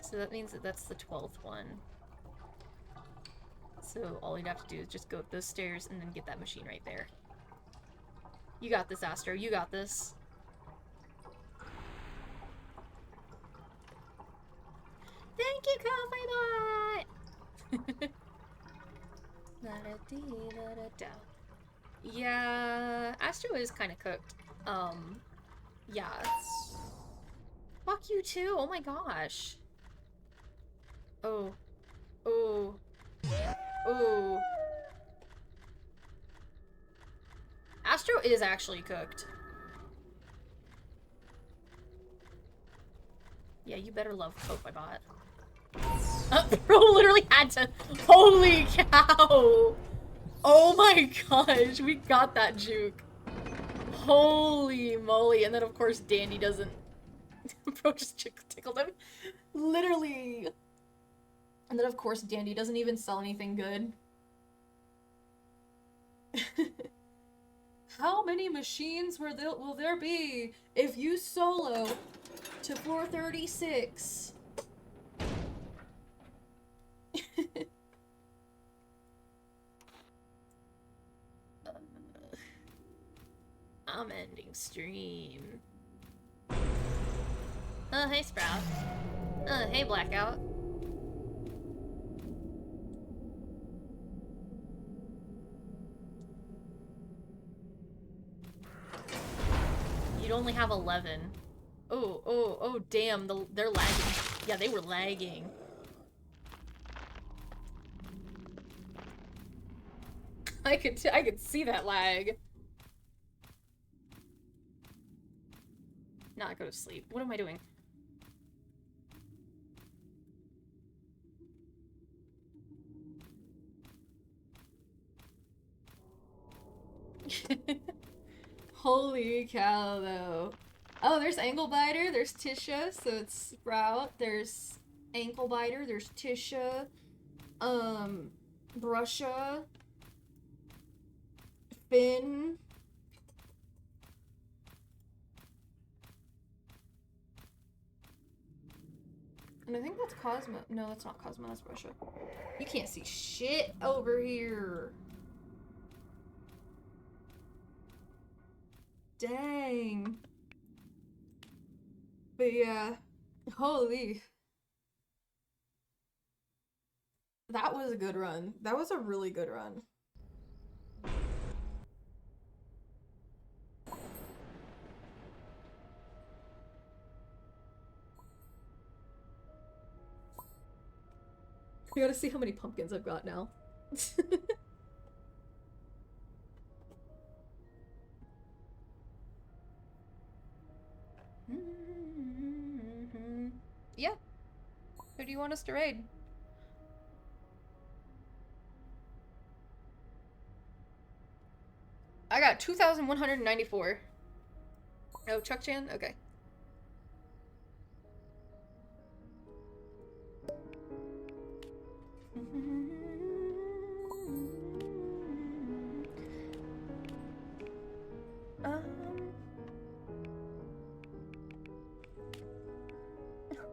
So that means that that's the 12th one. So all you'd have to do is just go up those stairs and then get that machine right there. You got this, Astro. You got this. Thank you, Coffee Bot! Yeah, Astro is kind of cooked. Yeah. Fuck you too, oh my gosh. Oh. Oh. Oh. Astro is actually cooked. Yeah, you better love Ko-Fi Bot. Bro literally had to. Holy cow! Oh my gosh, we got that juke. Holy moly. And then of course Dandy doesn't. Bro just tickled him. Literally. And then of course Dandy doesn't even sell anything good. How many machines will there be if you solo to 436? I'm ending stream. Oh, hey Sprout. Oh, hey Blackout. You'd only have 11. Oh, damn, they're lagging. Yeah, they were lagging. I could see that lag. Not go to sleep. What am I doing? Holy cow, though. Oh, there's Anglebiter, there's Tisha, so it's Sprout, there's Anklebiter, there's Tisha, Brusha, Finn. And I think that's Cosmo. No, that's not Cosmo, that's Russia. You can't see shit over here. Dang. But yeah, holy. That was a good run. That was a really good run. You gotta see how many pumpkins I've got now. Yeah. Who do you want us to raid? I got 2,194. Oh, Chuck Chan? Okay.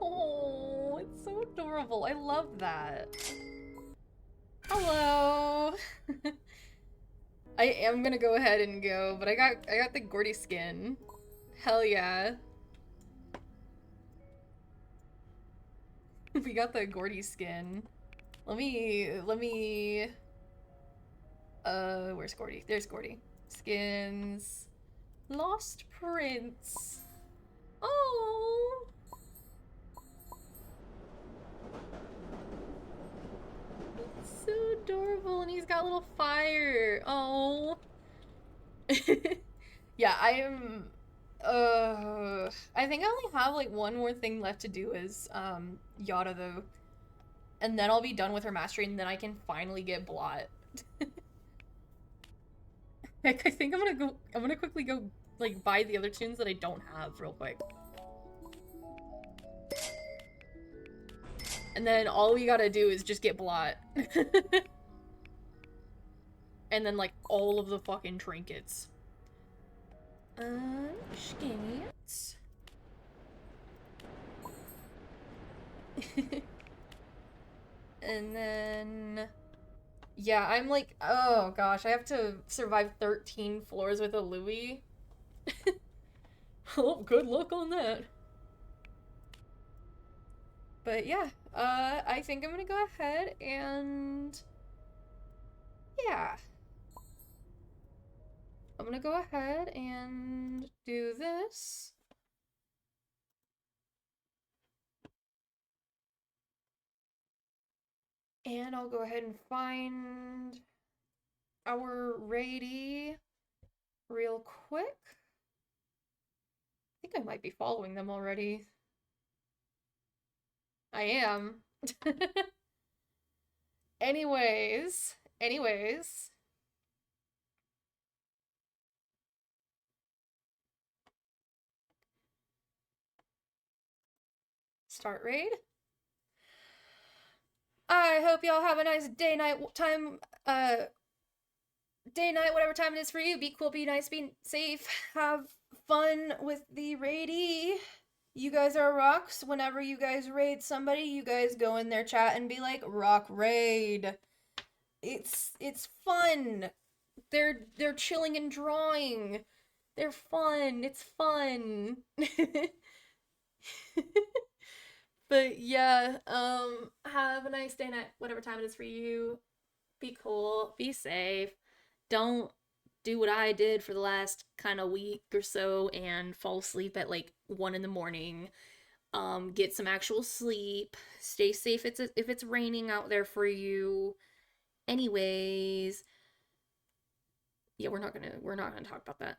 Oh, it's so adorable. I love that. Hello. I am gonna go ahead and go, but I got the Gordy skin. Hell yeah. We got the Gordy skin. Let me where's Gordy? There's Gordy. Skins. Lost Prince. Oh. So adorable, and he's got a little fire. Oh. Yeah, I am I think I only have like one more thing left to do is Yada though. And then I'll be done with her mastery and then I can finally get Blot. I think I'm gonna quickly go like buy the other tunes that I don't have real quick. And then all we gotta do is just get Blot. And then like all of the fucking trinkets. Scans. And then yeah, I'm like, oh gosh, I have to survive 13 floors with a Louis. Oh, good luck on that. But yeah, I think I'm gonna go ahead and yeah. I'm gonna go ahead and do this. And I'll go ahead and find our raidie real quick. I think I might be following them already. I am. Anyways. Start raid. I hope y'all have a nice day, night, time, day, night, whatever time it is for you. Be cool, be nice, be safe. Have fun with the raidie. You guys are rocks. Whenever you guys raid somebody, you guys go in their chat and be like, rock raid. It's fun. They're chilling and drawing. They're fun. It's fun. But yeah, have a nice day, night, whatever time it is for you. Be cool, be safe. Don't do what I did for the last kind of week or so and fall asleep at like 1 in the morning. Get some actual sleep. Stay safe if it's raining out there for you. Anyways, yeah, we're not gonna talk about that.